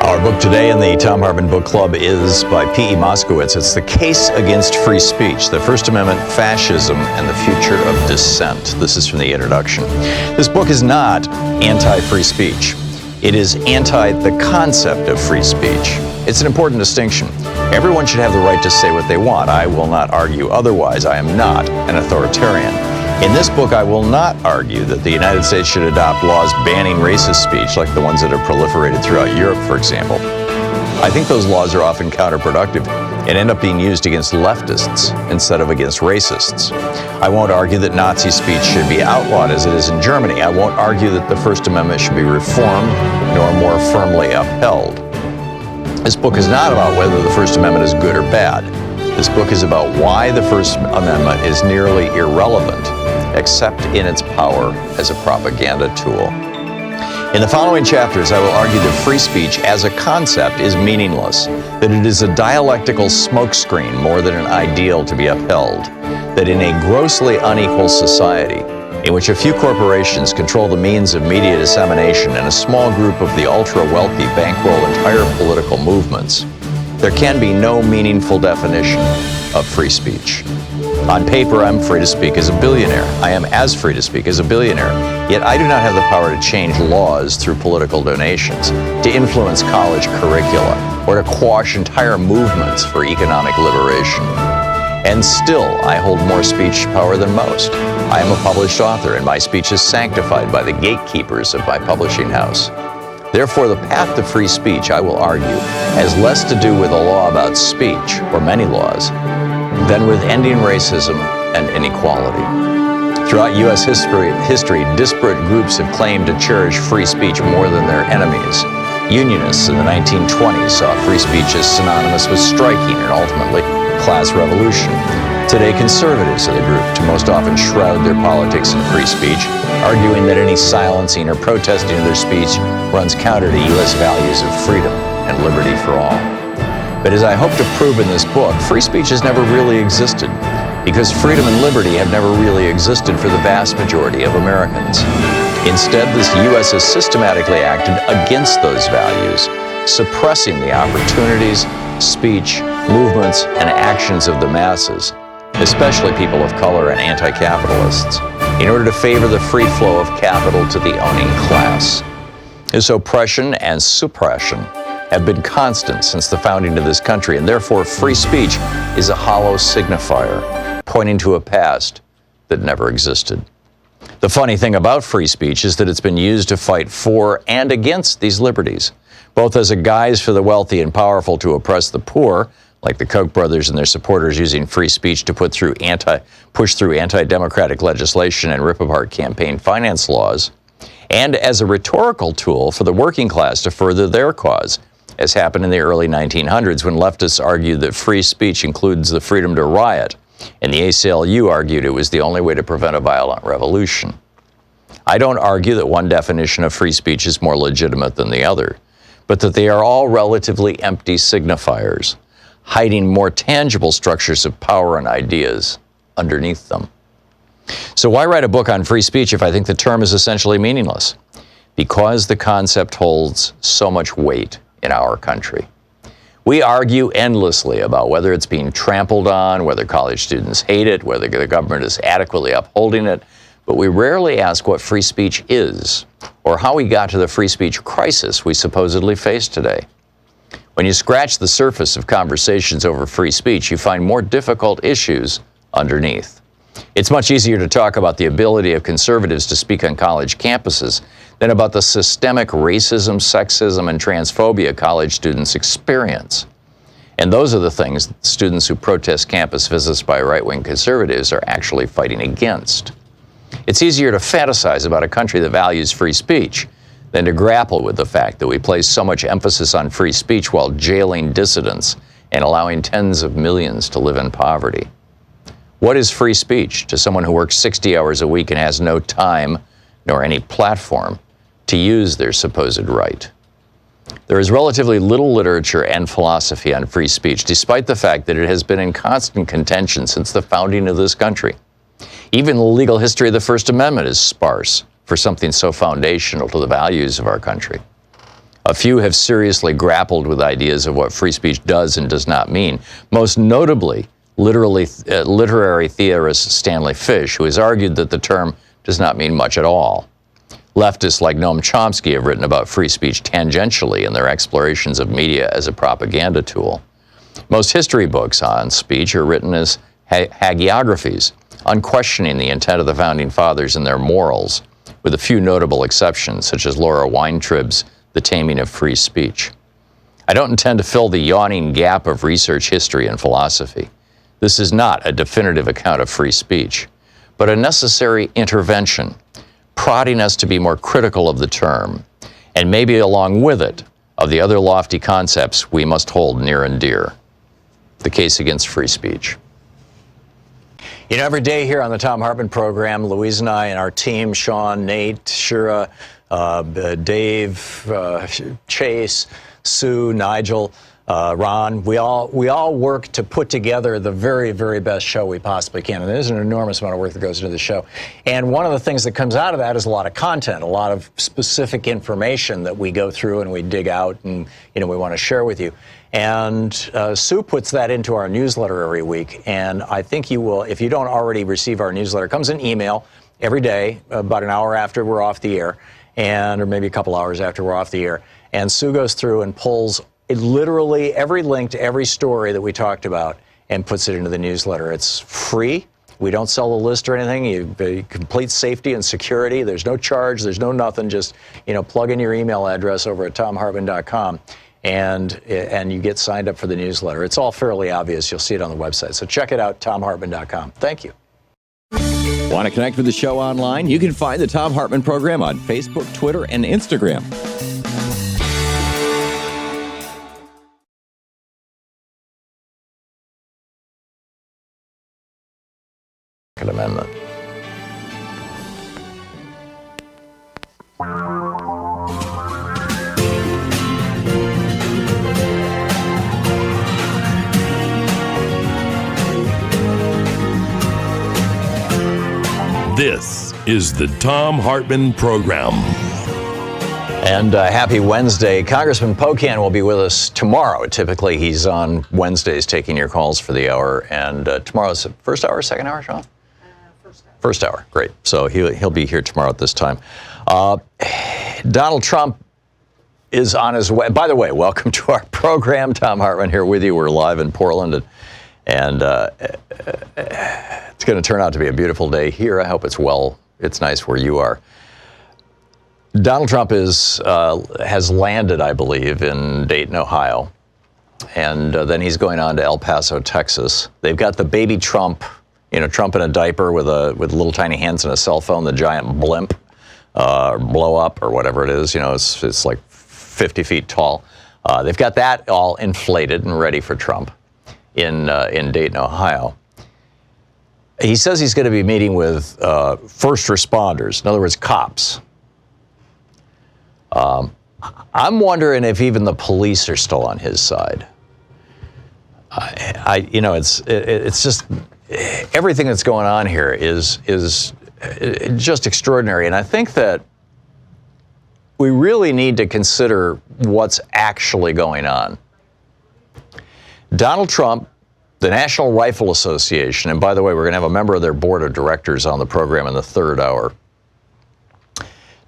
Our book today in the Thom Hartmann Book Club is by P.E. Moskowitz. It's The Case Against Free Speech, the First Amendment, Fascism, and the Future of Dissent. This is from the introduction. This book is not anti-free speech. It is anti the concept of free speech. It's an important distinction. Everyone should have the right to say what they want. I will not argue otherwise. I am not an authoritarian. In this book, I will not argue that the United States should adopt laws banning racist speech like the ones that have proliferated throughout Europe, for example. I think those laws are often counterproductive and end up being used against leftists instead of against racists. I won't argue that Nazi speech should be outlawed as it is in Germany. I won't argue that the First Amendment should be reformed nor more firmly upheld. This book is not about whether the First Amendment is good or bad. This book is about why the First Amendment is nearly irrelevant, except in its power as a propaganda tool. In the following chapters, I will argue that free speech as a concept is meaningless, that it is a dialectical smokescreen more than an ideal to be upheld, that in a grossly unequal society, in which a few corporations control the means of media dissemination and a small group of the ultra-wealthy bankroll entire political movements, there can be no meaningful definition of free speech. On paper, I'm free to speak as a billionaire. I am as free to speak as a billionaire. Yet I do not have the power to change laws through political donations, to influence college curricula, or to quash entire movements for economic liberation. And still, I hold more speech power than most. I am a published author, and my speech is sanctified by the gatekeepers of my publishing house. Therefore, the path to free speech, I will argue, has less to do with a law about speech, or many laws, than with ending racism and inequality. Throughout U.S. history, disparate groups have claimed to cherish free speech more than their enemies. Unionists in the 1920s saw free speech as synonymous with striking and ultimately class revolution. Today, conservatives are the group to most often shroud their politics in free speech, arguing that any silencing or protesting of their speech runs counter to U.S. values of freedom and liberty for all. But as I hope to prove in this book, free speech has never really existed, because freedom and liberty have never really existed for the vast majority of Americans. Instead, the U.S. has systematically acted against those values, suppressing the opportunities, speech, movements, and actions of the masses, especially people of color and anti-capitalists, in order to favor the free flow of capital to the owning class. This oppression and suppression have been constant since the founding of this country, and therefore free speech is a hollow signifier, pointing to a past that never existed. The funny thing about free speech is that it's been used to fight for and against these liberties, both as a guise for the wealthy and powerful to oppress the poor, like the Koch brothers and their supporters using free speech to push through anti-democratic legislation and rip apart campaign finance laws, and as a rhetorical tool for the working class to further their cause, as happened in the early 1900s when leftists argued that free speech includes the freedom to riot, and the ACLU argued it was the only way to prevent a violent revolution. I don't argue that one definition of free speech is more legitimate than the other, but that they are all relatively empty signifiers, hiding more tangible structures of power and ideas underneath them. So why write a book on free speech if I think the term is essentially meaningless? Because the concept holds so much weight in our country. We argue endlessly about whether it's being trampled on, whether college students hate it, whether the government is adequately upholding it, but we rarely ask what free speech is, or how we got to the free speech crisis we supposedly face today. When you scratch the surface of conversations over free speech, you find more difficult issues underneath. It's much easier to talk about the ability of conservatives to speak on college campuses than about the systemic racism, sexism, and transphobia college students experience. And those are the things that students who protest campus visits by right-wing conservatives are actually fighting against. It's easier to fantasize about a country that values free speech than to grapple with the fact that we place so much emphasis on free speech while jailing dissidents and allowing tens of millions to live in poverty. What is free speech to someone who works 60 hours a week and has no time nor any platform to use their supposed right? There is relatively little literature and philosophy on free speech, despite the fact that it has been in constant contention since the founding of this country. Even the legal history of the First Amendment is sparse for something so foundational to the values of our country. A few have seriously grappled with ideas of what free speech does and does not mean, most notably literary theorist Stanley Fish, who has argued that the term does not mean much at all. Leftists like Noam Chomsky have written about free speech tangentially in their explorations of media as a propaganda tool. Most history books on speech are written as hagiographies, unquestioning the intent of the Founding Fathers and their morals, with a few notable exceptions, such as Laura Weintraub's The Taming of Free Speech. I don't intend to fill the yawning gap of research history and philosophy. This is not a definitive account of free speech, but a necessary intervention, prodding us to be more critical of the term, and maybe along with it, of the other lofty concepts we must hold near and dear. The case against free speech. You know, every day here on the Thom Hartmann Program, Louise and I and our team, Sean, Nate, Shira, Dave, Chase, Sue, Nigel, Ron, we all work to put together the very, very best show we possibly can. And there's an enormous amount of work that goes into the show. And one of the things that comes out of that is a lot of content, a lot of specific information that we go through and we dig out and, we want to share with you. And Sue puts that into our newsletter every week. And I think you will, if you don't already receive our newsletter, it comes in email every day, about an hour after we're off the air, or maybe a couple hours after we're off the air. And Sue goes through and pulls literally every link to every story that we talked about and puts it into the newsletter. It's free. We don't sell the list or anything. You complete safety and security. There's no charge. There's no nothing. Just, plug in your email address over at thomhartmann.com. And you get signed up for the newsletter. It's all fairly obvious. You'll see it on the website. So check it out, thomhartmann.com. Thank you. Want to connect with the show online? You can find the Thom Hartmann Program on Facebook, Twitter, and Instagram. Amendment. This is the Thom Hartmann Program. And happy Wednesday. Congressman Pocan will be with us tomorrow. Typically, he's on Wednesdays taking your calls for the hour. And tomorrow's first hour, second hour, Sean? First hour, great. So he'll be here tomorrow at this time. Donald Trump is on his way. By the way, welcome to our program. Thom Hartmann here with you. We're live in Portland, and it's going to turn out to be a beautiful day here. I hope it's nice where you are. Donald Trump has landed, I believe, in Dayton, Ohio, and then he's going on to El Paso, Texas. They've got the baby Trump. Trump in a diaper with little tiny hands and a cell phone, the giant blimp, blow up or whatever it is. It's like 50 feet tall. They've got that all inflated and ready for Trump in Dayton, Ohio. He says he's going to be meeting with first responders, in other words, cops. I'm wondering if even the police are still on his side. It's just. Everything that's going on here is just extraordinary. And I think that we really need to consider what's actually going on. Donald Trump, the National Rifle Association, and by the way, we're going to have a member of their board of directors on the program in the third hour.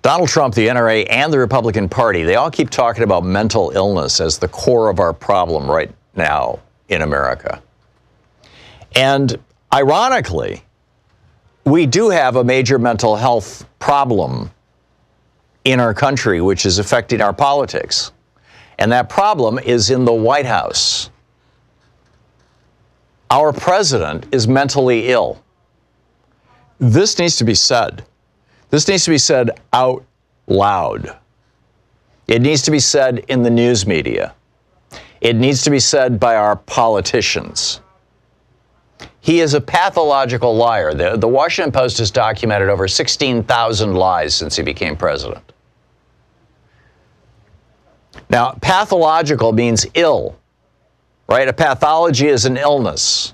Donald Trump, the NRA, and the Republican Party, they all keep talking about mental illness as the core of our problem right now in America. And ironically, we do have a major mental health problem in our country, which is affecting our politics. And that problem is in the White House. Our president is mentally ill. This needs to be said. This needs to be said out loud. It needs to be said in the news media. It needs to be said by our politicians. He is a pathological liar. The Washington Post has documented over 16,000 lies since he became president. Now, pathological means ill, right? A pathology is an illness.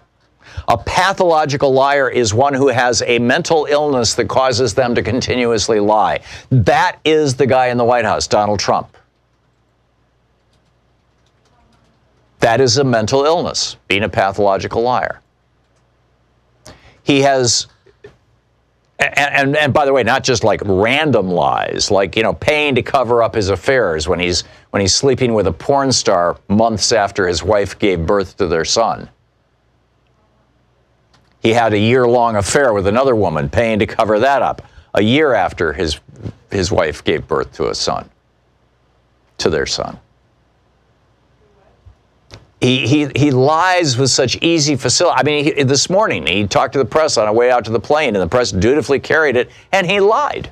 A pathological liar is one who has a mental illness that causes them to continuously lie. That is the guy in the White House, Donald Trump. That is a mental illness, being a pathological liar. He has, and by the way, not just like random lies, like, paying to cover up his affairs when he's sleeping with a porn star months after his wife gave birth to their son. He had a year-long affair with another woman, paying to cover that up a year after his wife gave birth to their son. He lies with such easy facility. I mean, this morning he talked to the press on the way out to the plane, and the press dutifully carried it, and he lied.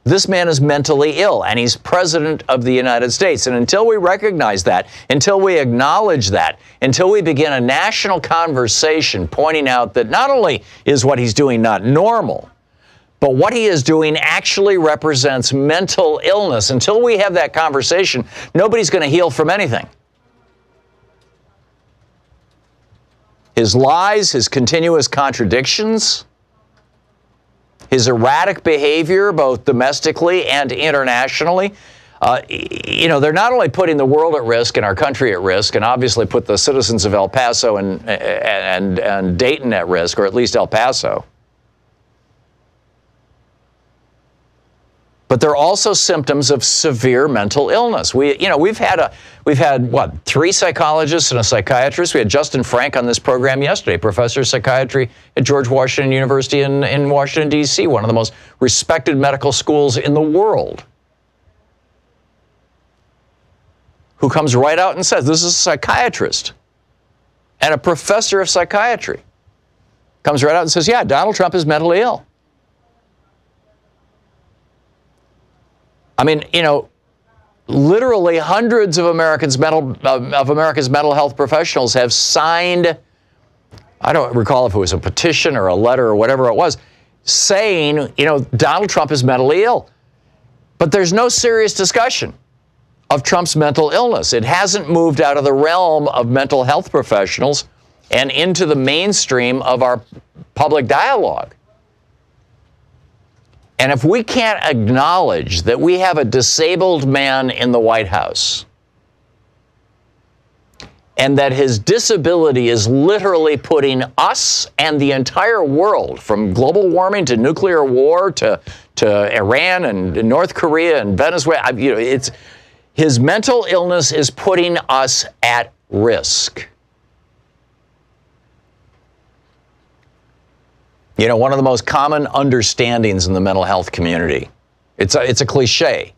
This man is mentally ill, and he's president of the United States. And until we recognize that, until we acknowledge that, until we begin a national conversation pointing out that not only is what he's doing not normal, but what he is doing actually represents mental illness. Until we have that conversation, nobody's going to heal from anything. His lies, his continuous contradictions, his erratic behavior, both domestically and internationally, they're not only putting the world at risk and our country at risk, and obviously put the citizens of El Paso and Dayton at risk, or at least El Paso, but they're also symptoms of severe mental illness. We've had 3 psychologists and a psychiatrist. We had Justin Frank on this program yesterday, professor of psychiatry at George Washington University in Washington, D.C., one of the most respected medical schools in the world, who comes right out and says, this is a psychiatrist and a professor of psychiatry, comes right out and says, yeah, Donald Trump is mentally ill. I mean, literally hundreds of America's mental health professionals have signed, I don't recall if it was a petition or a letter or whatever it was, saying, Donald Trump is mentally ill. But there's no serious discussion of Trump's mental illness. It hasn't moved out of the realm of mental health professionals and into the mainstream of our public dialogue. And if we can't acknowledge that we have a disabled man in the White House and that his disability is literally putting us and the entire world, from global warming to nuclear war to Iran and North Korea and Venezuela, his mental illness is putting us at risk. One of the most common understandings in the mental health community, it's a cliche,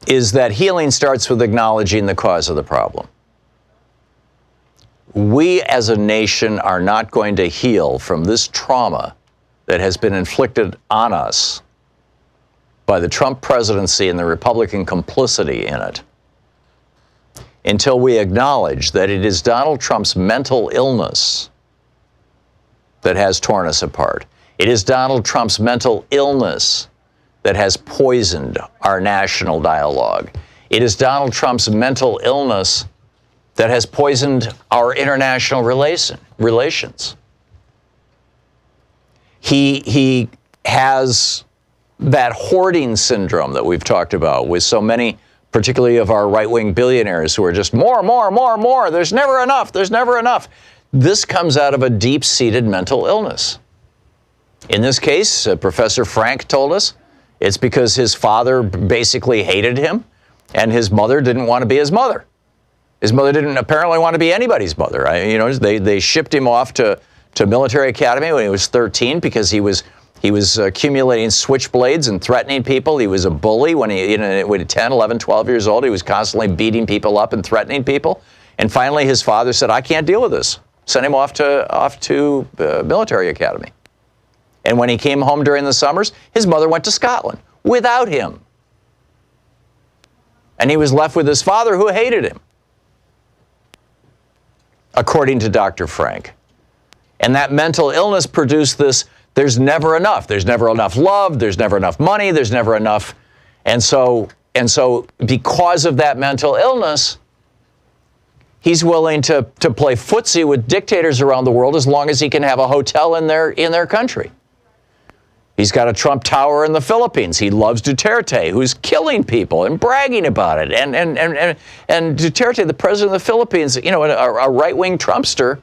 is that healing starts with acknowledging the cause of the problem. We as a nation are not going to heal from this trauma that has been inflicted on us by the Trump presidency and the Republican complicity in it until we acknowledge that it is Donald Trump's mental illness that has torn us apart. It is Donald Trump's mental illness that has poisoned our national dialogue. It is Donald Trump's mental illness that has poisoned our international relations. He has that hoarding syndrome that we've talked about with so many, particularly of our right-wing billionaires, who are just more. There's never enough. This comes out of a deep-seated mental illness. In this case, Professor Frank told us it's because his father basically hated him, and his mother didn't want to be his mother. His mother didn't apparently want to be anybody's mother. They shipped him off to military academy when he was 13 because he was accumulating switchblades and threatening people. He was a bully when he was 10, 11, 12 years old. He was constantly beating people up and threatening people. And finally, his father said, I can't deal with this. Sent him off to military academy. And when he came home during the summers, his mother went to Scotland without him. And he was left with his father, who hated him, according to Dr. Frank. And that mental illness produced this, there's never enough. There's never enough love. There's never enough money. There's never enough. And so because of that mental illness, he's willing to play footsie with dictators around the world as long as he can have a hotel in their country. He's got a Trump Tower in the Philippines. He loves Duterte, who's killing people and bragging about it. And Duterte, the president of the Philippines, you know, a right-wing Trumpster,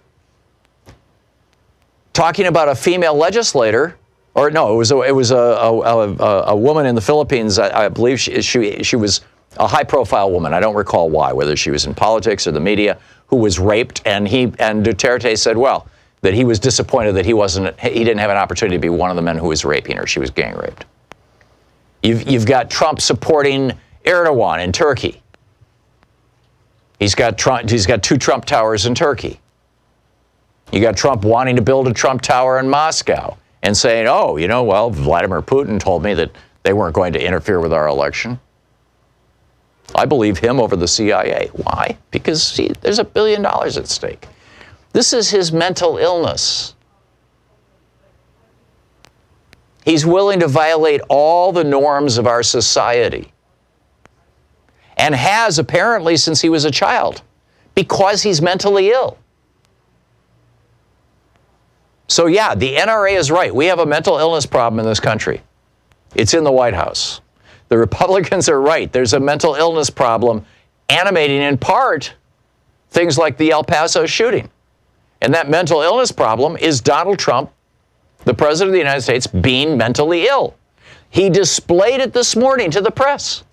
talking about a female legislator, or no, it was a woman in the Philippines. I believe she was a high-profile woman. I don't recall why, whether she was in politics or the media, who was raped, and Duterte said, well, that he was disappointed that he didn't have an opportunity to be one of the men who was raping her. She was gang raped. You've got Trump supporting Erdogan in Turkey. He's got 2 Trump towers in Turkey. You got Trump wanting to build a Trump tower in Moscow and saying, oh, you know, well, Vladimir Putin told me that they weren't going to interfere with our election. I believe him over the CIA. Why? Because there's $1 billion at stake. This is his mental illness. He's willing to violate all the norms of our society, and has apparently since he was a child, because he's mentally ill. So yeah, the NRA is right. We have a mental illness problem in this country. It's in the White House. The Republicans are right. There's a mental illness problem animating in part things like the El Paso shooting. And that mental illness problem is Donald Trump, the President of the United States, being mentally ill. He displayed it this morning to the press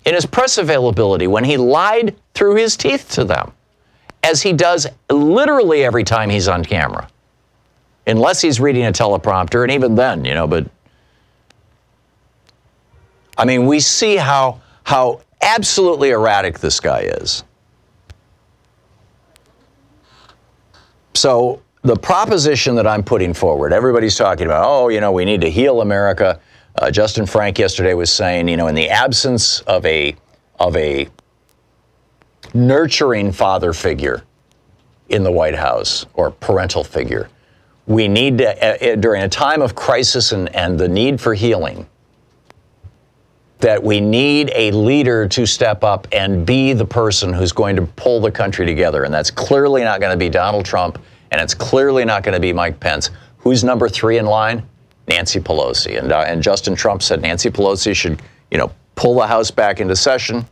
in his press availability when he lied through his teeth to them, as he does literally every time he's on camera, unless he's reading a teleprompter, and even then, you know, but I mean, we see how absolutely erratic this guy is. So the proposition that I'm putting forward, everybody's talking about, oh, you know, we need to heal America. Justin Frank yesterday was saying, you know, in the absence of a nurturing father figure in the White House, or parental figure, we need to, during a time of crisis and the need for healing, that we need a leader to step up and be the person who's going to pull the country together. And that's clearly not going to be Donald Trump, and it's clearly not going to be Mike Pence. Who's number 3 in line? Nancy Pelosi. And Justin Trump said Nancy Pelosi should, you know, pull the House back into session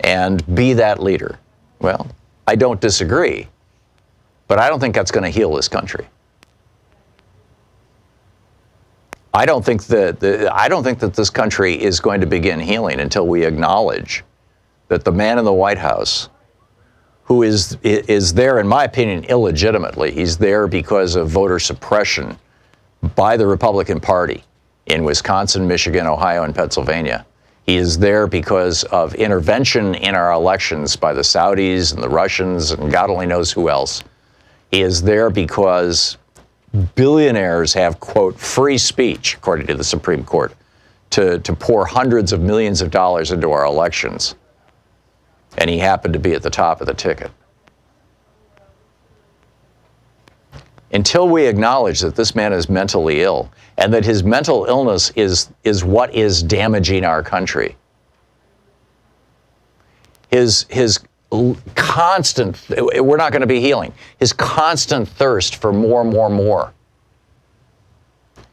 and be that leader. Well, I don't disagree, but I don't think that's going to heal this country. I don't think that this country is going to begin healing until we acknowledge that the man in the White House, who is there, in my opinion, illegitimately, he's there because of voter suppression by the Republican Party in Wisconsin, Michigan, Ohio, and Pennsylvania. He is there because of intervention in our elections by the Saudis and the Russians and God only knows who else. He is there because billionaires have, quote, free speech, according to the Supreme Court, to pour hundreds of millions of dollars into our elections. And he happened to be at the top of the ticket. Until we acknowledge that this man is mentally ill and that his mental illness is what is damaging our country, his constant, we're not going to be healing, his constant thirst for more.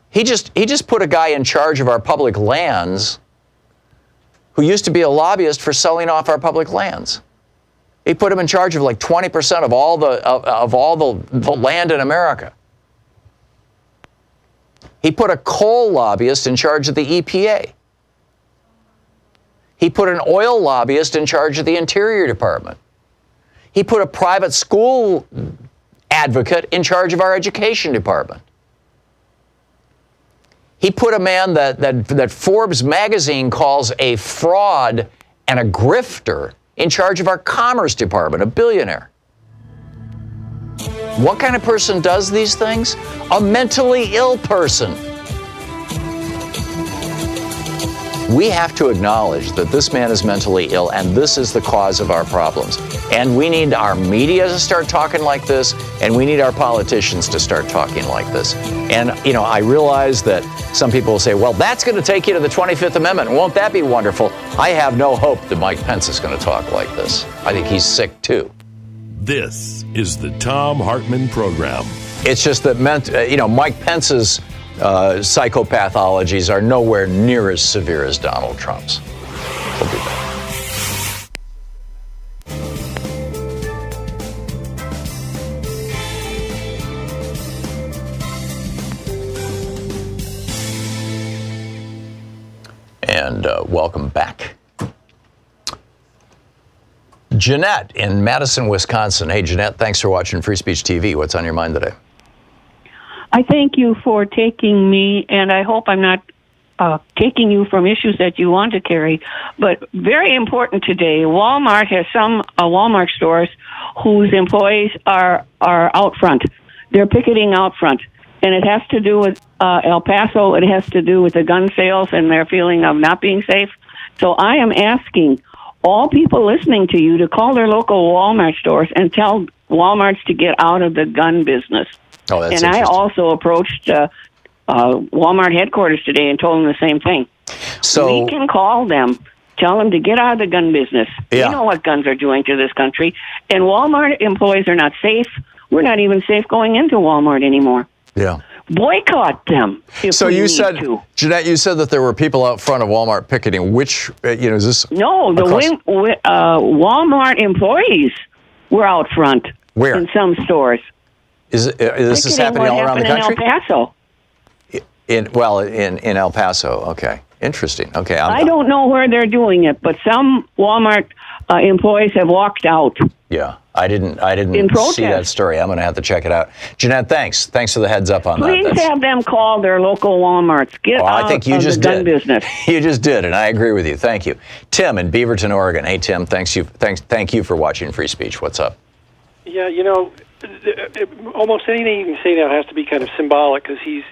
He just put a guy in charge of our public lands who used to be a lobbyist for selling off our public lands. He put him in charge of like 20% of all the land in America. He put a coal lobbyist in charge of the EPA. He put an oil lobbyist in charge of the Interior Department. He put a private school advocate in charge of our Education Department. He put a man that Forbes magazine calls a fraud and a grifter in charge of our Commerce Department, a billionaire. What kind of person does these things? A mentally ill person. We have to acknowledge that this man is mentally ill, and this is the cause of our problems. And we need our media to start talking like this, and we need our politicians to start talking like this. And, you know, I realize that some people will say, well, that's going to take you to the 25th Amendment. Won't that be wonderful? I have no hope that Mike Pence is going to talk like this. I think he's sick, too. This is the Thom Hartmann Program. It's just that, Mike Pence's psychopathologies are nowhere near as severe as Donald Trump's. We'll be back. And welcome back. Jeanette in Madison, Wisconsin. Hey, Jeanette, thanks for watching Free Speech TV. What's on your mind today? I thank you for taking me, and I hope I'm not taking you from issues that you want to carry. But very important today, Walmart has some Walmart stores whose employees are out front. They're picketing out front. And it has to do with El Paso. It has to do with the gun sales and their feeling of not being safe. So I am asking all people listening to you to call their local Walmart stores and tell Walmarts to get out of the gun business. Oh, that's and I interesting. also approached Walmart headquarters today and told them the same thing. So we can call them, tell them to get out of the gun business. Yeah. You know what guns are doing to this country. And Walmart employees are not safe. We're not even safe going into Walmart anymore. yeah. Boycott them. So we you need said, to. Jeanette, you said that there were people out front of Walmart picketing. Which, is this? No, the Walmart employees were out front. Where? In some stores. Is this happening all around the country? In El Paso. In El Paso. Okay, interesting. Okay, I don't know where they're doing it, but some Walmart employees have walked out. Yeah, I didn't see that story. I'm going to have to check it out. Jeanette, thanks for the heads up on that. Please have them call their local Walmarts. Get out I think you of just the gun did. business. You just did, and I agree with you. Thank you, Tim in Beaverton, Oregon. Hey, Tim, thank you for watching Free Speech. What's up? Yeah, almost anything you can say now has to be kind of symbolic because he's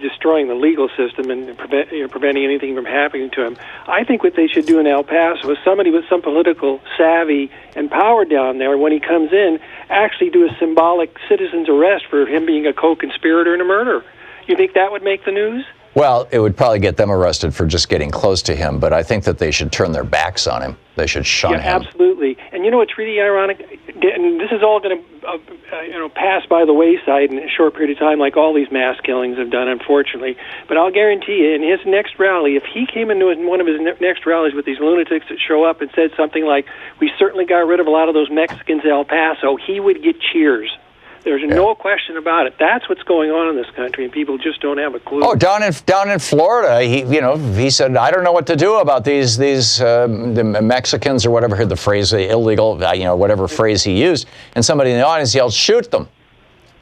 destroying the legal system and preventing anything from happening to him. I think what they should do in El Paso is somebody with some political savvy and power down there, when he comes in, actually do a symbolic citizen's arrest for him being a co-conspirator and a murderer. You think that would make the news? Well, it would probably get them arrested for just getting close to him, but I think that they should turn their backs on him. They should shun him. Absolutely. And what's really ironic, and this is all going to pass by the wayside in a short period of time, like all these mass killings have done, unfortunately. But I'll guarantee you, in his next rally, if he came into one of his next rallies with these lunatics that show up and said something like, "We certainly got rid of a lot of those Mexicans in El Paso," he would get cheers. There's no question about it. That's what's going on in this country, and people just don't have a clue. Oh, down in Florida, he said, "I don't know what to do about these the Mexicans," or whatever the phrase, illegal, whatever phrase he used, and somebody in the audience yelled, "Shoot them!"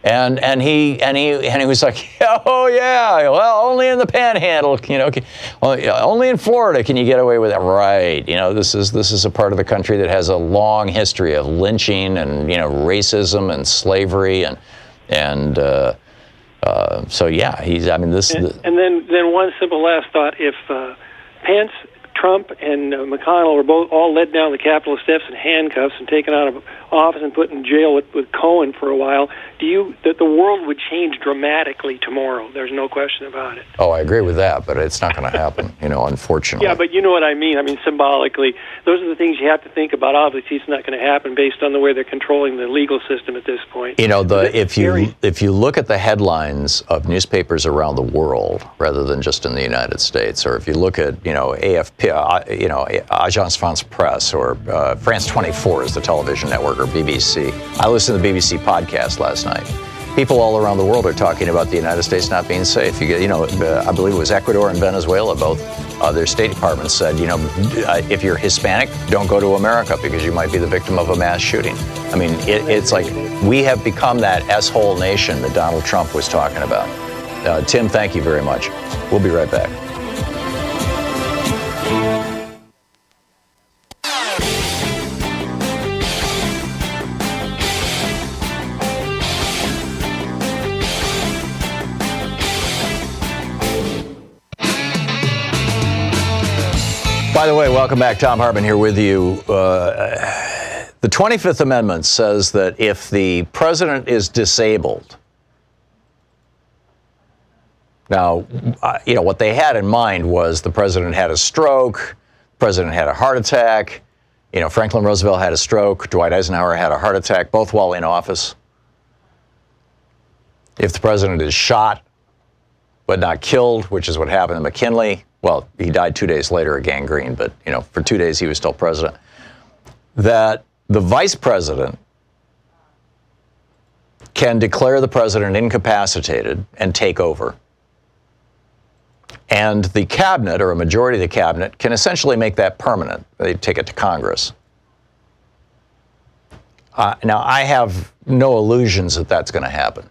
And he was like, "Oh yeah, well, only in the Panhandle, only in Florida can you get away with that, right? This is a part of the country that has a long history of lynching and racism and slavery and so yeah, he's. I mean, this. And then one simple last thought: if Pence, Trump, and McConnell were both all led down the Capitol steps in handcuffs and taken out of office and put in jail with Cohen for a while, that the world would change dramatically tomorrow. There's no question about it. Oh, I agree with that, but it's not going to happen, unfortunately. Yeah, but you know what I mean. I mean, symbolically, those are the things you have to think about. Obviously, it's not going to happen based on the way they're controlling the legal system at this point. If you look at the headlines of newspapers around the world, rather than just in the United States, or if you look at AFP, Agence France Presse, or France 24 is the television network, or BBC. I listened to the BBC podcast last night. People all around the world are talking about the United States not being safe. I believe it was Ecuador and Venezuela, both their State Departments said, if you're Hispanic, don't go to America because you might be the victim of a mass shooting. I mean, it's like we have become that S-hole nation that Donald Trump was talking about. Tim, thank you very much. We'll be right back. By the way, welcome back. Thom Hartmann here with you. The 25th Amendment says that if the president is disabled, now, what they had in mind was the president had a stroke, the president had a heart attack, Franklin Roosevelt had a stroke, Dwight Eisenhower had a heart attack, both while in office. If the president is shot, but not killed, which is what happened to McKinley. Well, he died 2 days later of gangrene, but for 2 days he was still president. That the vice president can declare the president incapacitated and take over. And the cabinet, or a majority of the cabinet, can essentially make that permanent. They take it to Congress. Now, I have no illusions that that's going to happen.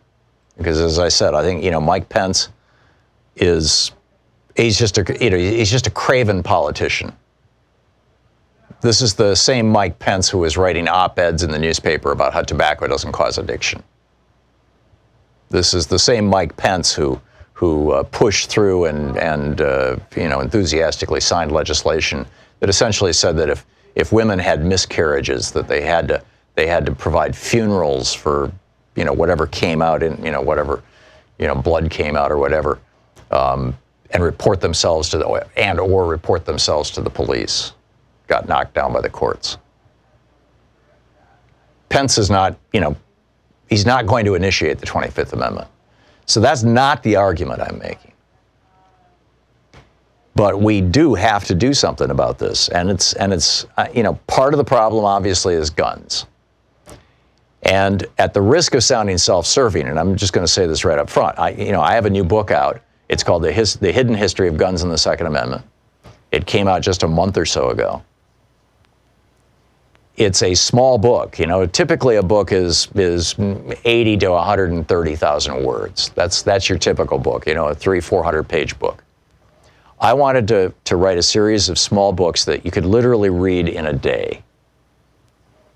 Because as I said, I think, Mike Pence he's just a craven politician. This is the same Mike Pence who was writing op-eds in the newspaper about how tobacco doesn't cause addiction. This is the same Mike Pence who pushed through and enthusiastically signed legislation that essentially said that if women had miscarriages, that they had to provide funerals for whatever came out in whatever blood came out or whatever, and report themselves to the police. Got knocked down by the courts. Pence is not, he's not going to initiate the 25th Amendment. So that's not the argument I'm making. But we do have to do something about this. And it's part of the problem obviously is guns. And at the risk of sounding self-serving, and I'm just going to say this right up front, I have a new book out. It's called The Hidden History of Guns and the Second Amendment. It came out just a month or so ago. It's a small book. Typically a book is 80 to 130,000 words. That's your typical book, a 300-400 page book. I wanted to write a series of small books that you could literally read in a day,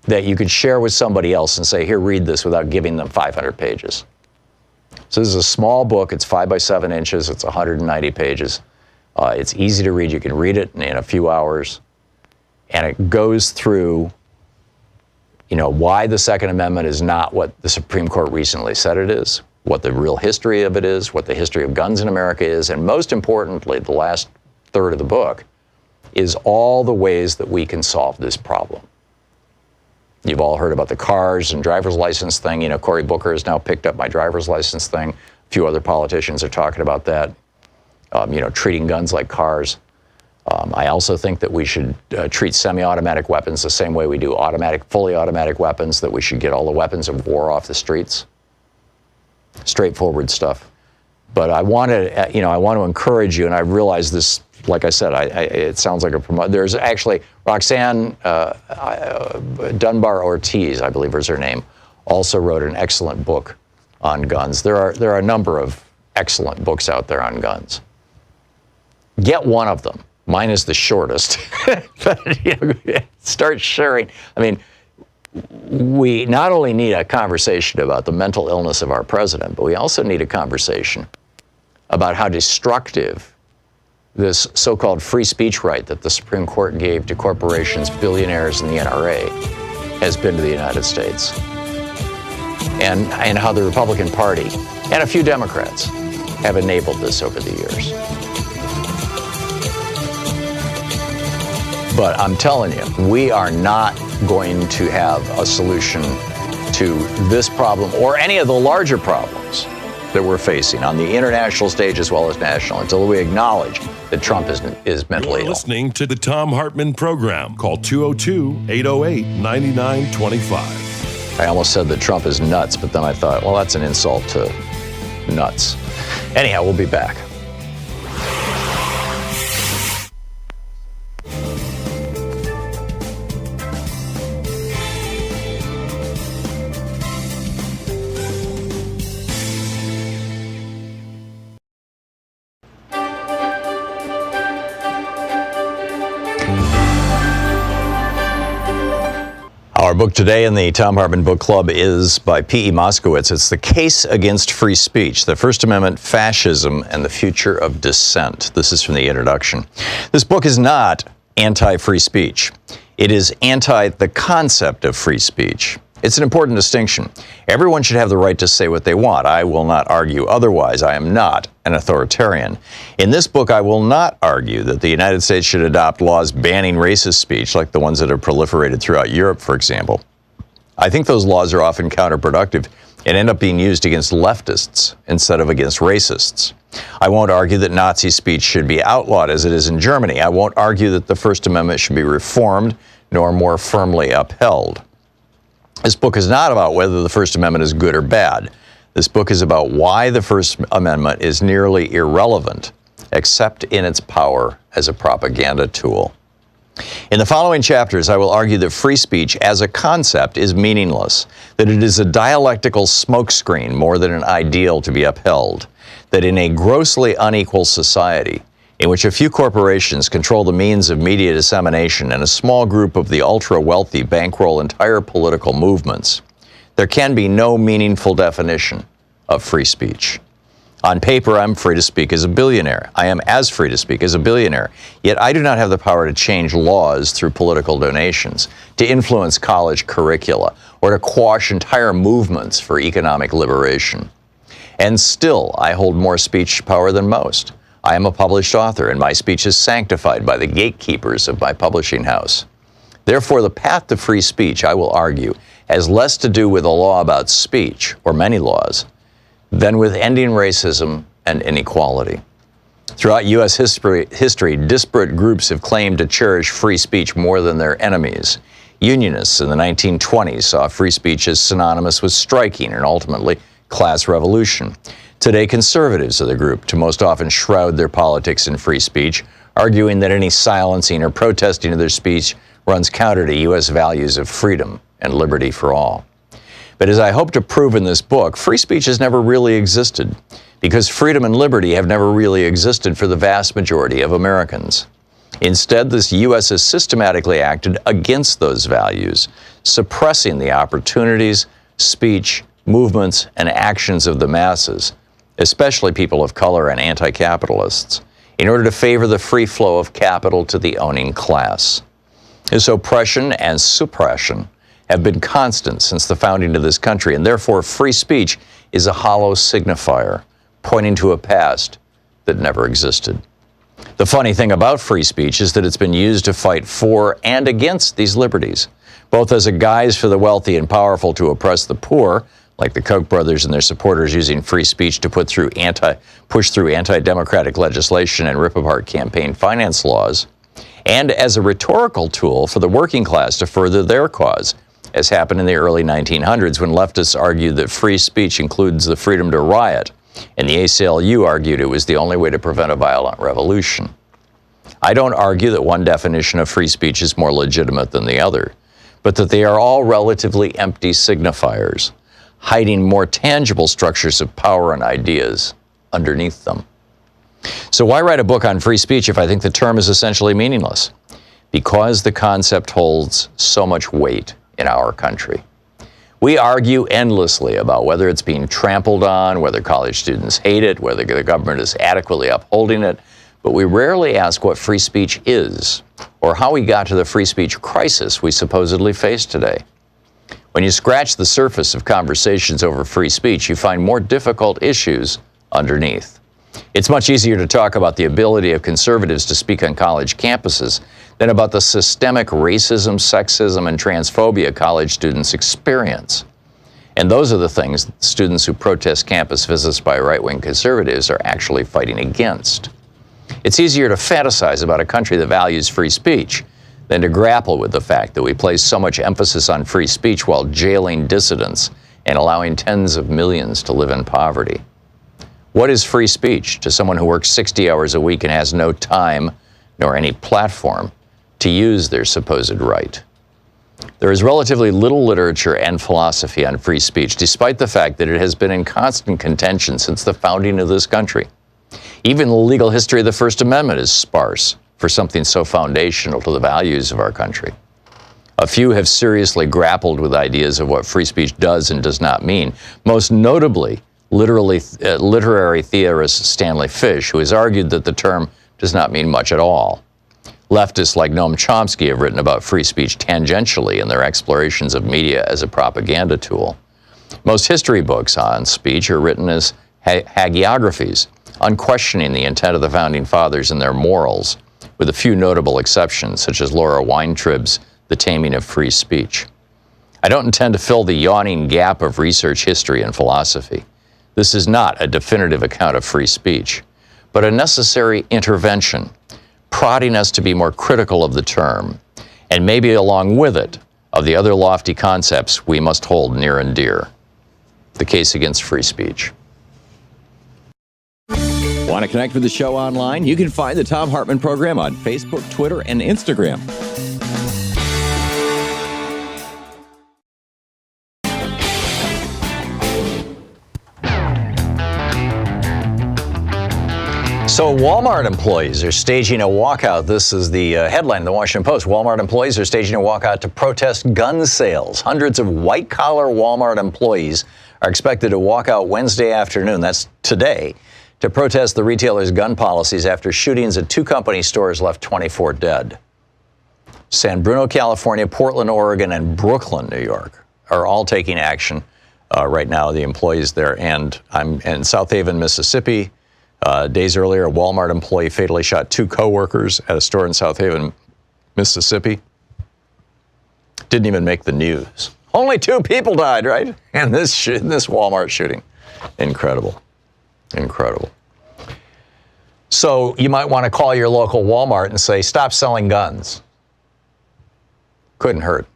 that you could share with somebody else and say, here, read this, without giving them 500 pages. So this is a small book. It's 5 by 7 inches. It's 190 pages. It's easy to read. You can read it in a few hours. And it goes through why the Second Amendment is not what the Supreme Court recently said it is, what the real history of it is, what the history of guns in America is, and most importantly, the last third of the book is all the ways that we can solve this problem. You've all heard about the cars and driver's license thing. Cory Booker has now picked up my driver's license thing. A few other politicians are talking about that, treating guns like cars. I also think that we should treat semi-automatic weapons the same way we do fully automatic weapons, that we should get all the weapons of war off the streets. Straightforward stuff. But I want to encourage you, and I realize this, like I said, it sounds like a promotion. There's actually Roxanne Dunbar Ortiz, I believe is her name, also wrote an excellent book on guns. There are a number of excellent books out there on guns. Get one of them. Mine is the shortest. But, start sharing. I mean, we not only need a conversation about the mental illness of our president, but we also need a conversation about how destructive this so-called free speech right that the Supreme Court gave to corporations, billionaires, and the NRA has been to the United States. And how the Republican Party and a few Democrats have enabled this over the years. But I'm telling you, we are not going to have a solution to this problem or any of the larger problems that we're facing on the international stage as well as national until we acknowledge that Trump is mentally ill. You're listening to the Thom Hartmann Program. Call 202-808-9925. I almost said that Trump is nuts, but then I thought, well, that's an insult to nuts. Anyhow, we'll be back. Our book today in the Thom Hartmann Book Club is by P.E. Moskowitz. It's The Case Against Free Speech, the First Amendment, Fascism, and the Future of Dissent. This is from the introduction. This book is not anti-free speech. It is anti the concept of free speech. It's an important distinction. Everyone should have the right to say what they want. I will not argue otherwise. I am not an authoritarian. In this book, I will not argue that the United States should adopt laws banning racist speech, like the ones that have proliferated throughout Europe, for example. I think those laws are often counterproductive and end up being used against leftists instead of against racists. I won't argue that Nazi speech should be outlawed as it is in Germany. I won't argue that the First Amendment should be reformed nor more firmly upheld. This book is not about whether the First Amendment is good or bad. This book is about why the First Amendment is nearly irrelevant, except in its power as a propaganda tool. In the following chapters, I will argue that free speech as a concept is meaningless, that it is a dialectical smokescreen more than an ideal to be upheld, that in a grossly unequal society, in which a few corporations control the means of media dissemination and a small group of the ultra-wealthy bankroll entire political movements, there can be no meaningful definition of free speech. On paper, I'm free to speak as a billionaire. I am as free to speak as a billionaire. Yet I do not have the power to change laws through political donations, to influence college curricula, or to quash entire movements for economic liberation. And still, I hold more speech power than most. I am a published author, and my speech is sanctified by the gatekeepers of my publishing house. Therefore, the path to free speech, I will argue, has less to do with a law about speech, or many laws, than with ending racism and inequality. Throughout U.S. history, disparate groups have claimed to cherish free speech more than their enemies. Unionists in the 1920s saw free speech as synonymous with striking and ultimately class revolution. Today, conservatives are the group to most often shroud their politics in free speech, arguing that any silencing or protesting of their speech runs counter to U.S. values of freedom and liberty for all. But as I hope to prove in this book, free speech has never really existed, because freedom and liberty have never really existed for the vast majority of Americans. Instead, the U.S. has systematically acted against those values, suppressing the opportunities, speech, movements, and actions of the masses, especially people of color and anti-capitalists, in order to favor the free flow of capital to the owning class. This oppression and suppression have been constant since the founding of this country, and therefore free speech is a hollow signifier, pointing to a past that never existed. The funny thing about free speech is that it's been used to fight for and against these liberties, both as a guise for the wealthy and powerful to oppress the poor, like the Koch brothers and their supporters using free speech to push through anti-democratic legislation and rip apart campaign finance laws, and as a rhetorical tool for the working class to further their cause, as happened in the early 1900s when leftists argued that free speech includes the freedom to riot, and the ACLU argued it was the only way to prevent a violent revolution. I don't argue that one definition of free speech is more legitimate than the other, but that they are all relatively empty signifiers, hiding more tangible structures of power and ideas underneath them. So why write a book on free speech if I think the term is essentially meaningless? Because the concept holds so much weight in our country. We argue endlessly about whether it's being trampled on, whether college students hate it, whether the government is adequately upholding it, but we rarely ask what free speech is, or how we got to the free speech crisis we supposedly face today. When you scratch the surface of conversations over free speech, you find more difficult issues underneath. It's much easier to talk about the ability of conservatives to speak on college campuses than about the systemic racism, sexism, and transphobia college students experience. And those are the things students who protest campus visits by right-wing conservatives are actually fighting against. It's easier to fantasize about a country that values free speech than to grapple with the fact that we place so much emphasis on free speech while jailing dissidents and allowing tens of millions to live in poverty. What is free speech to someone who works 60 hours a week and has no time nor any platform to use their supposed right? There is relatively little literature and philosophy on free speech, despite the fact that it has been in constant contention since the founding of this country. Even the legal history of the First Amendment is sparse for something so foundational to the values of our country. A few have seriously grappled with ideas of what free speech does and does not mean, most notably literary theorist Stanley Fish, who has argued that the term does not mean much at all. Leftists like Noam Chomsky have written about free speech tangentially in their explorations of media as a propaganda tool. Most history books on speech are written as hagiographies, unquestioning the intent of the Founding Fathers and their morals, with a few notable exceptions, such as Laura Weintraub's The Taming of Free Speech. I don't intend to fill the yawning gap of research history and philosophy. This is not a definitive account of free speech, but a necessary intervention, prodding us to be more critical of the term, and maybe along with it, of the other lofty concepts we must hold near and dear. The case against free speech. Want to connect with the show online? You can find the Thom Hartmann Program on Facebook, Twitter, and Instagram. So Walmart employees are staging a walkout. This is the headline in the Washington Post. Walmart employees are staging a walkout to protest gun sales. Hundreds of white-collar Walmart employees are expected to walk out Wednesday afternoon, that's today, to protest the retailer's gun policies after shootings at 2 company stores left 24 dead. San Bruno, California, Portland, Oregon, and Brooklyn, New York are all taking action right now, the employees there. And I'm in South Haven, Mississippi. Days earlier, a Walmart employee fatally shot 2 co-workers at a store in South Haven, Mississippi. Didn't even make the news. Only 2 people died, right? In this Walmart shooting. Incredible. Incredible. So you might want to call your local Walmart and say, stop selling guns. Couldn't hurt.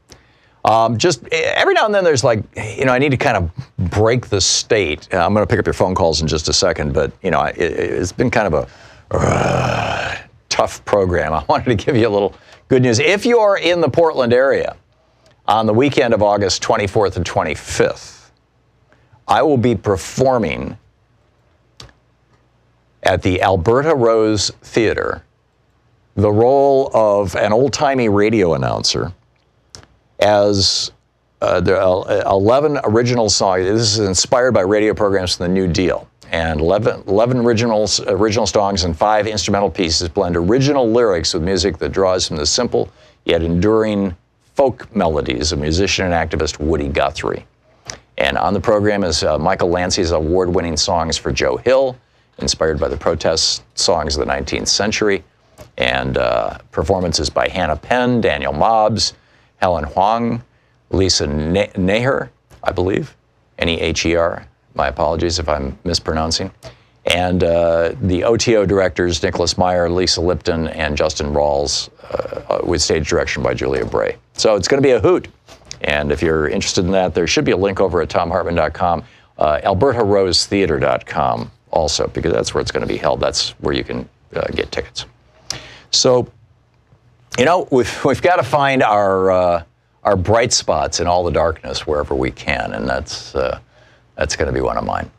Just every now and then there's like, I need to kind of break the state. I'm going to pick up your phone calls in just a second, but, it's been kind of a tough program. I wanted to give you a little good news. If you are in the Portland area on the weekend of August 24th and 25th, I will be performing at the Alberta Rose Theater the role of an old-timey radio announcer as there are 11 original songs. This is inspired by radio programs from the New Deal. And 11 original songs and 5 instrumental pieces blend original lyrics with music that draws from the simple yet enduring folk melodies of musician and activist Woody Guthrie. And on the program is Michael Lancey's award-winning songs for Joe Hill, inspired by the protest songs of the 19th century, and performances by Hannah Penn, Daniel Mobbs, Helen Huang, Lisa Neher, I believe, N-E-H-E-R. My apologies if I'm mispronouncing. And the OTO directors, Nicholas Meyer, Lisa Lipton, and Justin Rawls, with stage direction by Julia Bray. So it's going to be a hoot. And if you're interested in that, there should be a link over at thomhartmann.com, albertarosetheater.com also, because that's where it's going to be held. That's where you can get tickets. So, we've got to find our bright spots in all the darkness wherever we can, and that's going to be one of mine.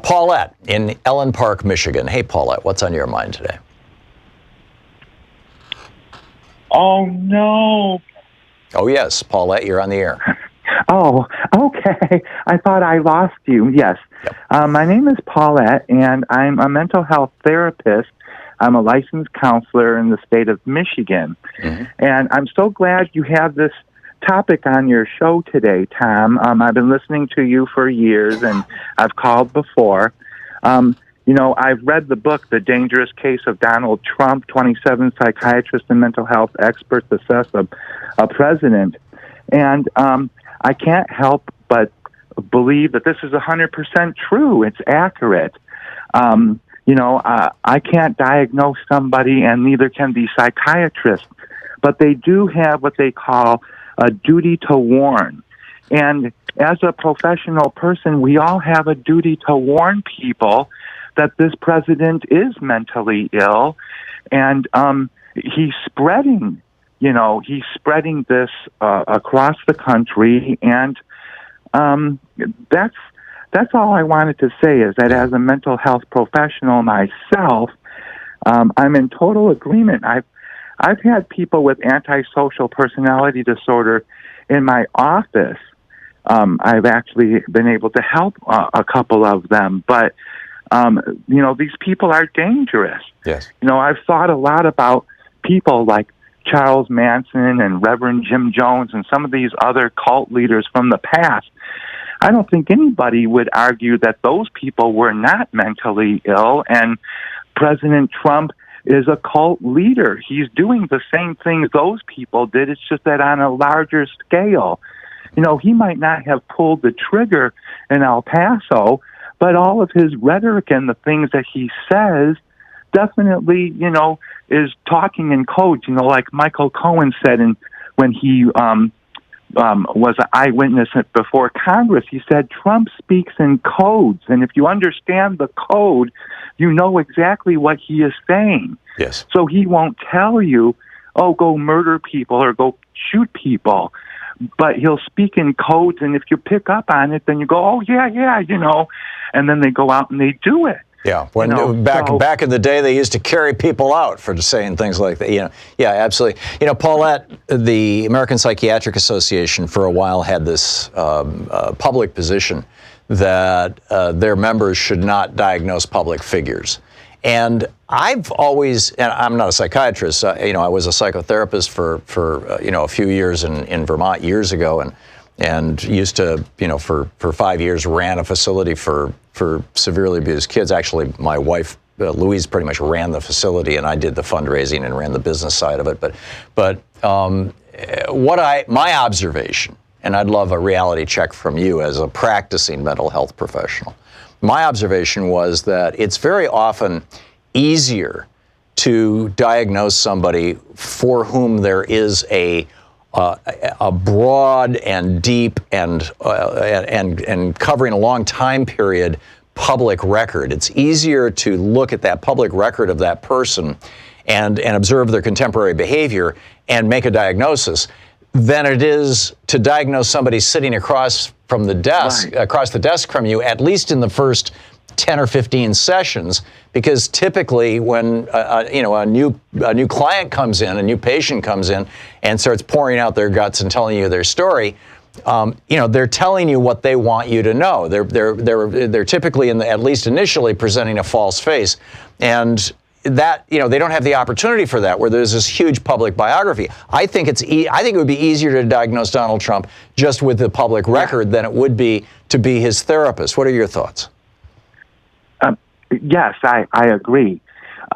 Paulette in Ellen Park, Michigan. Hey, Paulette, what's on your mind today? Oh, no. Oh, yes, Paulette, you're on the air. Oh, okay. I thought I lost you. Yes. Yep. My name is Paulette, and I'm a mental health therapist. I'm a licensed counselor in the state of Michigan. Mm-hmm. And I'm so glad you have this topic on your show today, Tom. I've been listening to you for years, and I've called before. I've read the book, The Dangerous Case of Donald Trump, 27 psychiatrists and mental health experts assess a president. And I can't help but believe that this is 100% true. It's accurate. I can't diagnose somebody, and neither can the psychiatrist, but they do have what they call a duty to warn. And as a professional person, we all have a duty to warn people that this president is mentally ill, and he's spreading this across the country, and that's all I wanted to say, is that as a mental health professional myself, I'm in total agreement. I've had people with antisocial personality disorder in my office. I've actually been able to help a couple of them, but these people are dangerous. Yes. I've thought a lot about people like Charles Manson and Reverend Jim Jones and some of these other cult leaders from the past. I don't think anybody would argue that those people were not mentally ill, and President Trump is a cult leader. He's doing the same things those people did. It's just that on a larger scale. he might not have pulled the trigger in El Paso, but all of his rhetoric and the things that he says definitely, is talking in codes, like Michael Cohen said when he was an eyewitness before Congress. He said Trump speaks in codes, and if you understand the code, you know exactly what he is saying. Yes. So he won't tell you, oh, go murder people or go shoot people, but he'll speak in codes, and if you pick up on it, then you go, oh, yeah, and then they go out and they do it. Yeah, back in the day, they used to carry people out for saying things like that. Yeah, absolutely. Paulette, the American Psychiatric Association for a while had this public position that their members should not diagnose public figures. And I've always, and I'm not a psychiatrist, I was a psychotherapist for a few years in Vermont years ago, and used to, for 5 years ran a facility for severely abused kids. Actually, my wife, Louise, pretty much ran the facility, and I did the fundraising and ran the business side of it. But my observation, and I'd love a reality check from you as a practicing mental health professional, my observation was that it's very often easier to diagnose somebody for whom there is a broad and deep and covering a long time period public record. It's easier to look at that public record of that person and observe their contemporary behavior and make a diagnosis than it is to diagnose somebody sitting across the desk from you, at least in the first 10 or 15 sessions, because typically when a new client comes in, a new patient comes in and starts pouring out their guts and telling you their story, they're telling you what they want you to know. They're typically, at least initially, presenting a false face, and that they don't have the opportunity for that, where there's this huge public biography. I think it would be easier to diagnose Donald Trump just with the public record than it would be to be his therapist. What are your thoughts? Yes, I agree.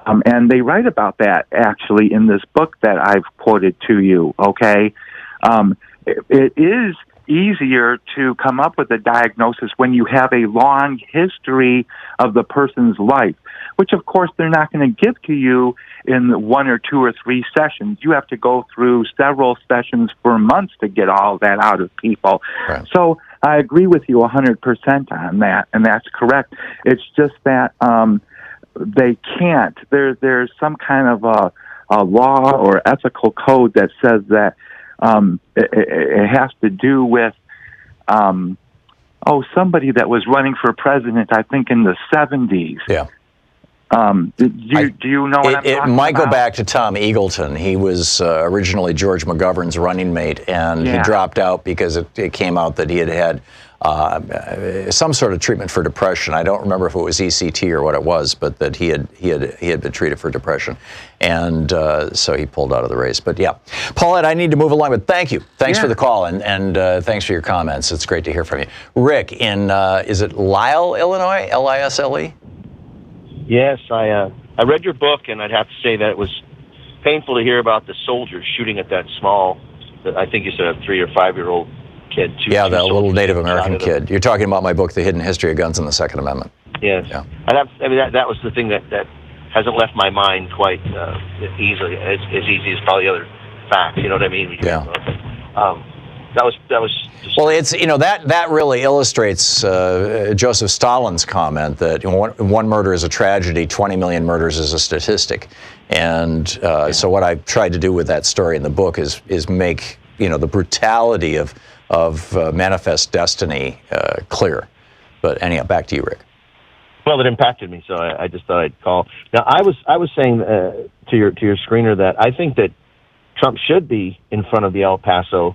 And they write about that, actually, in this book that I've quoted to you, okay? It is easier to come up with a diagnosis when you have a long history of the person's life, which, of course, they're not going to give to you in 1 or 2 or 3 sessions. You have to go through several sessions for months to get all that out of people. Right. So I agree with you 100% on that, and that's correct. It's just that they can't. There's some kind of a law or ethical code that says that it has to do with somebody that was running for president, I think, in the 70s. Yeah. Do you know what I'm talking about? It might go back to Tom Eagleton. He was originally George McGovern's running mate, and he dropped out because it came out that he had some sort of treatment for depression. I don't remember if it was ECT or what it was, but that he had been treated for depression, and so he pulled out of the race. But yeah, Paulette, I need to move along, but thank you. Thanks for the call, and thanks for your comments. It's great to hear from you. Rick in is it Lisle, Illinois? Lisle? Yes, I read your book, and I'd have to say that it was painful to hear about the soldiers shooting at that I think you said a 3 or 5 year old kid. That little Native American kid. You're talking about my book, The Hidden History of Guns and the Second Amendment. Yes. Yeah. That was the thing that hasn't left my mind quite easily, as easy as probably other facts. You know what I mean? Yeah. That was. Well, it's that really illustrates Joseph Stalin's comment that one murder is a tragedy, 20 million murders is a statistic, and so what I've tried to do with that story in the book is make the brutality of Manifest Destiny clear. But anyhow, back to you, Rick. Well, it impacted me, so I just thought I'd call. Now, I was saying to your screener that I think that Trump should be in front of the El Paso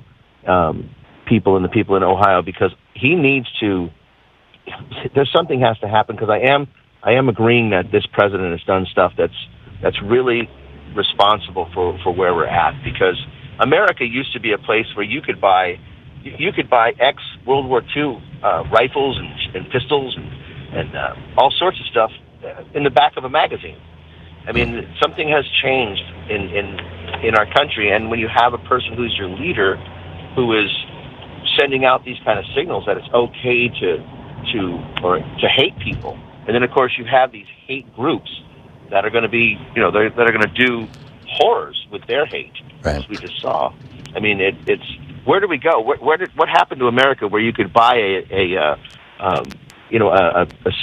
people and the people in Ohio, because he needs to. There's something has to happen, because I am agreeing that this president has done stuff that's really responsible for where we're at, because America used to be a place where you could buy ex World War II rifles and pistols and all sorts of stuff in the back of a magazine. I mean, something has changed in our country, and when you have a person who's your leader, who is sending out these kind of signals that it's okay to hate people. And then, of course, you have these hate groups that are going to be, that are going to do horrors with their hate, as we just saw. I mean, it's where do we go? What happened to America where you could buy a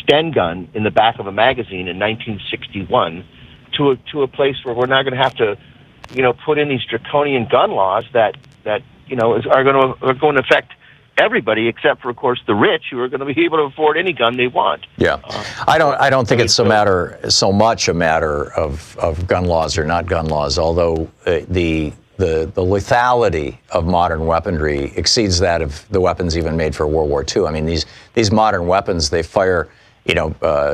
Sten gun in the back of a magazine in 1961 to a place where we're now going to have to, put in these draconian gun laws that are going to affect everybody except for, of course, the rich, who are going to be able to afford any gun they want. Yeah, I don't think it's so much a matter of gun laws or not gun laws, although the lethality of modern weaponry exceeds that of the weapons even made for World War II. I mean, these modern weapons, they fire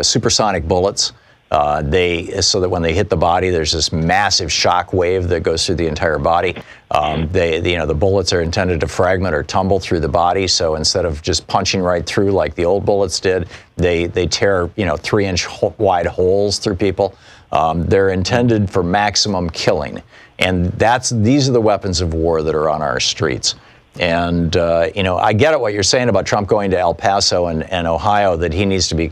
supersonic bullets. So that when they hit the body, there's this massive shock wave that goes through the entire body. The bullets are intended to fragment or tumble through the body. So instead of just punching right through like the old bullets did, they tear 3-inch wide holes through people. They're intended for maximum killing, and these are the weapons of war that are on our streets. And I get it what you're saying about Trump going to El Paso and Ohio, that he needs to be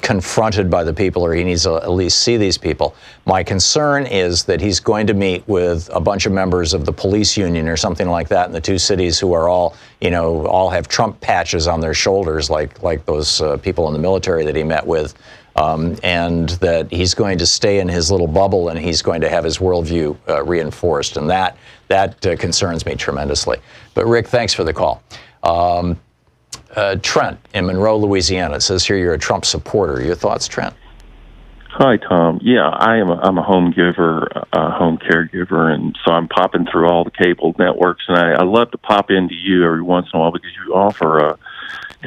confronted by the people, or he needs to at least see these people. My concern is that he's going to meet with a bunch of members of the police union or something like that in the two cities, who are all have Trump patches on their shoulders, like those people in the military that he met with, and that he's going to stay in his little bubble and he's going to have his worldview reinforced, and that concerns me tremendously. But Rick, thanks for the call. Trent in Monroe, Louisiana, it says here you're a Trump supporter. Your thoughts, Trent? Hi, Tom. Yeah, I'm a home giver, a home caregiver, and so I'm popping through all the cable networks, and I love to pop into you every once in a while because you offer a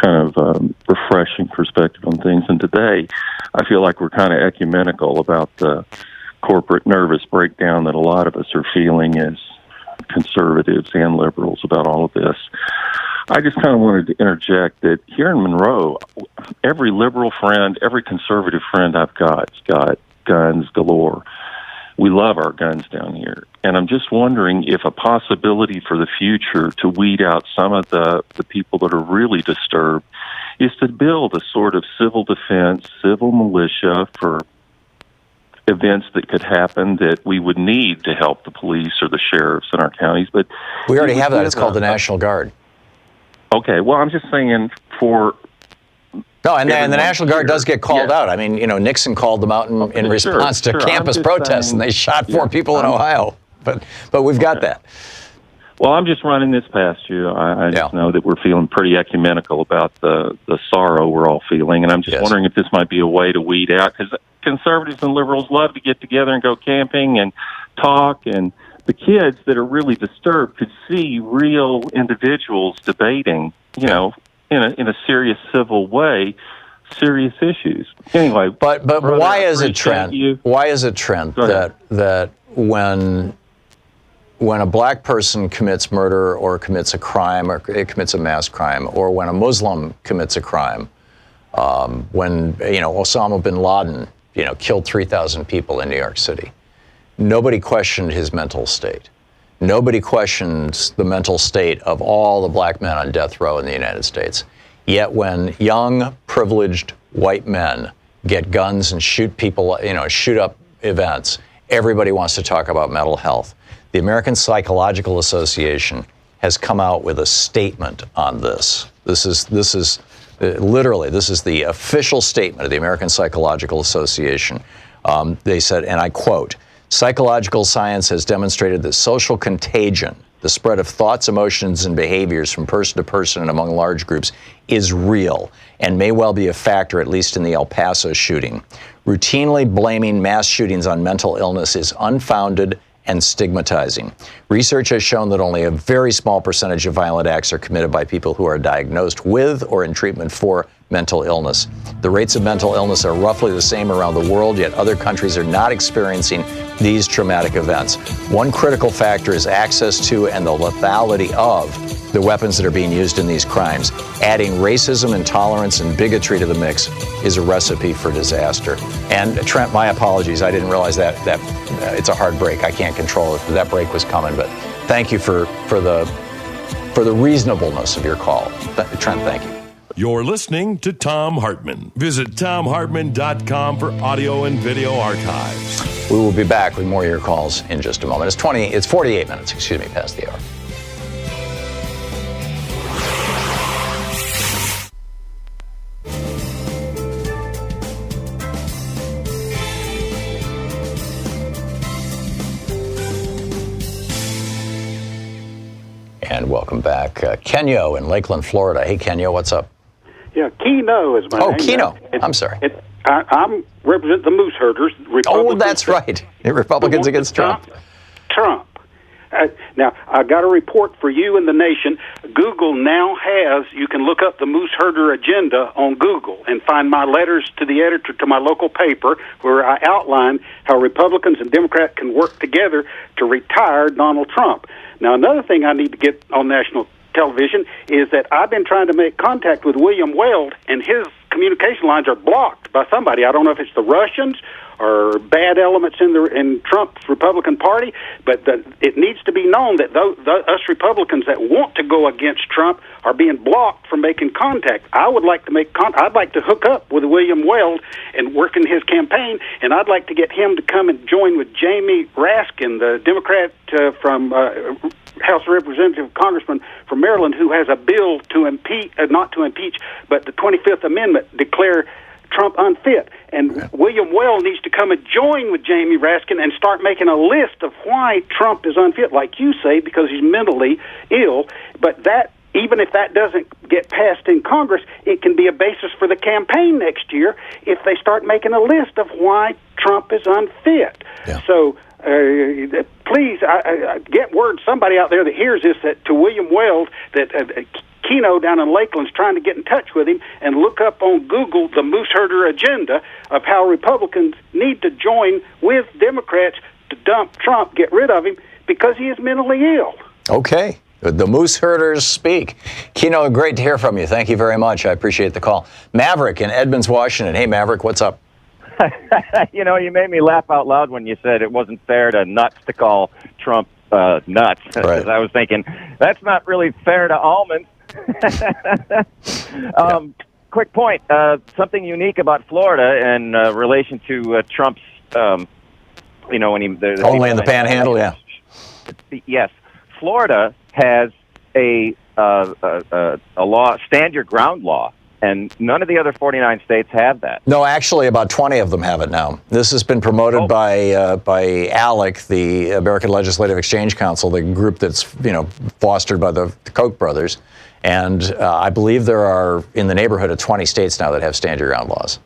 kind of refreshing perspective on things. And today, I feel like we're kind of ecumenical about the corporate nervous breakdown that a lot of us are feeling as conservatives and liberals about all of this. I just kind of wanted to interject that here in Monroe, every liberal friend, every conservative friend I've got's got guns galore. We love our guns down here. And I'm just wondering if a possibility for the future to weed out some of the people that are really disturbed is to build a sort of civil defense, civil militia for events that could happen that we would need to help the police or the sheriffs in our counties. But we already have that. It's called the National Guard. Okay, well, I'm just saying for... No, and the National Guard does get called out. I mean, Nixon called them out in response to campus protests, and they shot 4 people in Ohio. But we've got that. Well, I'm just running this past you. I just know that we're feeling pretty ecumenical about the sorrow we're all feeling, and I'm just wondering if this might be a way to weed out, because conservatives and liberals love to get together and go camping and talk, and the kids that are really disturbed could see real individuals debating, in a serious civil way, serious issues. Anyway, but brother, why is it, Trent? Why is it, Trent, that when a black person commits murder or commits a crime or commits a mass crime, or when a Muslim commits a crime, when Osama bin Laden killed 3,000 people in New York City, nobody questioned his mental state. Nobody questions the mental state of all the black men on death row in the United States. Yet when young, privileged white men get guns and shoot people, shoot up events, everybody wants to talk about mental health. The American Psychological Association has come out with a statement on this. This is the official statement of the American Psychological Association. They said, and I quote, "Psychological science has demonstrated that social contagion, the spread of thoughts, emotions, and behaviors from person to person and among large groups, is real and may well be a factor, at least in the El Paso shooting. Routinely blaming mass shootings on mental illness is unfounded and stigmatizing. Research has shown that only a very small percentage of violent acts are committed by people who are diagnosed with or in treatment for mental illness. The rates of mental illness are roughly the same around the world, yet other countries are not experiencing these traumatic events. One critical factor is access to and the lethality of the weapons that are being used in these crimes. Adding racism, intolerance, and bigotry to the mix is a recipe for disaster." And Trent, my apologies. I didn't realize that it's a hard break. I can't control it. That break was coming, but thank you for the for the reasonableness of your call. Trent, thank you. You're listening to Thom Hartmann. Visit thomhartmann.com for audio and video archives. We will be back with more of your calls in just a moment. It's 48 minutes, past the hour. And welcome back. Kenyo in Lakeland, Florida. Hey, Kenyo, what's up? Yeah, Keno is my name. Oh, Keno. I'm sorry. I'm represent the moose herders. Oh, that's right. Republicans against Trump. Trump. Now, I got a report for you and the nation. Google now has, you can look up the moose herder agenda on Google and find my letters to the editor to my local paper where I outline how Republicans and Democrats can work together to retire Donald Trump. Now, another thing I need to get on national television is that I've been trying to make contact with William Weld, and his communication lines are blocked by somebody. I don't know if it's the Russians or bad elements in Trump's Republican Party, but it needs to be known that us Republicans that want to go against Trump are being blocked from making contact. I would like to I'd like to hook up with William Weld and work in his campaign, and I'd like to get him to come and join with Jamie Raskin, the Democrat from House Representative Congressman from Maryland, who has a bill to impeach, not to impeach, but the 25th Amendment declare Trump unfit. And William Weld needs to come and join with Jamie Raskin and start making a list of why Trump is unfit, like you say, because he's mentally ill. But that, even if that doesn't get passed in Congress, it can be a basis for the campaign next year if they start making a list of why Trump is unfit. Yeah. So please, I get word, somebody out there that hears this, that to William Weld, that Keno down in Lakeland's trying to get in touch with him and look up on Google the moose herder agenda of how Republicans need to join with Democrats to dump Trump, get rid of him, because he is mentally ill. Okay. The moose herders speak. Keno, great to hear from you. Thank you very much. I appreciate the call. Maverick in Edmonds, Washington. Hey, Maverick, what's up? You know, you made me laugh out loud when you said it wasn't fair to nuts to call Trump nuts. Because I was thinking, that's not really fair to almonds. Quick point. Something unique about Florida in relation to Trump's, when he... Only in the panhandle, yeah. Yes. Florida has a law, stand your ground law. And none of the other 49 states have that. No, actually, about 20 of them have it now. This has been promoted by ALEC, the American Legislative Exchange Council, the group that's fostered by the Koch brothers. And I believe there are in the neighborhood of 20 states now that have stand your ground laws.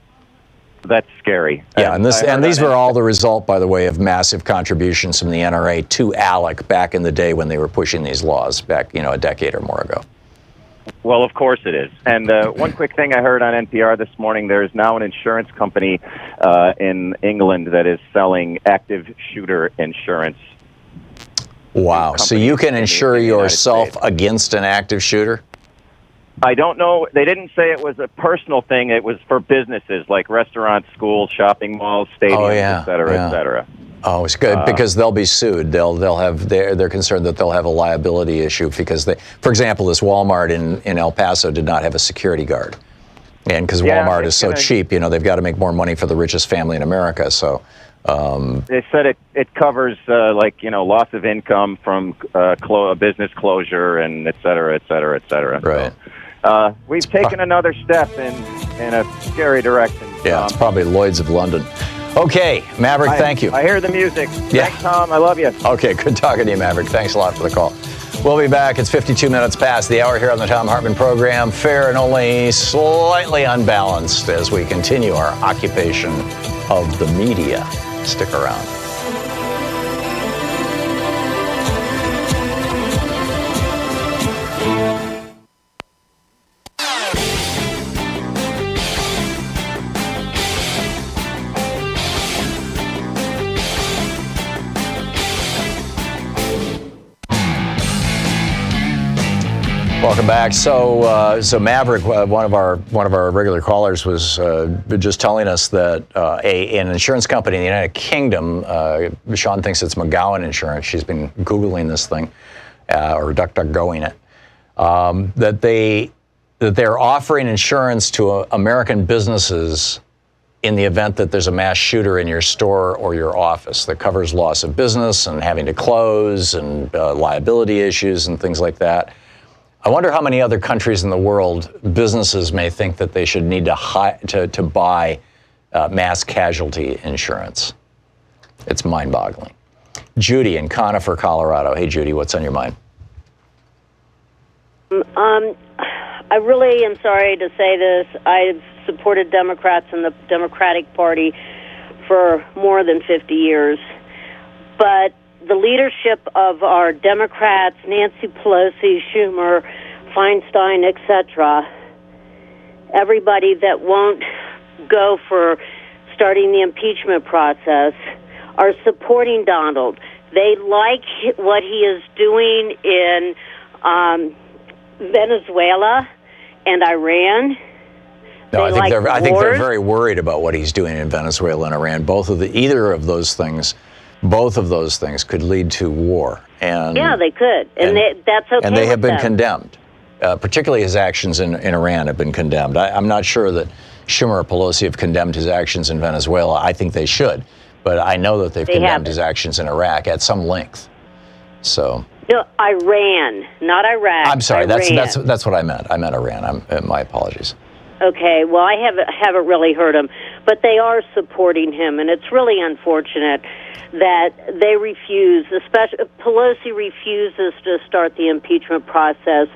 That's scary. Yeah, and these were all the result, by the way, of massive contributions from the NRA to ALEC back in the day when they were pushing these laws back, a decade or more ago. Well, of course it is. And one quick thing I heard on NPR this morning, there is now an insurance company in England that is selling active shooter insurance. Wow. So you can insure yourself against an active shooter? I don't know. They didn't say it was a personal thing. It was for businesses like restaurants, schools, shopping malls, stadiums, et cetera, et cetera. Oh, it's good because they'll be sued. They're concerned that they'll have a liability issue because for example, this Walmart in El Paso did not have a security guard, and because Walmart is so cheap, they've got to make more money for the richest family in America. So they said it covers loss of income from a business closure and et cetera, et cetera, et cetera. Right. So, we've taken another step in a scary direction. Yeah, it's probably Lloyd's of London. Okay, Maverick, thank you. I hear the music. Yeah. Thanks, Tom. I love you. Okay, good talking to you, Maverick. Thanks a lot for the call. We'll be back. It's 52 minutes past the hour here on the Thom Hartmann Program. Fair and only slightly unbalanced as we continue our occupation of the media. Stick around. Welcome back. So Maverick, one of our regular callers, was just telling us that an insurance company in the United Kingdom, Sean thinks it's McGowan Insurance. She's been Googling this thing or DuckDuckGoing it. that they're offering insurance to American businesses in the event that there's a mass shooter in your store or your office that covers loss of business and having to close and liability issues and things like that. I wonder how many other countries in the world businesses may think that they should need to buy mass casualty insurance. It's mind-boggling. Judy in Conifer, Colorado. Hey, Judy, what's on your mind? I really am sorry to say this. I've supported Democrats in the Democratic Party for more than 50 years. But the leadership of our Democrats, Nancy Pelosi, Schumer, Feinstein, etc., everybody that won't go for starting the impeachment process, are supporting Donald. They like what he is doing in Venezuela and Iran. No, I think they're very worried about what he's doing in Venezuela and Iran. Either of those things could lead to war. And yeah, they could, that's okay. And they have been them. condemned. Particularly his actions in Iran have been condemned. I'm not sure that Schumer or Pelosi have condemned his actions in Venezuela. I think they should, but I know that they've condemned his actions in Iraq at some length. So. No, Iran, not Iraq. I'm sorry. Iran. That's what I meant. I meant Iran. My apologies. Okay. Well, I haven't really heard him, but they are supporting him, and it's really unfortunate that they refuse. Especially Pelosi refuses to start the impeachment process.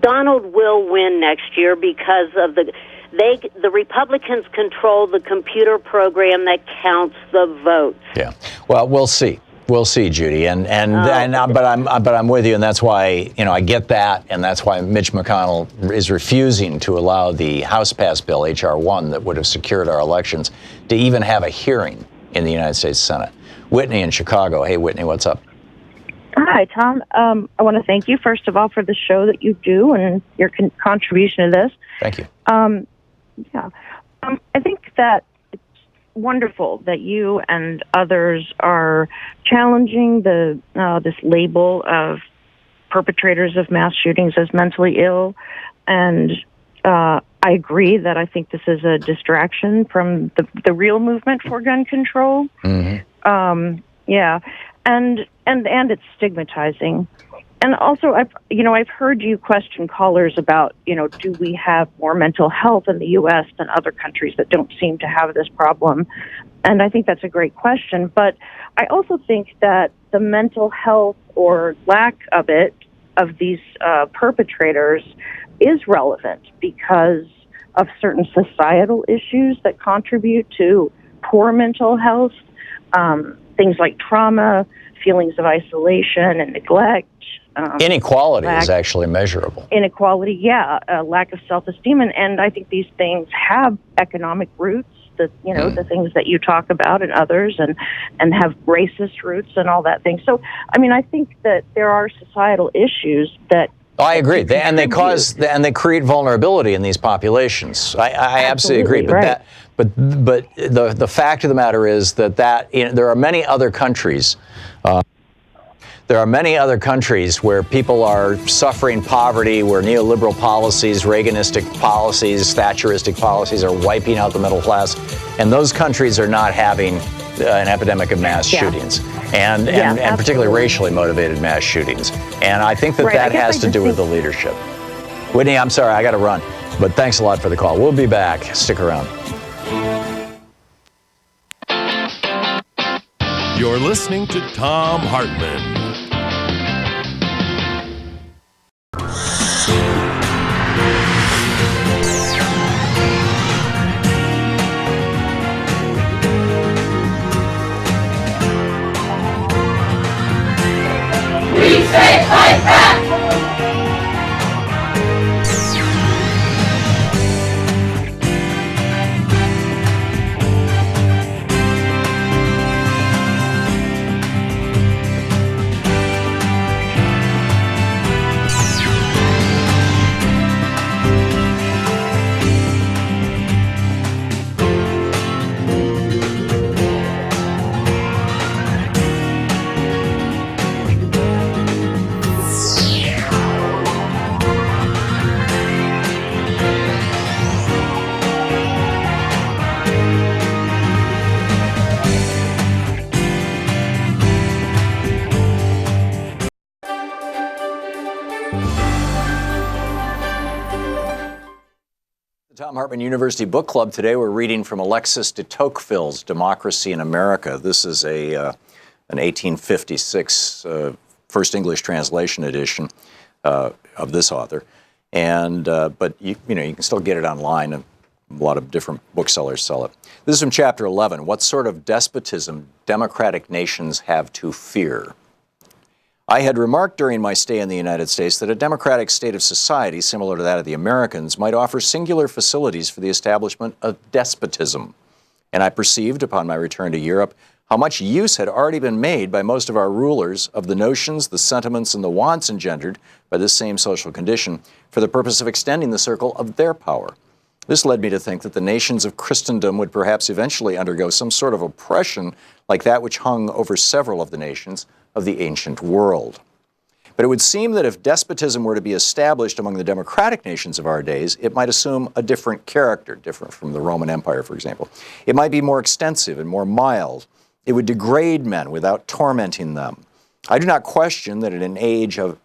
Donald will win next year because of the Republicans control the computer program that counts the votes. Yeah. Well, we'll see. We'll see, Judy, but I'm with you, and that's why I get that, and that's why Mitch McConnell is refusing to allow the House-passed bill, H.R. 1, that would have secured our elections, to even have a hearing in the United States Senate. Whitney in Chicago. Hey, Whitney, what's up? Hi, Tom. I want to thank you, first of all, for the show that you do and your contribution to this. Thank you. I think that it's wonderful that you and others are challenging this label of perpetrators of mass shootings as mentally ill. And I agree that I think this is a distraction from the real movement for gun control. Mm-hmm. And it's stigmatizing. And also, I've heard you question callers about, do we have more mental health in the U.S. than other countries that don't seem to have this problem? And I think that's a great question. But I also think that the mental health or lack of it of these perpetrators is relevant because of certain societal issues that contribute to poor mental health, things like trauma, feelings of isolation and neglect. Inequality is actually measurable. Inequality, lack of self-esteem, and I think these things have economic roots. The things that you talk about and others, and have racist roots and all that thing. So, I think that there are societal issues that. I agree, they create vulnerability in these populations. I absolutely agree, but right. The fact of the matter is that there are many other countries. There are many other countries where people are suffering poverty, where neoliberal policies, Reaganistic policies, Thatcheristic policies are wiping out the middle class, and those countries are not having an epidemic of mass shootings, and particularly racially motivated mass shootings. And I think that has to do with the leadership. Whitney, I'm sorry, I got to run, but thanks a lot for the call. We'll be back. Stick around. You're listening to Thom Hartmann. We say fight back! Thom Hartmann University Book Club. Today we're reading from Alexis de Tocqueville's Democracy in America. This is an 1856 first English translation edition of this author. And but you can still get it online. A lot of different booksellers sell it. This is from chapter 11. What sort of despotism democratic nations have to fear? I had remarked during my stay in the United States that a democratic state of society, similar to that of the Americans, might offer singular facilities for the establishment of despotism. And I perceived, upon my return to Europe, how much use had already been made by most of our rulers of the notions, the sentiments, and the wants engendered by this same social condition for the purpose of extending the circle of their power. This led me to think that the nations of Christendom would perhaps eventually undergo some sort of oppression like that which hung over several of the nations of the ancient world. But it would seem that if despotism were to be established among the democratic nations of our days, it might assume a different character, different from the Roman Empire, for example. It might be more extensive and more mild. It would degrade men without tormenting them. I do not question that in an age of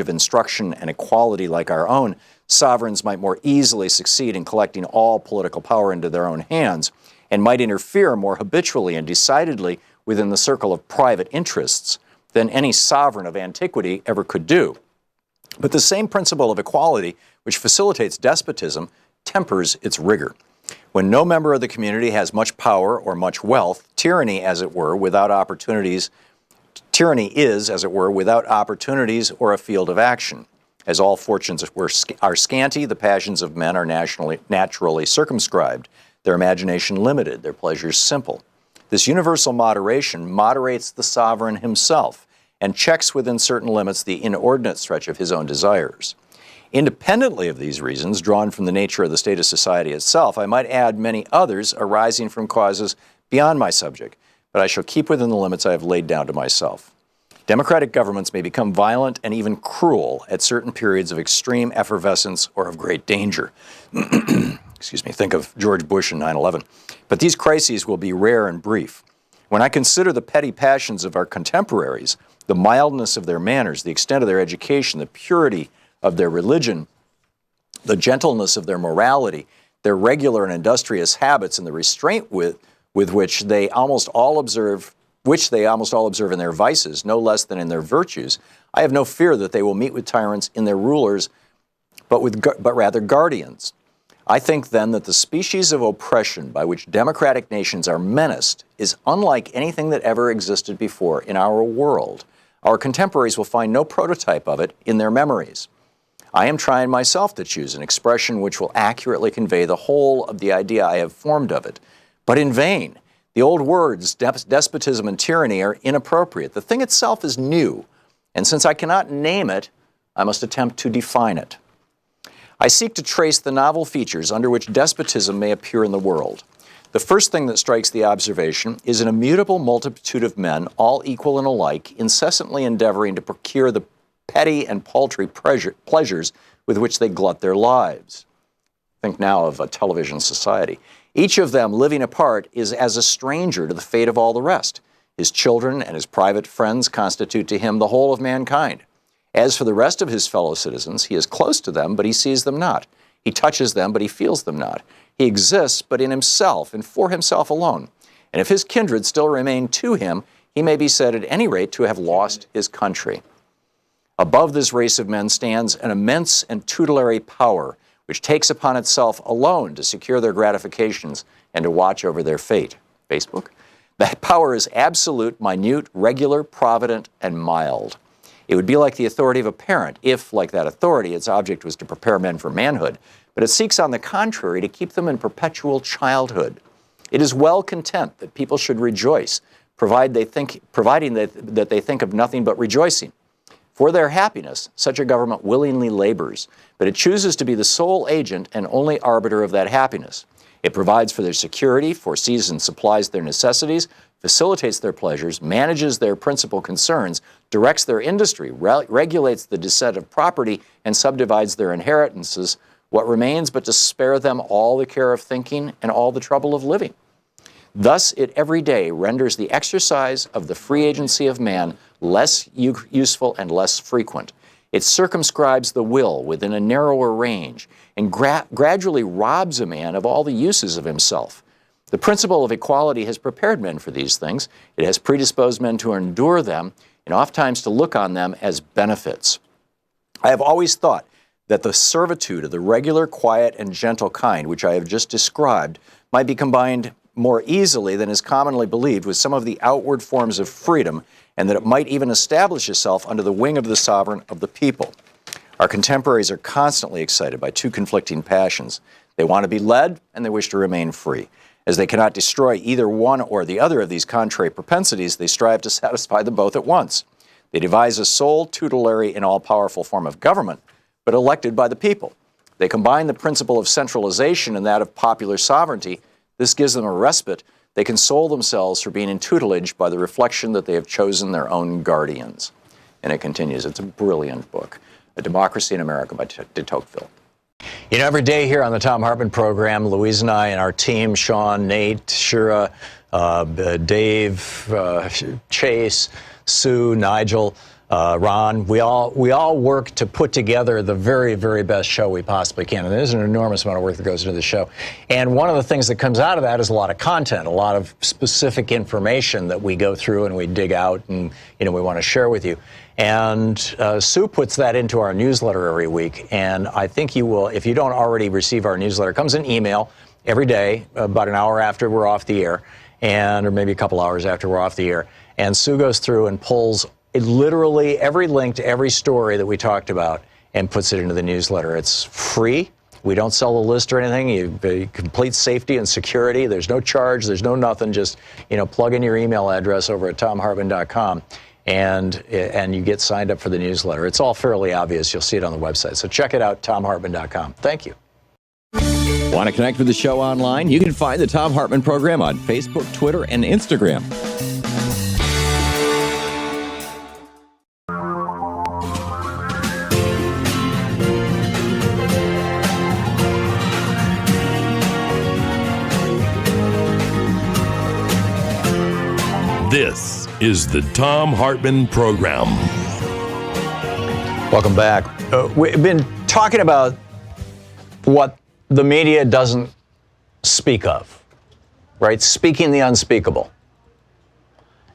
instruction and equality like our own, sovereigns might more easily succeed in collecting all political power into their own hands and might interfere more habitually and decidedly within the circle of private interests than any sovereign of antiquity ever could do. But the same principle of equality which facilitates despotism tempers its rigor. When no member of the community has much power or much wealth, tyranny is, as it were, without opportunities or a field of action. As all fortunes are scanty, the passions of men are naturally circumscribed, their imagination limited, their pleasures simple. This universal moderation moderates the sovereign himself and checks within certain limits the inordinate stretch of his own desires. Independently of these reasons, drawn from the nature of the state of society itself, I might add many others arising from causes beyond my subject, but I shall keep within the limits I have laid down to myself. Democratic governments may become violent and even cruel at certain periods of extreme effervescence or of great danger. Excuse me, think of George Bush in 9/11. But these crises will be rare and brief. When I consider the petty passions of our contemporaries, the mildness of their manners, the extent of their education, the purity of their religion, the gentleness of their morality, their regular and industrious habits, and the restraint with which they almost all observe in their vices, no less than in their virtues, I have no fear that they will meet with tyrants in their rulers, but rather guardians. I think then that the species of oppression by which democratic nations are menaced is unlike anything that ever existed before in our world. Our contemporaries will find no prototype of it in their memories. I am trying myself to choose an expression which will accurately convey the whole of the idea I have formed of it, but in vain. The old words, despotism and tyranny, are inappropriate. The thing itself is new, and since I cannot name it, I must attempt to define it. I seek to trace the novel features under which despotism may appear in the world. The first thing that strikes the observation is an immutable multitude of men, all equal and alike, incessantly endeavoring to procure the petty and paltry pleasures with which they glut their lives. Think now of a television society. Each of them, living apart, is as a stranger to the fate of all the rest. His children and his private friends constitute to him the whole of mankind. As for the rest of his fellow citizens, he is close to them, but he sees them not. He touches them, but he feels them not. He exists, but in himself and for himself alone. And if his kindred still remain to him, he may be said at any rate to have lost his country. Above this race of men stands an immense and tutelary power, which takes upon itself alone to secure their gratifications and to watch over their fate. Facebook? That power is absolute, minute, regular, provident, and mild. It would be like the authority of a parent if, like that authority, its object was to prepare men for manhood, but it seeks, on the contrary, to keep them in perpetual childhood. It is well content that people should rejoice, providing that they think of nothing but rejoicing. For their happiness, such a government willingly labors, but it chooses to be the sole agent and only arbiter of that happiness. It provides for their security, foresees and supplies their necessities, facilitates their pleasures, manages their principal concerns, directs their industry, regulates the descent of property, and subdivides their inheritances. What remains but to spare them all the care of thinking and all the trouble of living? Thus, it every day renders the exercise of the free agency of man less useful and less frequent. It circumscribes the will within a narrower range and gradually robs a man of all the uses of himself. The principle of equality has prepared men for these things. It has predisposed men to endure them and oftentimes to look on them as benefits. I have always thought that the servitude of the regular, quiet, and gentle kind, which I have just described, might be combined more easily than is commonly believed with some of the outward forms of freedom, and that it might even establish itself under the wing of the sovereign of the people. Our contemporaries are constantly excited by two conflicting passions. They want to be led, and they wish to remain free. As they cannot destroy either one or the other of these contrary propensities, they strive to satisfy them both at once. They devise a sole, tutelary, and all-powerful form of government, but elected by the people. They combine the principle of centralization and that of popular sovereignty. This gives them a respite. They console themselves for being in tutelage by the reflection that they have chosen their own guardians. And it continues. It's a brilliant book, A Democracy in America by de Tocqueville. You know, every day here on the Thom Hartmann Program, Louise and I and our team, Sean, Nate, Shira, Dave, Chase, Sue, Nigel, Ron, we all work to put together the very, very best show we possibly can. And there's an enormous amount of work that goes into the show. And one of the things that comes out of that is a lot of content, a lot of specific information that we go through and we dig out and, we want to share with you. And Sue puts that into our newsletter every week. And I think you will, if you don't already receive our newsletter, it comes in email every day, about an hour after we're off the air, or maybe a couple hours after we're off the air. And Sue goes through and pulls literally every link to every story that we talked about and puts it into the newsletter. It's free. We don't sell the list or anything. You complete safety and security. There's no charge. There's no nothing. Just, plug in your email address over at thomhartmann.com and you get signed up for the newsletter. It's all fairly obvious. You'll see it on the website. So check it out, thomhartmann.com. Thank you. Want to connect with the show online? You can find the Thom Hartmann Program on Facebook, Twitter, and Instagram. This is the Thom Hartmann Program. Welcome back. We've been talking about what the media doesn't speak of, right? Speaking the unspeakable.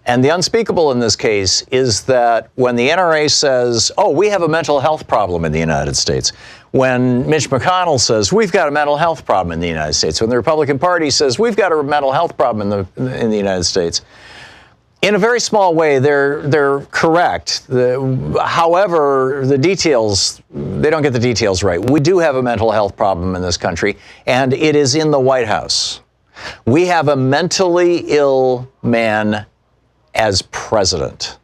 And the unspeakable in this case is that when the NRA says, we have a mental health problem in the United States, when Mitch McConnell says, we've got a mental health problem in the United States, when the Republican Party says, we've got a mental health problem in the United States, in a very small way, they're correct. However, the details, they don't get the details right. We do have a mental health problem in this country, and it is in the White House. We have a mentally ill man as president.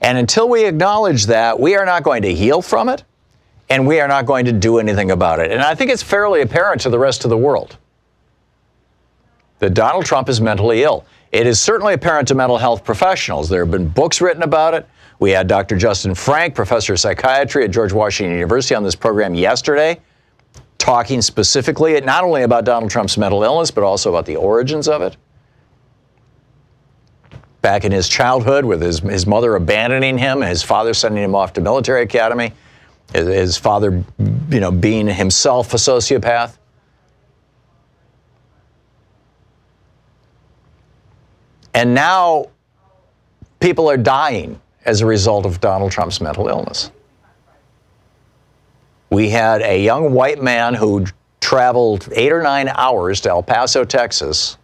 And until we acknowledge that, we are not going to heal from it, and we are not going to do anything about it. And I think it's fairly apparent to the rest of the world that Donald Trump is mentally ill. It is certainly apparent to mental health professionals. There have been books written about it. We had Dr. Justin Frank, professor of psychiatry at George Washington University, on this program yesterday, talking specifically not only about Donald Trump's mental illness, but also about the origins of it. Back in his childhood, with his mother abandoning him, his father sending him off to military academy, his father, being himself a sociopath. And now people are dying as a result of Donald Trump's mental illness. We had a young white man who traveled 8 or 9 hours to El Paso, Texas,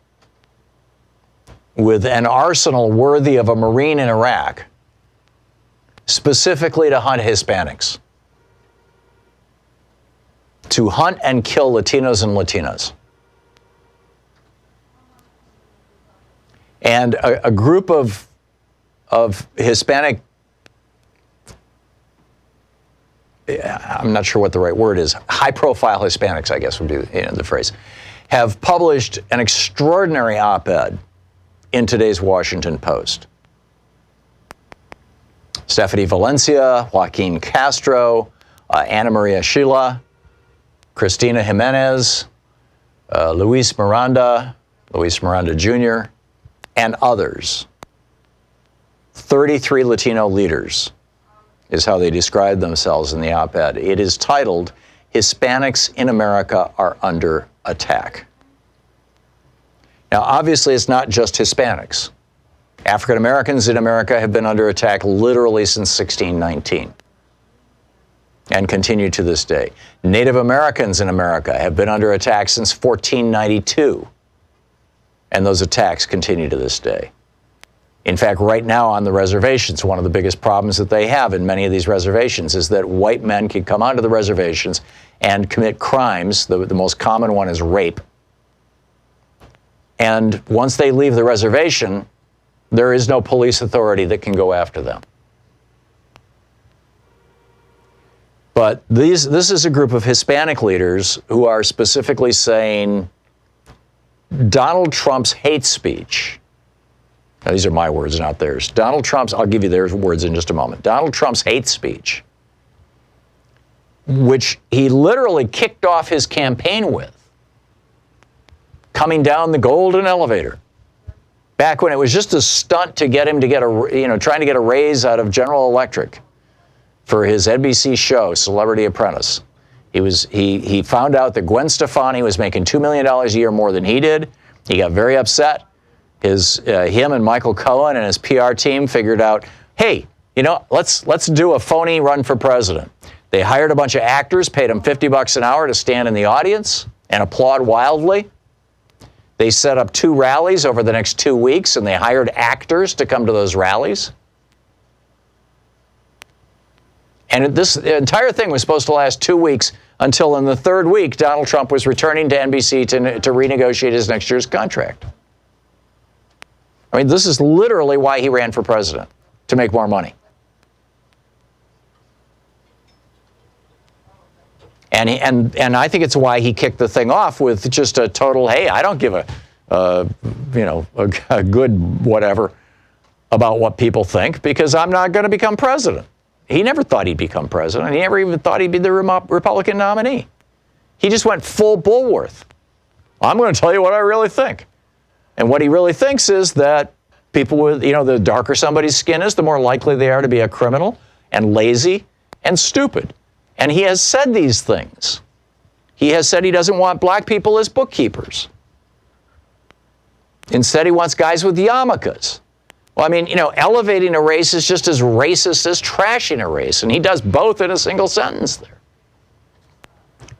with an arsenal worthy of a Marine in Iraq, specifically to hunt Hispanics, to hunt and kill Latinos and Latinas. And a group of Hispanic, I'm not sure what the right word is, high-profile Hispanics, I guess would be the phrase, have published an extraordinary op-ed in today's Washington Post. Stephanie Valencia, Joaquin Castro, Ana Maria Schila, Cristina Jimenez, Luis Miranda Jr., and others. 33 Latino leaders is how they describe themselves in the op-ed. It is titled, Hispanics in America are under attack. Now, obviously, it's not just Hispanics. African Americans in America have been under attack literally since 1619 and continue to this day. Native Americans in America have been under attack since 1492, and those attacks continue to this day. In fact, right now on the reservations, one of the biggest problems that they have in many of these reservations is that white men can come onto the reservations and commit crimes. The most common one is rape. And once they leave the reservation, there is no police authority that can go after them. But this is a group of Hispanic leaders who are specifically saying Donald Trump's hate speech. Now, these are my words, not theirs. Donald Trump's, I'll give you their words in just a moment. Donald Trump's hate speech, which he literally kicked off his campaign with, coming down the golden elevator, back when it was just a stunt to get him to trying to get a raise out of General Electric for his NBC show, Celebrity Apprentice. He found out that Gwen Stefani was making $2 million a year more than he did. He got very upset. Him and Michael Cohen and his PR team figured out, hey, let's do a phony run for president. They hired a bunch of actors, paid them $50 an hour to stand in the audience and applaud wildly. They set up 2 rallies over the next 2 weeks, and they hired actors to come to those rallies. And the entire thing was supposed to last 2 weeks until in the 3rd week, Donald Trump was returning to NBC to renegotiate his next year's contract. I mean, this is literally why he ran for president, to make more money. And I think it's why he kicked the thing off with just a total, hey, I don't give a good whatever about what people think because I'm not going to become president. He never thought he'd become president. He never even thought he'd be the Republican nominee. He just went full Bullworth. I'm going to tell you what I really think. And what he really thinks is that people with, the darker somebody's skin is, the more likely they are to be a criminal and lazy and stupid. And he has said these things. He has said he doesn't want black people as bookkeepers. Instead, he wants guys with yarmulkes. Well, I mean, elevating a race is just as racist as trashing a race, and he does both in a single sentence there.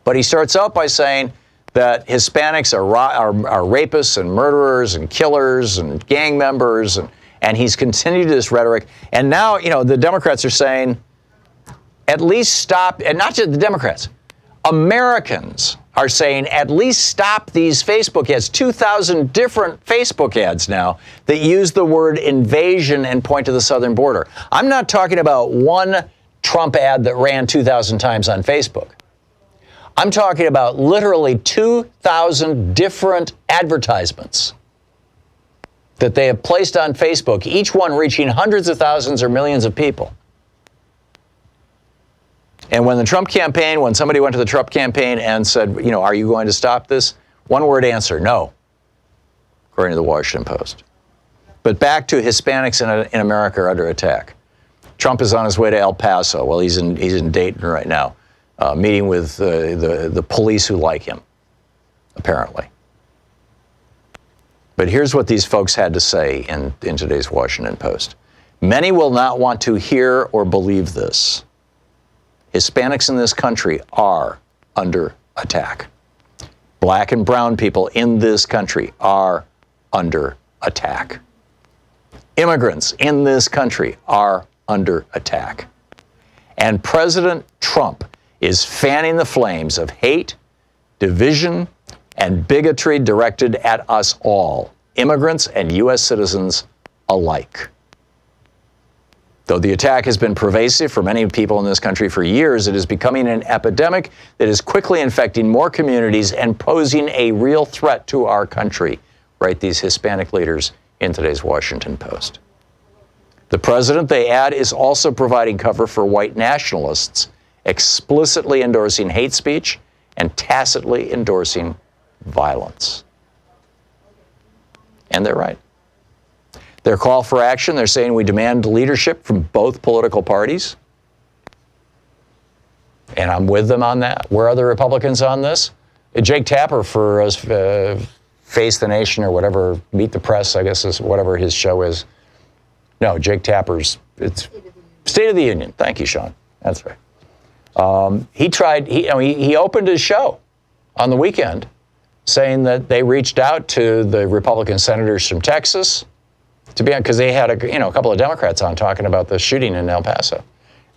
But he starts out by saying that Hispanics are rapists and murderers and killers and gang members, and he's continued this rhetoric. And now, the Democrats are saying, at least stop, and not just the Democrats, Americans are saying, at least stop these Facebook ads. 2,000 different Facebook ads now that use the word invasion and point to the southern border. I'm not talking about one Trump ad that ran 2,000 times on Facebook. I'm talking about literally 2,000 different advertisements that they have placed on Facebook, each one reaching hundreds of thousands or millions of people. And when somebody went to the Trump campaign and said, are you going to stop this? One word answer, no, according to the Washington Post. But back to Hispanics in America are under attack. Trump is on his way to El Paso. Well, he's in Dayton right now, meeting with the police who like him, apparently. But here's what these folks had to say in today's Washington Post. Many will not want to hear or believe this. Hispanics in this country are under attack. Black and brown people in this country are under attack. Immigrants in this country are under attack. And President Trump is fanning the flames of hate, division, and bigotry directed at us all, immigrants and U.S. citizens alike. Though the attack has been pervasive for many people in this country for years, it is becoming an epidemic that is quickly infecting more communities and posing a real threat to our country, write these Hispanic leaders in today's Washington Post. The president, they add, is also providing cover for white nationalists, explicitly endorsing hate speech and tacitly endorsing violence. And they're right. Their call for action, they're saying we demand leadership from both political parties. And I'm with them on that. Where are the Republicans on this? Jake Tapper for Face the Nation or whatever, Meet the Press, I guess is whatever his show is. No, Jake Tapper's, it's State of the Union. Thank you, Sean. That's right. He opened his show on the weekend saying that they reached out to the Republican senators from Texas because they had a couple of Democrats on talking about the shooting in El Paso.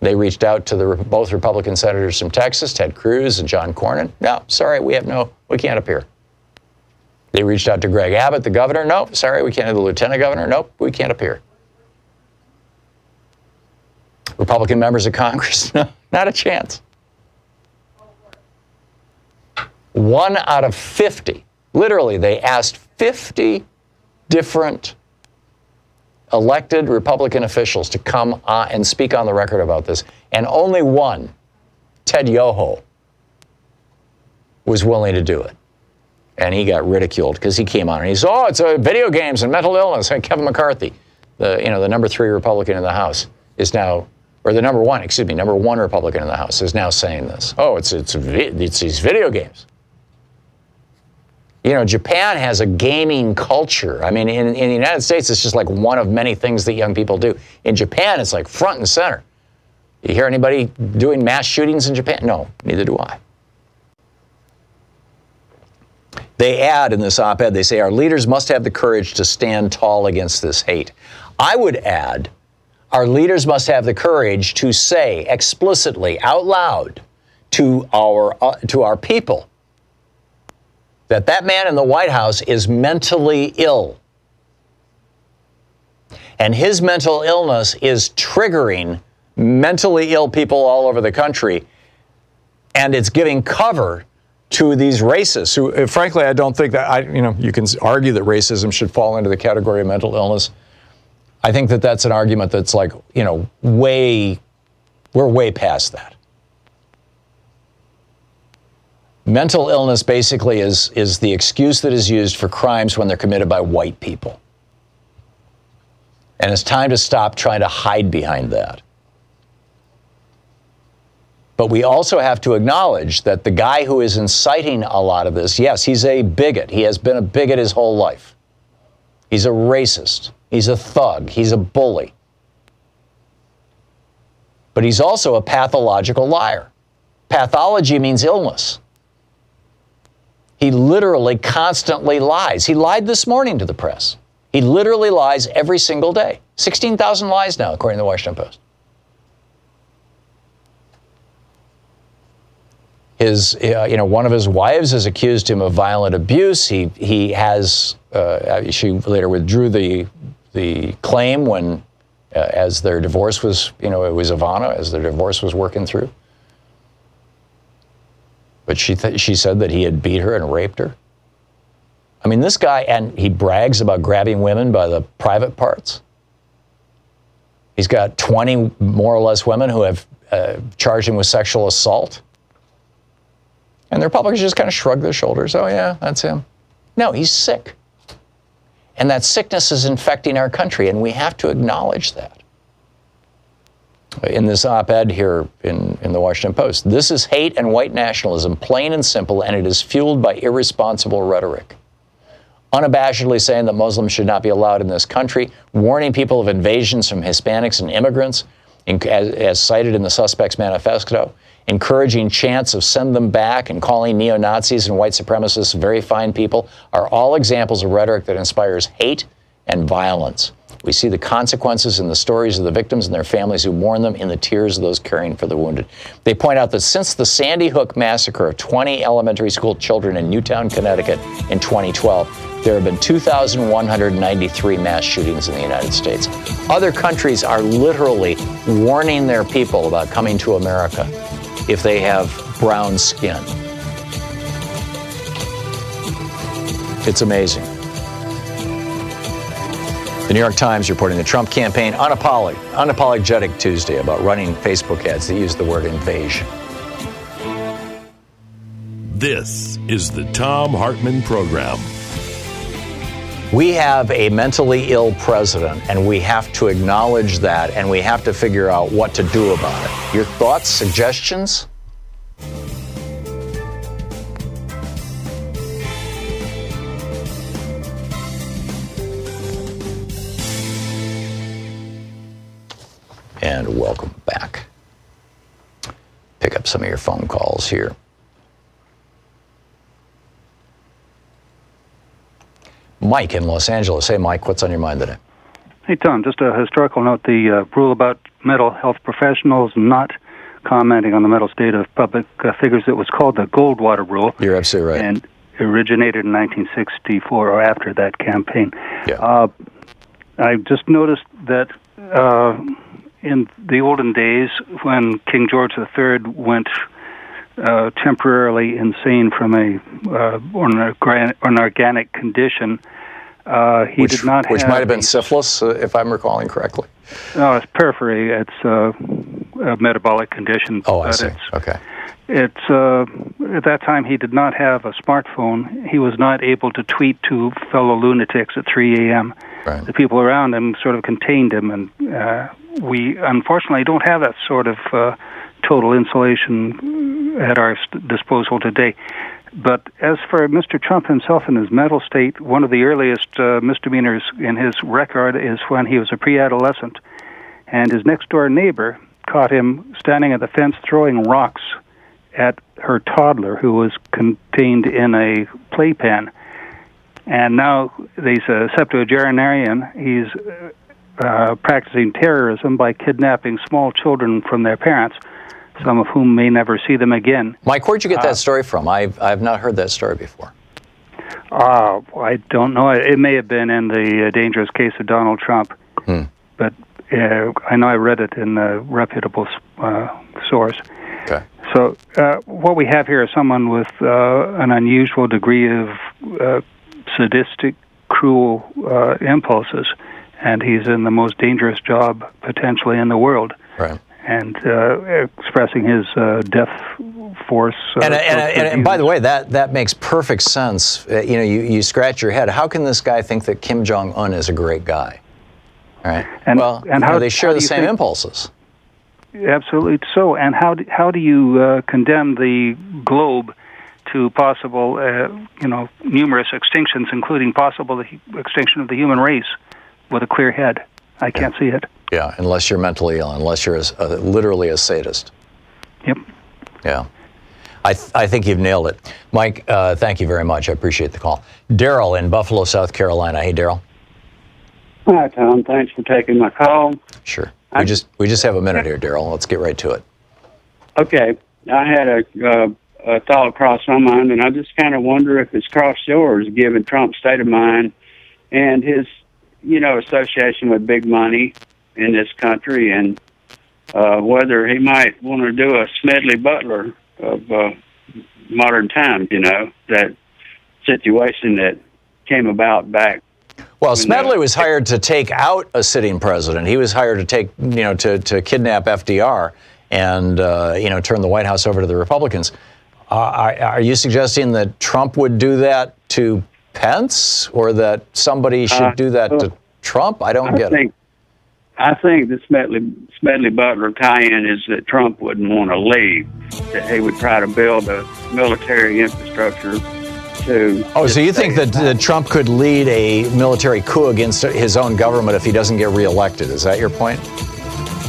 They reached out to both Republican senators from Texas, Ted Cruz and John Cornyn. No, sorry, we can't appear. They reached out to Greg Abbott, the governor. No, sorry, we can't. The lieutenant governor. Nope, we can't appear. Republican members of Congress, no, not a chance. 1 out of 50. Literally, they asked 50 different elected Republican officials to come on and speak on the record about this. And only one, Ted Yoho, was willing to do it. And he got ridiculed because he came on and he said, it's video games and mental illness. And Kevin McCarthy, the number 3 Republican in the House, is now, or the number 1 Republican in the House is now saying this. It's these video games. Japan has a gaming culture. I mean, in the United States, it's just like one of many things that young people do. In Japan, it's like front and center. You hear anybody doing mass shootings in Japan? No, neither do I. They add in this op-ed, they say, our leaders must have the courage to stand tall against this hate. I would add, our leaders must have the courage to say explicitly, out loud, to our people, that man in the White House is mentally ill. And his mental illness is triggering mentally ill people all over the country. And it's giving cover to these racists who, frankly, I don't think that, you can argue that racism should fall into the category of mental illness. I think that that's an argument that's like, we're way past that. Mental illness basically is the excuse that is used for crimes when they're committed by white people. And it's time to stop trying to hide behind that. But we also have to acknowledge that the guy who is inciting a lot of this, yes, he's a bigot. He has been a bigot his whole life. He's a racist. He's a thug. He's a bully. But he's also a pathological liar. Pathology means illness. He literally constantly lies. He lied this morning to the press. He literally lies every single day. 16,000 lies now, according to the Washington Post. One of his wives has accused him of violent abuse. She later withdrew the claim when, as their divorce was, it was Ivana, as their divorce was working through. But she said that he had beat her and raped her. I mean, this guy, and he brags about grabbing women by the private parts. He's got 20 more or less women who have charged him with sexual assault. And the Republicans just kind of shrug their shoulders. Oh, yeah, that's him. No, he's sick. And that sickness is infecting our country, and we have to acknowledge that. In this op-ed here in the Washington Post, this is hate and white nationalism, plain and simple, and it is fueled by irresponsible rhetoric. Unabashedly saying that Muslims should not be allowed in this country, warning people of invasions from Hispanics and immigrants, as cited in the Suspects Manifesto, encouraging chants of send them back, and calling neo-Nazis and white supremacists very fine people are all examples of rhetoric that inspires hate and violence. We see the consequences in the stories of the victims and their families who mourn them, in the tears of those caring for the wounded. They point out that since the Sandy Hook massacre of 20 elementary school children in Newtown, Connecticut in 2012, there have been 2,193 mass shootings in the United States. Other countries are literally warning their people about coming to America if they have brown skin. It's amazing. The New York Times reporting the Trump campaign unapologetic Tuesday about running Facebook ads that use the word invasion. This is the Thom Hartmann Program. We have a mentally ill president, and we have to acknowledge that, and we have to figure out what to do about it. Your thoughts, suggestions? And welcome back. Pick up some of your phone calls here. Mike in Los Angeles. Hey, Mike, what's on your mind today? Hey, Tom, just a historical note. The rule about mental health professionals not commenting on the mental state of public figures, it was called the Goldwater Rule. You're absolutely right. And originated in 1964 or after that campaign. Yeah. I just noticed that in the olden days when King George III went temporarily insane from an organic condition. Did not have... Which might have been syphilis, if I'm recalling correctly. No, it's periphery. It's a metabolic condition. Oh, I see. Okay. It's at that time he did not have a smartphone. He was not able to tweet to fellow lunatics at 3 a.m. Right. The people around him sort of contained him, and we unfortunately don't have that sort of total insulation at our disposal today. But as for Mr. Trump himself and his mental state, one of the earliest misdemeanors in his record is when he was a pre-adolescent, and his next-door neighbor caught him standing at the fence throwing rocks at her toddler who was contained in a playpen. And now he's a septuagenarian. He's practicing terrorism by kidnapping small children from their parents, some of whom may never see them again. Mike, where'd you get that story from? I've not heard that story before. I don't know. It may have been in the dangerous case of Donald Trump, but I know I read it in a reputable source. Okay. So what we have here is someone with an unusual degree of sadistic, cruel impulses, and he's in the most dangerous job potentially in the world. Right. And expressing his death force. And by the way, that makes perfect sense. You scratch your head. How can this guy think that Kim Jong-un is a great guy? All right. And how they share the same impulses. Absolutely so. And how do you condemn the globe to possible, numerous extinctions, including possible the extinction of the human race, with a clear head? I can't see it. Yeah, unless you're mentally ill, unless you're literally a sadist. Yep. Yeah. I think you've nailed it. Mike, thank you very much. I appreciate the call. Daryl in Buffalo, South Carolina. Hey, Daryl. Hi, Tom. Thanks for taking my call. Sure. We just have a minute here, Daryl. Let's get right to it. Okay. I had a thought cross my mind, and I just kind of wonder if it's crossed yours, given Trump's state of mind and his, association with big money in this country, and whether he might want to do a Smedley Butler of modern times, that situation that came about back. Well, Smedley was hired to take out a sitting president. He was hired to take, to kidnap FDR and, turn the White House over to the Republicans. Are you suggesting that Trump would do that to Pence, or that somebody should do that to Trump? I don't get it. I think the Smedley Butler tie-in is that Trump wouldn't want to leave, that he would try to build a military infrastructure to... Oh, so you think that Trump could lead a military coup against his own government if he doesn't get reelected? Is that your point?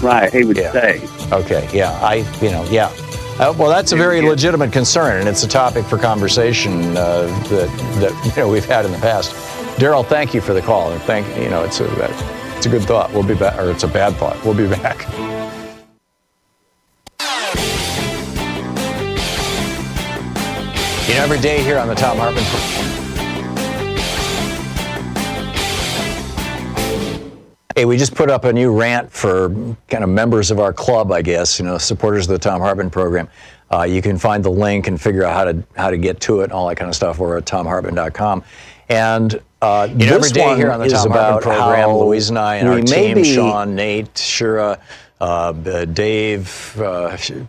Right, he would stay. Okay, yeah, well, that's a very legitimate concern, and it's a topic for conversation that we've had in the past. Daryl, thank you for the call, and it's a good thought. We'll be back, or it's a bad thought. We'll be back. Every day here on the Thom Hartmann Program. Hey, we just put up a new rant for kind of members of our club, I guess, supporters of the Thom Hartmann Program. You can find the link and figure out how to get to it and all that kind of stuff over at thomhartmann.com. And every day here on the Thom Hartmann Program, Louise and I and our team, Sean, Nate, Shira, Dave,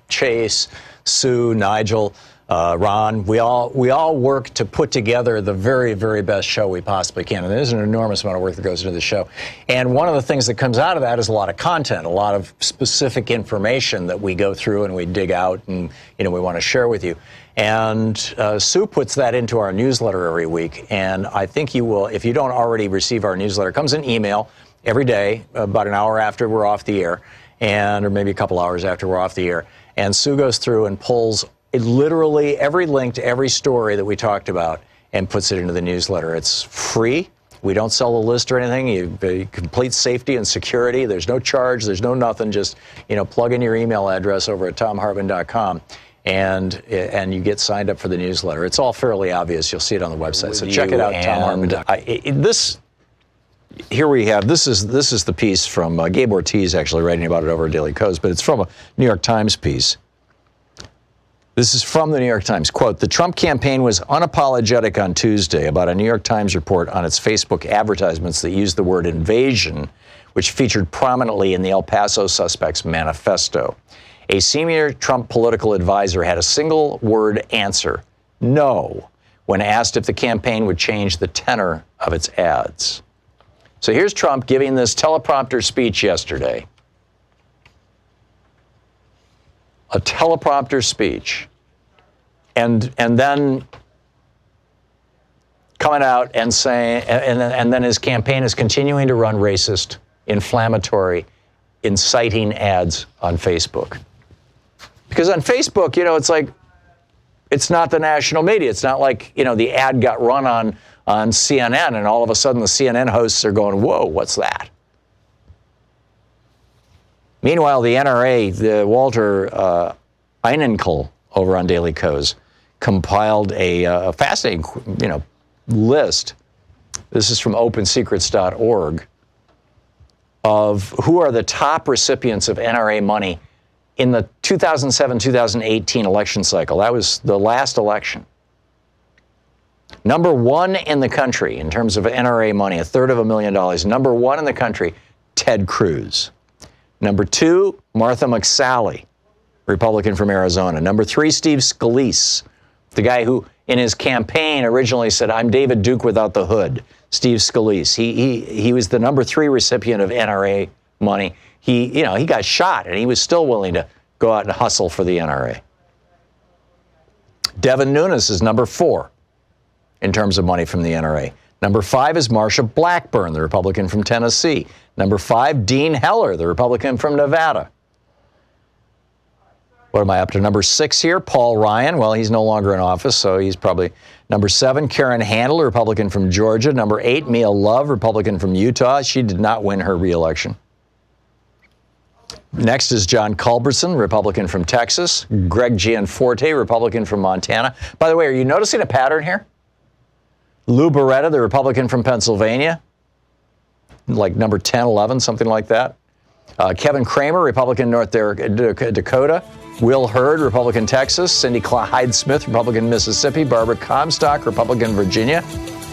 Chase, Sue, Nigel, Ron, we all work to put together the very, very best show we possibly can. And there's an enormous amount of work that goes into the show. And one of the things that comes out of that is a lot of content, a lot of specific information that we go through and we dig out and, we want to share with you. And Sue puts that into our newsletter every week. And I think you will, if you don't already receive our newsletter, it comes in email every day, about an hour after we're off the air, or maybe a couple hours after we're off the air. And Sue goes through and pulls literally every link to every story that we talked about and puts it into the newsletter. It's free. We don't sell the list or anything. You complete safety and security. There's no charge. There's no nothing. Just, plug in your email address over at thomhartmann.com. And you get signed up for the newsletter. It's all fairly obvious. You'll see it on the website. So check it out, thomhartmann.com. Here we have, this is the piece from Gabe Ortiz, actually writing about it over at Daily Kos, but it's from a New York Times piece. This is from the New York Times. Quote, the Trump campaign was unapologetic on Tuesday about a New York Times report on its Facebook advertisements that used the word invasion, which featured prominently in the El Paso suspect's manifesto. A senior Trump political advisor had a single word answer, no, when asked if the campaign would change the tenor of its ads. So here's Trump giving this teleprompter speech yesterday. A teleprompter speech. And then coming out and saying, and then his campaign is continuing to run racist, inflammatory, inciting ads on Facebook. Because on Facebook, it's like, it's not the national media. It's not like, the ad got run on CNN and all of a sudden the CNN hosts are going, whoa, what's that? Meanwhile, the NRA, the Walter Einenkel over on Daily Kos, compiled a fascinating, list. This is from opensecrets.org of who are the top recipients of NRA money in the 2007-2018 election cycle. That was the last election. Number one in the country in terms of NRA money, $325,000. Number one in the country, Ted Cruz. Number two, Martha McSally, Republican from Arizona. Number three, Steve Scalise, the guy who in his campaign originally said, I'm David Duke without the hood. Steve Scalise. He was the number three recipient of NRA money. He got shot and he was still willing to go out and hustle for the NRA. Devin Nunes is number four in terms of money from the NRA. Number five is Marsha Blackburn, the Republican from Tennessee. Number five, Dean Heller, the Republican from Nevada. What am I up to? Number six here, Paul Ryan. Well, he's no longer in office, so he's probably number seven, Karen Handel, Republican from Georgia. Number eight, Mia Love, Republican from Utah. She did not win her reelection. Next is John Culberson, Republican from Texas. Greg Gianforte, Republican from Montana. By the way, are you noticing a pattern here? Lou Barretta, the Republican from Pennsylvania, like number 10, 11, something like that. Kevin Cramer, Republican North Dakota. Will Hurd, Republican Texas. Cindy Hyde-Smith, Republican Mississippi. Barbara Comstock, Republican Virginia.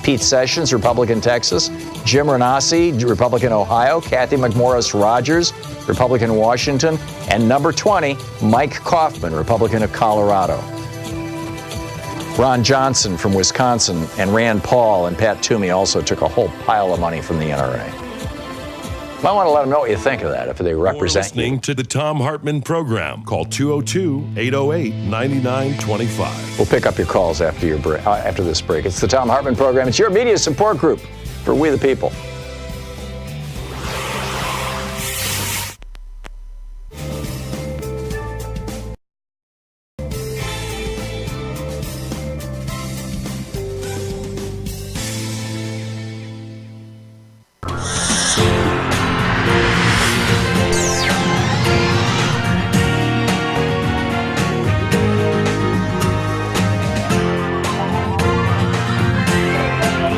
Pete Sessions, Republican Texas. Jim Renassi, Republican Ohio. Kathy McMorris Rogers, Republican Washington. And number 20, Mike Kaufman, Republican of Colorado. Ron Johnson from Wisconsin and Rand Paul and Pat Toomey also took a whole pile of money from the NRA. I want to let them know what you think of that if they represent you. Listening to the Thom Hartmann Program. Call 202-808-9925. We'll pick up your calls after this break. It's the Thom Hartmann Program. It's your media support group for We the People.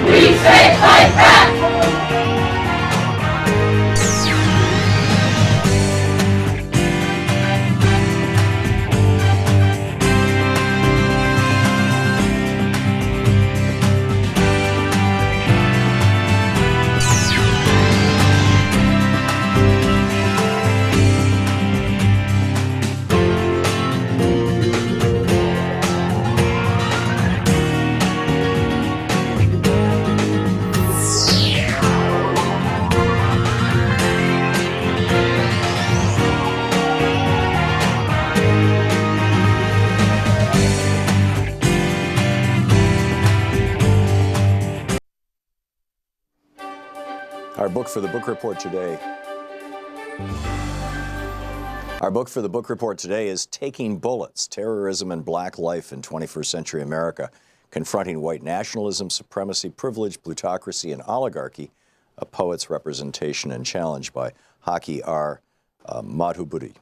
We say fight back! book for the book report today. Our book for the book report today is Taking Bullets, Terrorism and Black Life in 21st Century America, Confronting White Nationalism, Supremacy, Privilege, Plutocracy, and Oligarchy, a Poet's Representation and Challenge by Haki R. Madhubuti.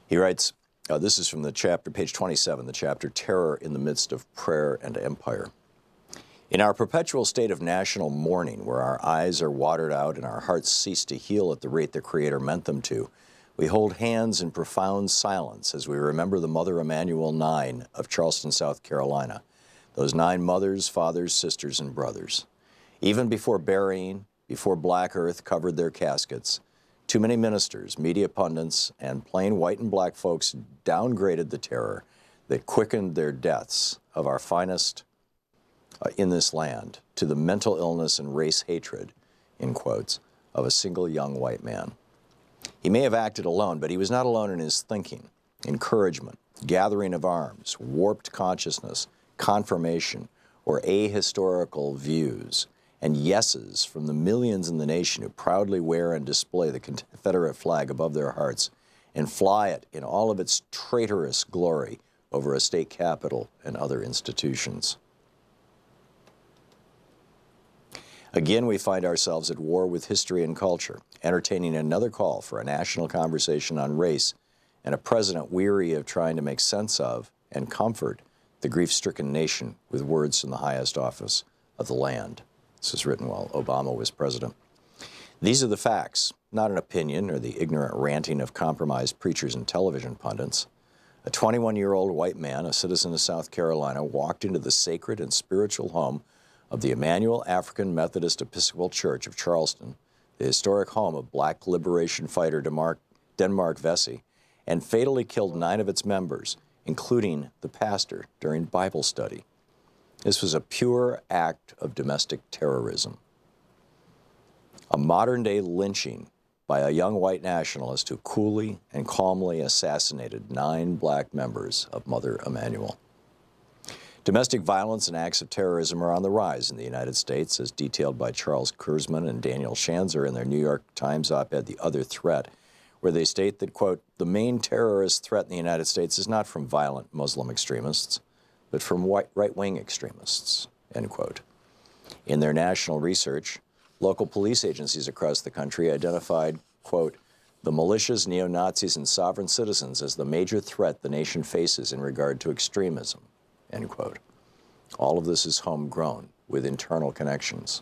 He writes, this is from the chapter, page 27, the chapter Terror in the Midst of Prayer and Empire. In our perpetual state of national mourning, where our eyes are watered out and our hearts cease to heal at the rate the Creator meant them to, we hold hands in profound silence as we remember the Mother Emanuel 9 of Charleston, South Carolina, those 9 mothers, fathers, sisters, and brothers. Even before burying, before black earth covered their caskets, too many ministers, media pundits, and plain white and black folks downgraded the terror that quickened their deaths of our finest in this land to the mental illness and race hatred, in quotes, of a single young white man. He may have acted alone, but he was not alone in his thinking, encouragement, gathering of arms, warped consciousness, confirmation, or ahistorical views, and yeses from the millions in the nation who proudly wear and display the Confederate flag above their hearts and fly it in all of its traitorous glory over a state capitol and other institutions. Again, we find ourselves at war with history and culture, entertaining another call for a national conversation on race and a president weary of trying to make sense of and comfort the grief-stricken nation with words from the highest office of the land. This was written while Obama was president. These are the facts, not an opinion or the ignorant ranting of compromised preachers and television pundits. A 21-year-old white man, a citizen of South Carolina, walked into the sacred and spiritual home of the Emmanuel African Methodist Episcopal Church of Charleston, the historic home of black liberation fighter Denmark Vesey, and fatally killed 9 of its members, including the pastor, during Bible study. This was a pure act of domestic terrorism. A modern-day lynching by a young white nationalist who coolly and calmly assassinated 9 black members of Mother Emanuel. Domestic violence and acts of terrorism are on the rise in the United States, as detailed by Charles Kurzman and Daniel Schanzer in their New York Times op-ed, The Other Threat, where they state that, quote, the main terrorist threat in the United States is not from violent Muslim extremists, but from right-wing extremists, end quote. In their national research, local police agencies across the country identified, quote, the militias, neo-Nazis, and sovereign citizens as the major threat the nation faces in regard to extremism, end quote. All of this is homegrown with international connections.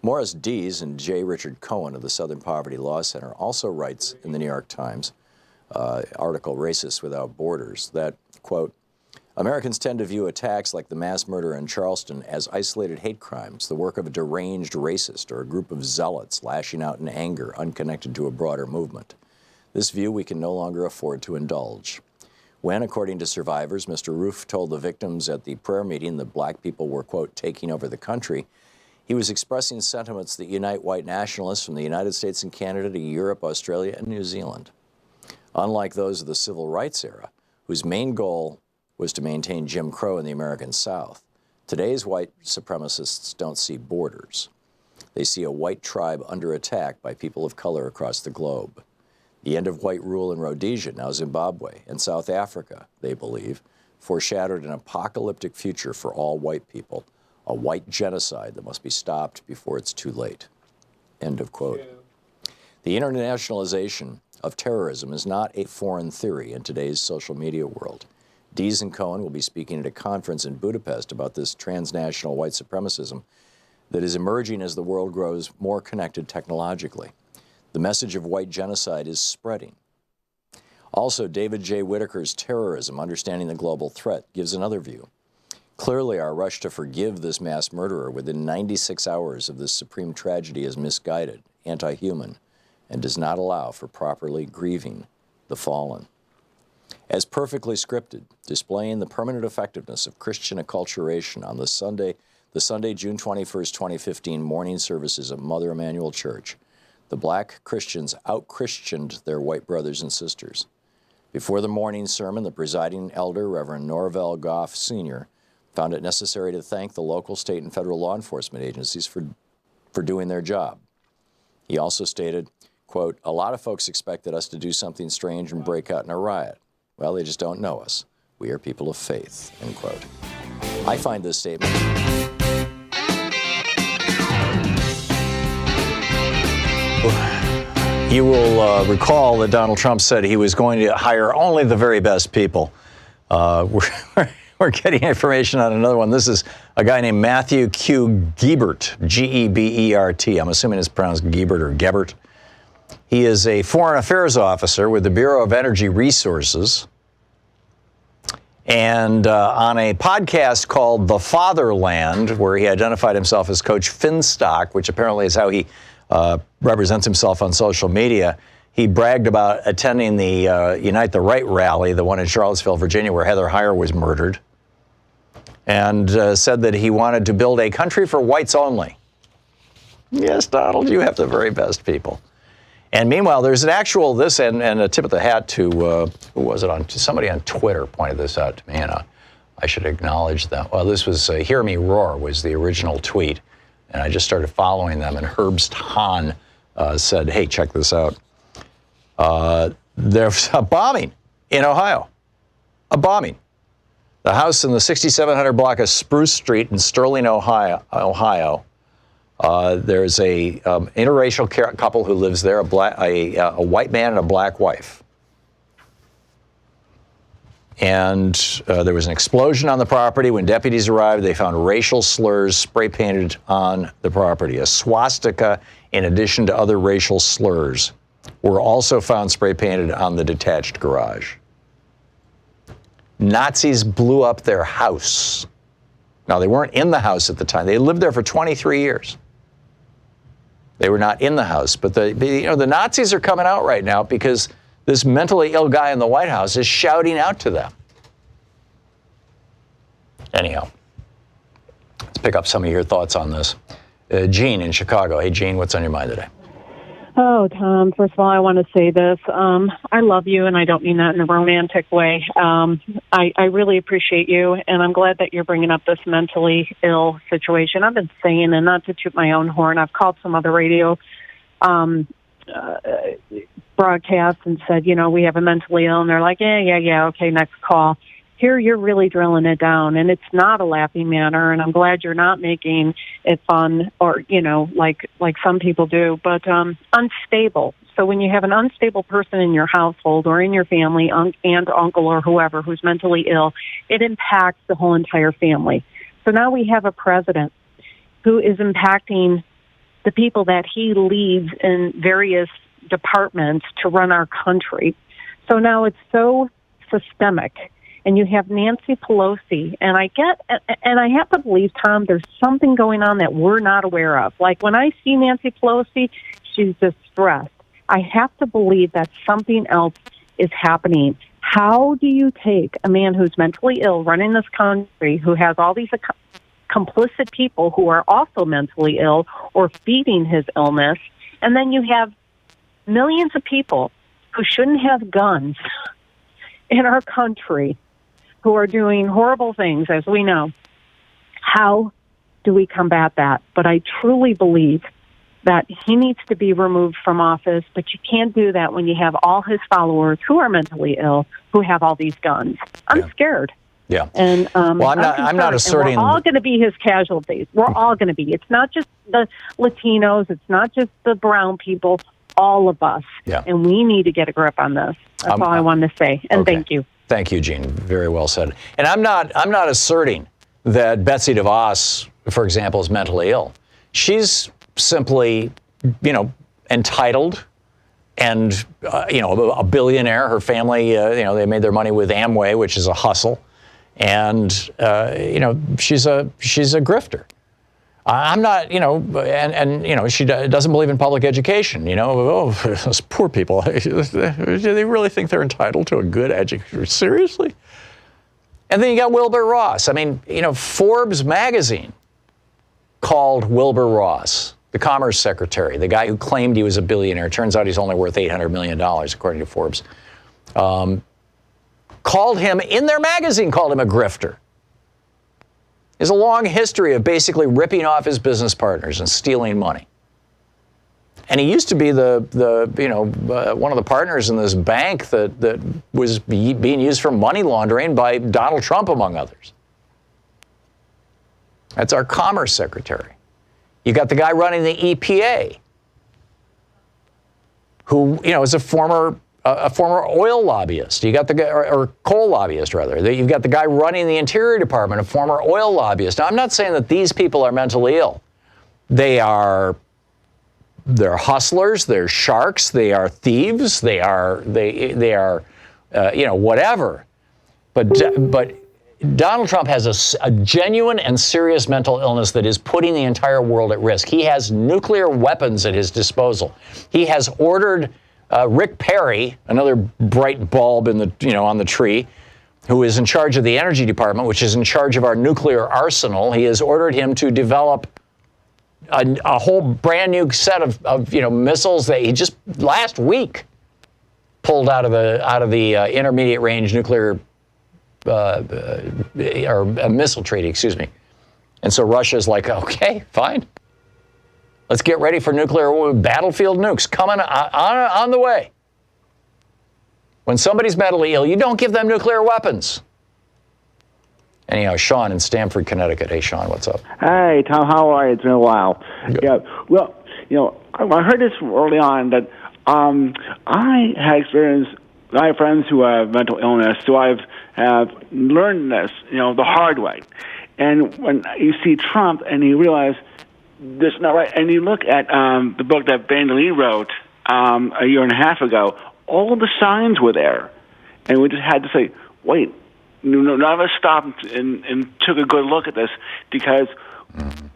Morris Dees and J. Richard Cohen of the Southern Poverty Law Center also writes in the New York Times article, Racists Without Borders, that, quote, Americans tend to view attacks like the mass murder in Charleston as isolated hate crimes, the work of a deranged racist or a group of zealots lashing out in anger unconnected to a broader movement. This view we can no longer afford to indulge. When, according to survivors, Mr. Roof told the victims at the prayer meeting that black people were, quote, taking over the country, he was expressing sentiments that unite white nationalists from the United States and Canada to Europe, Australia, and New Zealand. Unlike those of the Civil Rights era, whose main goal was to maintain Jim Crow in the American South, today's white supremacists don't see borders. They see a white tribe under attack by people of color across the globe. The end of white rule in Rhodesia, now Zimbabwe, and South Africa, they believe, foreshadowed an apocalyptic future for all white people, a white genocide that must be stopped before it's too late. End of quote. The internationalization of terrorism is not a foreign theory in today's social media world. Dees and Cohen will be speaking at a conference in Budapest about this transnational white supremacism that is emerging as the world grows more connected technologically. The message of white genocide is spreading. Also, David J. Whitaker's Terrorism, Understanding the Global Threat, gives another view. Clearly, our rush to forgive this mass murderer within 96 hours of this supreme tragedy is misguided, anti-human, and does not allow for properly grieving the fallen. As perfectly scripted, displaying the permanent effectiveness of Christian acculturation on the Sunday, June 21st, 2015 morning services of Mother Emanuel Church, the black Christians out-Christianed their white brothers and sisters. Before the morning sermon, the presiding elder, Reverend Norvell Goff Sr., found it necessary to thank the local, state, and federal law enforcement agencies for doing their job. He also stated, quote, "A lot of folks expected us to do something strange and break out in a riot. Well, they just don't know us. We are people of faith," end quote. I find this statement You will recall that Donald Trump said he was going to hire only the very best people. We're getting information on another one. This is a guy named Matthew Q. Gebert, Gebert. I'm assuming it's pronounced Gebert or Gebert. He is a foreign affairs officer with the Bureau of Energy Resources. And on a podcast called The Fatherland, where he identified himself as Coach Finstock, which apparently is how he represents himself on social media, he bragged about attending the Unite the Right rally, the one in Charlottesville, Virginia, where Heather Heyer was murdered, and said that he wanted to build a country for whites only. Yes, Donald, you have the very best people. And meanwhile, there's an actual, this and a tip of the hat to, who was it on? Somebody on Twitter pointed this out to me, and I should acknowledge them. Well, this was Hear Me Roar was the original tweet, and I just started following them, and Herbst Hahn said, hey, check this out. There's a bombing in Ohio. A bombing. The house in the 6700 block of Spruce Street in Sterling, Ohio. There's a interracial couple who lives there, a white man and a black wife. And there was an explosion on the property. When deputies arrived, they found racial slurs spray painted on the property. A swastika, in addition to other racial slurs, were also found spray painted on the detached garage. Nazis blew up their house. Now, they weren't in the house at the time. They lived there for 23 years. They were not in the house, but the Nazis are coming out right now because this mentally ill guy in the White House is shouting out to them. Anyhow, let's pick up some of your thoughts on this. Jean in Chicago. Hey, Jean, what's on your mind today? Oh, Tom, first of all, I want to say this. I love you, and I don't mean that in a romantic way. I really appreciate you, and I'm glad that you're bringing up this mentally ill situation. I've been saying, and not to toot my own horn, I've called some other radio broadcasts and said, we have a mentally ill, and they're like, yeah, okay, next call. Here, you're really drilling it down, and it's not a laughing matter, and I'm glad you're not making it fun or, like some people do, but unstable. So when you have an unstable person in your household or in your family, aunt, uncle, or whoever who's mentally ill, it impacts the whole entire family. So now we have a president who is impacting the people that he leads in various departments to run our country. So now it's so systemic. And you have Nancy Pelosi, and I have to believe, Tom, there's something going on that we're not aware of. Like when I see Nancy Pelosi, she's distressed. I have to believe that something else is happening. How do you take a man who's mentally ill running this country, who has all these complicit people who are also mentally ill or feeding his illness, and then you have millions of people who shouldn't have guns in our country, who are doing horrible things, as we know? How do we combat that? But I truly believe that he needs to be removed from office, but you can't do that when you have all his followers who are mentally ill, who have all these guns. I'm scared. Yeah. And I'm not asserting. And we're all going to be his casualties. We're all going to be. It's not just the Latinos. It's not just the brown people. All of us. Yeah. And we need to get a grip on this. That's all I wanted to say. And thank you. Thank you, Jean. Very well said. And I'm not asserting that Betsy DeVos, for example, is mentally ill. She's simply, entitled and, a billionaire. Her family, they made their money with Amway, which is a hustle. And, she's a grifter. I'm not, she doesn't believe in public education. Those poor people, do they really think they're entitled to a good education? Seriously? And then you got Wilbur Ross. Forbes magazine called Wilbur Ross, the Commerce Secretary, the guy who claimed he was a billionaire. Turns out he's only worth $800 million, according to Forbes. Called him, in their magazine, called him a grifter. He has a long history of basically ripping off his business partners and stealing money. And he used to be one of the partners in this bank that was being used for money laundering by Donald Trump, among others. That's our Commerce Secretary. You got the guy running the EPA, who is a former oil lobbyist. You got the guy, or coal lobbyist rather. You've got the guy running the Interior Department, a former oil lobbyist. Now, I'm not saying that these people are mentally ill. They're hustlers. They're sharks. They are thieves. They are whatever. But Donald Trump has a genuine and serious mental illness that is putting the entire world at risk. He has nuclear weapons at his disposal. He has ordered Rick Perry, another bright bulb in on the tree, who is in charge of the Energy Department, which is in charge of our nuclear arsenal. He has ordered him to develop a whole brand new set of missiles that he just last week pulled out of the intermediate range nuclear or a missile treaty, excuse me. And so Russia's like, okay, fine. Let's get ready for nuclear battlefield nukes coming on the way. When somebody's mentally ill, you don't give them nuclear weapons. Anyhow, Sean in Stamford, Connecticut. Hey, Sean, what's up? Hey, Tom, how are you? It's been a while. Good. Yeah, well, I heard this early on that I have friends who have mental illness, so have learned this, the hard way. And when you see Trump and you realize this is not right, and you look at the book that Van Lee wrote a year and a half ago, all the signs were there. And we just had to say, wait, none of us stopped and took a good look at this, because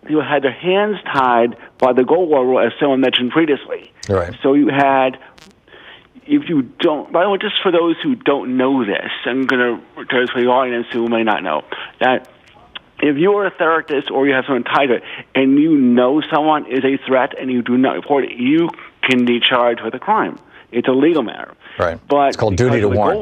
people had their hands tied by the Gold War rule, as someone mentioned previously. Right. So you had, if you don't, by the way, just for those who don't know this, I'm going to tell this for the audience who may not know, that if you're a therapist or you have someone tied to it, and you know someone is a threat and you do not report it, you can be charged with a crime. It's a legal matter. Right. But it's called duty to warn.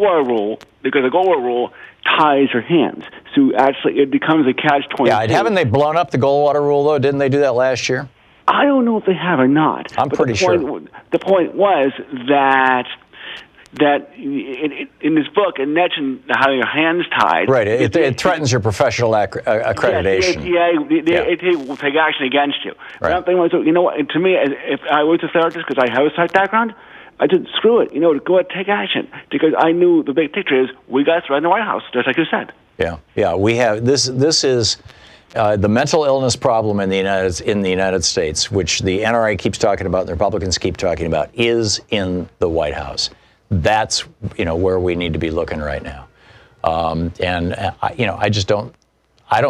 Because the Gold War rule ties your hands. So actually, it becomes a catch-22. Yeah, haven't they blown up the Goldwater rule, though? Didn't they do that last year? I don't know if they have or not. I'm pretty sure. The point was that in this book, it mentioned having your hands tied. Right. It threatens your professional accreditation. It will take action against you. Right. The thing was, what? To me, if I was a therapist, because I have a psych background, I said, screw it. Go ahead, take action, because I knew the big picture is we got threatened in the White House, just like you said. Yeah. We have this. This is the mental illness problem in the United States, which the NRA keeps talking about, and the Republicans keep talking about, is in the White House. That's where we need to be looking right now, I just don't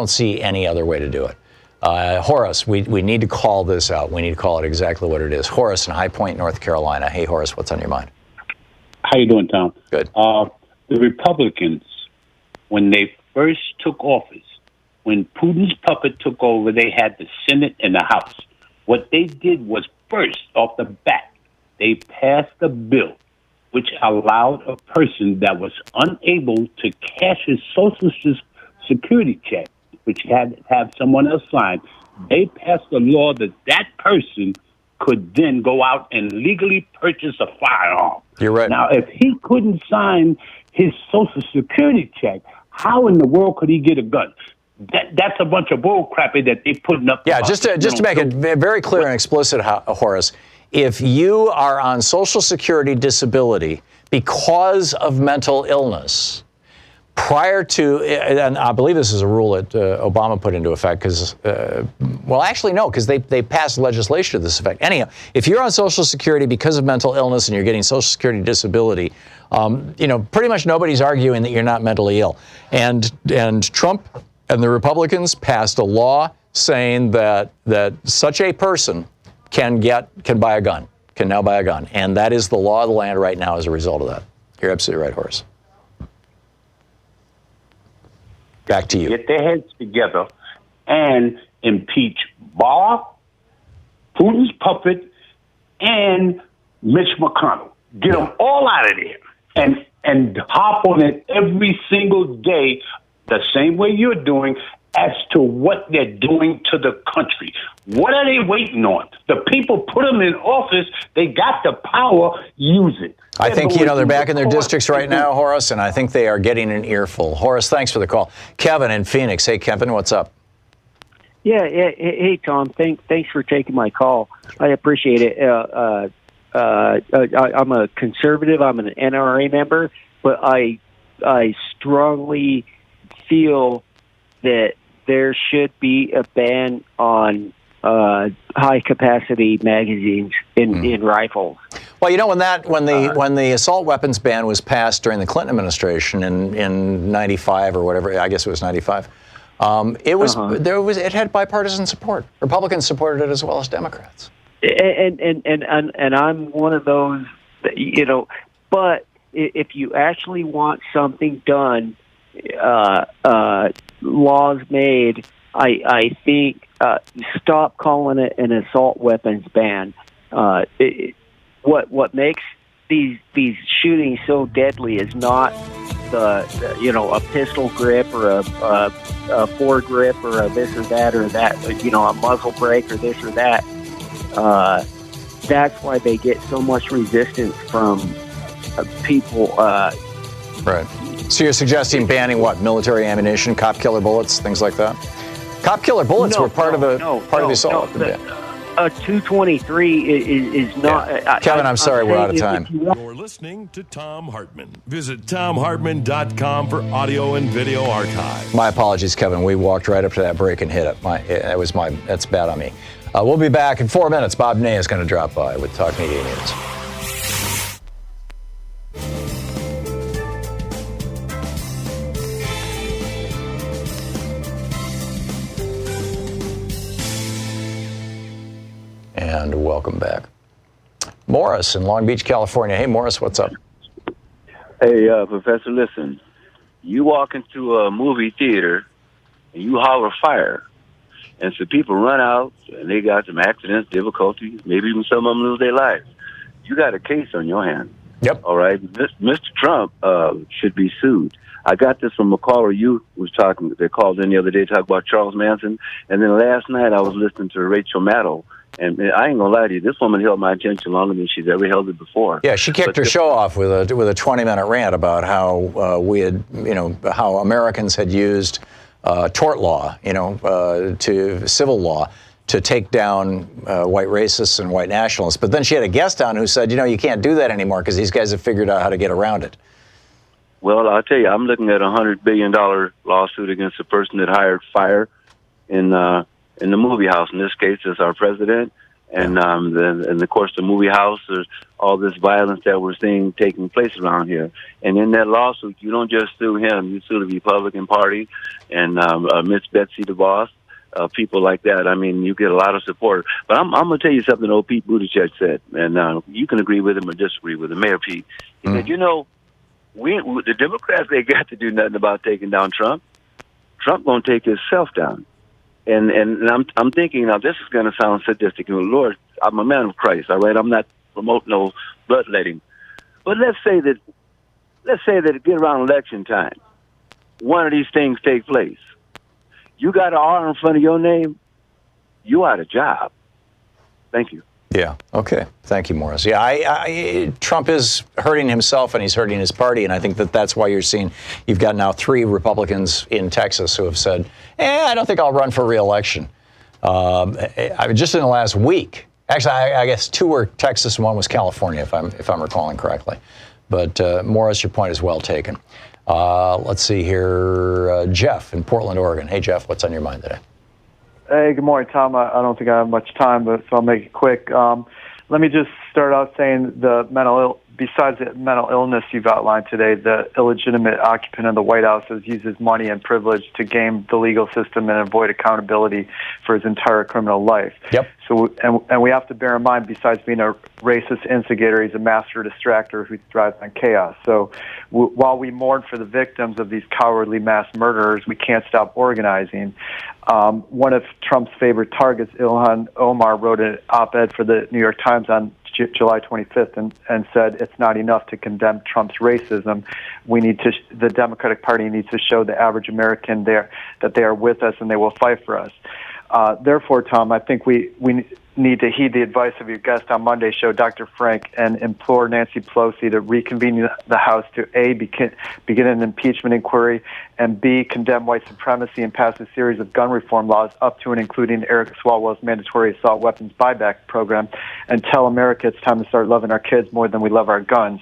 see any other way to do it. Horace, we need to call this out. We need to call it exactly what it is. Horace in High Point, North Carolina. Hey, Horace, what's on your mind? How you doing, Tom? Good. The Republicans, when they first took office, when Putin's puppet took over, they had the Senate and the House. What they did was, first, off the bat, they passed a bill which allowed a person that was unable to cash his Social Security check, which had to have someone else sign. They passed a law that person could then go out and legally purchase a firearm. You're right. Now, if he couldn't sign his Social Security check, how in the world could he get a gun? That's a bunch of bull crappy that they putting up. Yeah, just to make it very clear and explicit, Horace, if you are on Social Security disability because of mental illness, prior to, and I believe this is a rule that Obama put into effect because, because they passed legislation to this effect. Anyhow, if you're on Social Security because of mental illness and you're getting Social Security disability, pretty much nobody's arguing that you're not mentally ill. And Trump and the Republicans passed a law saying that such a person can buy a gun, can now buy a gun. And that is the law of the land right now as a result of that. You're absolutely right, Horace. Back to you. Get their heads together and impeach Barr, Putin's puppet, and Mitch McConnell. Get them all out of there and hop on it every single day the same way you're doing, as to what they're doing to the country. What are they waiting on? The people put them in office. They got the power. Use it. I think, they're back in their districts right now, Horace, and I think they are getting an earful. Horace, thanks for the call. Kevin in Phoenix. Hey, Kevin, what's up? Yeah. Hey, Tom. Thanks for taking my call. I appreciate it. I'm a conservative. I'm an NRA member, but I strongly feel that there should be a ban on high-capacity magazines in rifles. Well, when the assault weapons ban was passed during the Clinton administration in '95 or whatever, I guess it was '95. It had bipartisan support. Republicans supported it as well as Democrats. And I'm one of those, but if you actually want something done, laws made, I think stop calling it an assault weapons ban. What makes these shootings so deadly is not a pistol grip or a foregrip or a this or that or that, a muzzle brake or this or that. That's why they get so much resistance from people. Right. So you're suggesting banning what? Military ammunition, cop killer bullets, things like that? Cop killer bullets were part of the assault weapon ban. 223 is not. Yeah. Kevin, I'm sorry, we're out of time. You're listening to Thom Hartmann. Visit ThomHartmann.com for audio and video archive. My apologies, Kevin. We walked right up to that break and hit it. That's bad on me. We'll be back in 4 minutes. Bob Ney is going to drop by with Talk Media News. And welcome back. Morris in Long Beach, California. Hey, Morris, what's up? Hey, Professor, listen. You walk into a movie theater and you holler fire. And so people run out and they got some accidents, difficulties, maybe even some of them lose their lives. You got a case on your hands. Yep. All right. Mr. Trump should be sued. I got this from a caller you was talking. They called in the other day to talk about Charles Manson. And then last night I was listening to Rachel Maddow. And I ain't gonna lie to you, this woman held my attention longer than she's ever held it before. Yeah, she kicked her show off with a 20-minute rant about how how Americans had used tort law, to civil law to take down white racists and white nationalists. But then she had a guest on who said, you can't do that anymore because these guys have figured out how to get around it. Well, I'll tell you, I'm looking at a $100 billion lawsuit against a person that hired fire in the movie house. In this case, it's our president. And of course, the movie house, there's all this violence that we're seeing taking place around here. And in that lawsuit, you don't just sue him, you sue the Republican Party and Miss Betsy DeVos, people like that. I mean, you get a lot of support. But I'm going to tell you something old Pete Buttigieg said, and you can agree with him or disagree with him. Mayor Pete, he said, the Democrats, they got to do nothing about taking down Trump. Trump going to take himself down. And I'm thinking, now this is going to sound sadistic. Lord, I'm a man of Christ, all right? I'm not promoting no bloodletting. But let's say that it get around election time, one of these things take place. You got an R in front of your name, you out of job. Thank you. Yeah. Okay. Thank you, Morris. Yeah, Trump is hurting himself and he's hurting his party, and I think that's why you've got now 3 Republicans in Texas who have said, I don't think I'll run for re-election. Just in the last week, actually, I guess 2 were Texas and 1 was California, if I'm recalling correctly. But Morris, your point is well taken. Let's see here, Jeff in Portland, Oregon. Hey, Jeff, what's on your mind today? Hey, good morning, Tom. I don't think I have much time, so I'll make it quick. Let me just start out saying besides the mental illness you've outlined today, the illegitimate occupant of the White House has used his money and privilege to game the legal system and avoid accountability for his entire criminal life. Yep. So, and we have to bear in mind, besides being a racist instigator, he's a master distractor who thrives on chaos. So, while we mourn for the victims of these cowardly mass murderers, we can't stop organizing. One of Trump's favorite targets, Ilhan Omar, wrote an op-ed for the New York Times on July 25th and said it's not enough to condemn Trump's racism. We need to, the Democratic Party needs to show the average American there that they are with us and they will fight for us. Therefore, Tom, I think we need to heed the advice of your guest on Monday's show, Dr. Frank, and implore Nancy Pelosi to reconvene the House to A, begin an impeachment inquiry, and B, condemn white supremacy and pass a series of gun reform laws up to and including Eric Swalwell's mandatory assault weapons buyback program, and tell America it's time to start loving our kids more than we love our guns.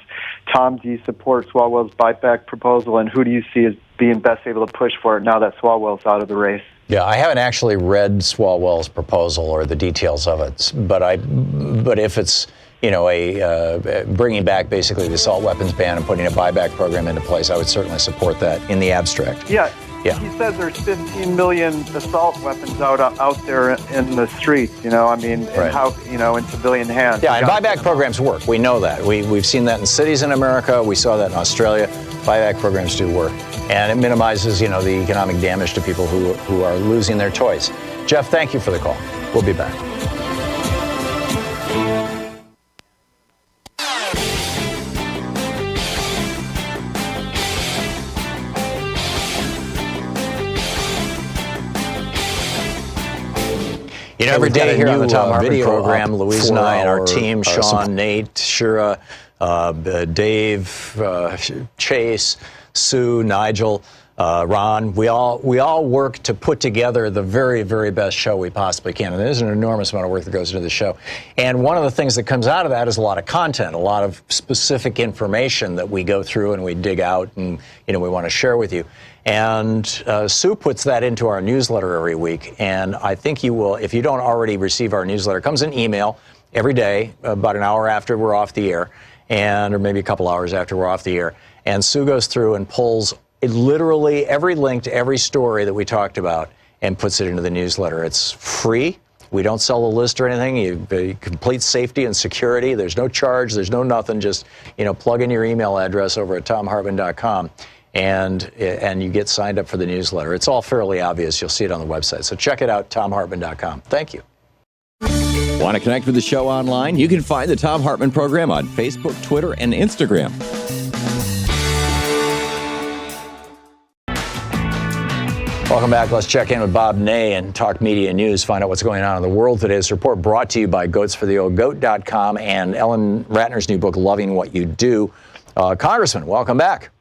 Tom, do you support Swalwell's buyback proposal, and who do you see as being best able to push for it now that Swalwell's out of the race? Yeah, I haven't actually read Swalwell's proposal or the details of it, but if it's, you know, bringing back basically the assault weapons ban and putting a buyback program into place, I would certainly support that in the abstract. Yeah. He says there's 15 million assault weapons out there in the streets. You know, I mean, in civilian hands. Yeah, and buyback programs work. We know that. We've seen that in cities in America. We saw that in Australia. Buyback programs do work, and it minimizes, you know, the economic damage to people who are losing their toys. Jeff, thank you for the call. We'll be back. You know, every day here on the Thom Hartmann Program, Louise and I and our team, Sean, Nate, Shira, Dave, Chase, Sue, Nigel, Ron, we all work to put together the very, very best show we possibly can. And there's an enormous amount of work that goes into the show. And one of the things that comes out of that is a lot of content, a lot of specific information that we go through and we dig out and, you know, we want to share with you. And Sue puts that into our newsletter every week. And I think you will, if you don't already receive our newsletter, it comes in email every day, about an hour after we're off the air, or maybe a couple hours after we're off the air. And Sue goes through and pulls literally every link to every story that we talked about and puts it into the newsletter. It's free. We don't sell the list or anything. You complete safety and security. There's no charge. There's no nothing. Just, you know, plug in your email address over at thomhartmann.com. And you get signed up for the newsletter. It's all fairly obvious. You'll see it on the website. So check it out, thomhartmann.com. Thank you. Want to connect with the show online? You can find the Thom Hartmann Program on Facebook, Twitter, and Instagram. Welcome back. Let's check in with Bob Ney and talk media news, find out what's going on in the world today. This report brought to you by goatsfortheoldgoat.com and Ellen Ratner's new book, Loving What You Do. Congressman, welcome back.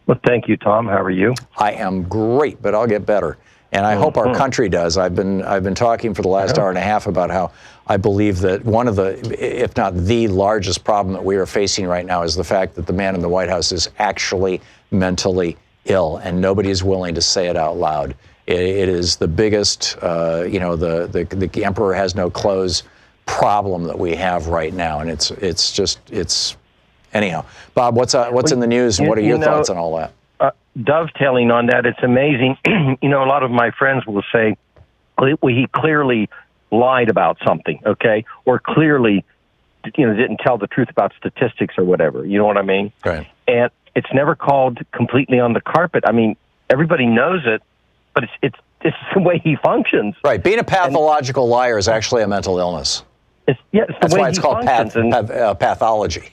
Well, thank you, Tom. How are you? I am great, but I'll get better. And I hope our country does. I've been talking for the last hour and a half about how I believe that one of the, if not the largest problem that we are facing right now is the fact that the man in the White House is actually mentally ill, and nobody is willing to say it out loud. It is the biggest, the emperor has no clothes problem that we have right now, and it's anyhow. Bob, what's in the news, and what are your thoughts on all that? Dovetailing on that, it's amazing. You know, a lot of my friends will say, well, he clearly lied about something, okay? Or clearly, didn't tell the truth about statistics or whatever. You know what I mean? Right. And it's never called completely on the carpet. I mean, everybody knows it, but it's the way he functions. Right. Being a pathological liar is actually a mental illness. That's why it's called pathology.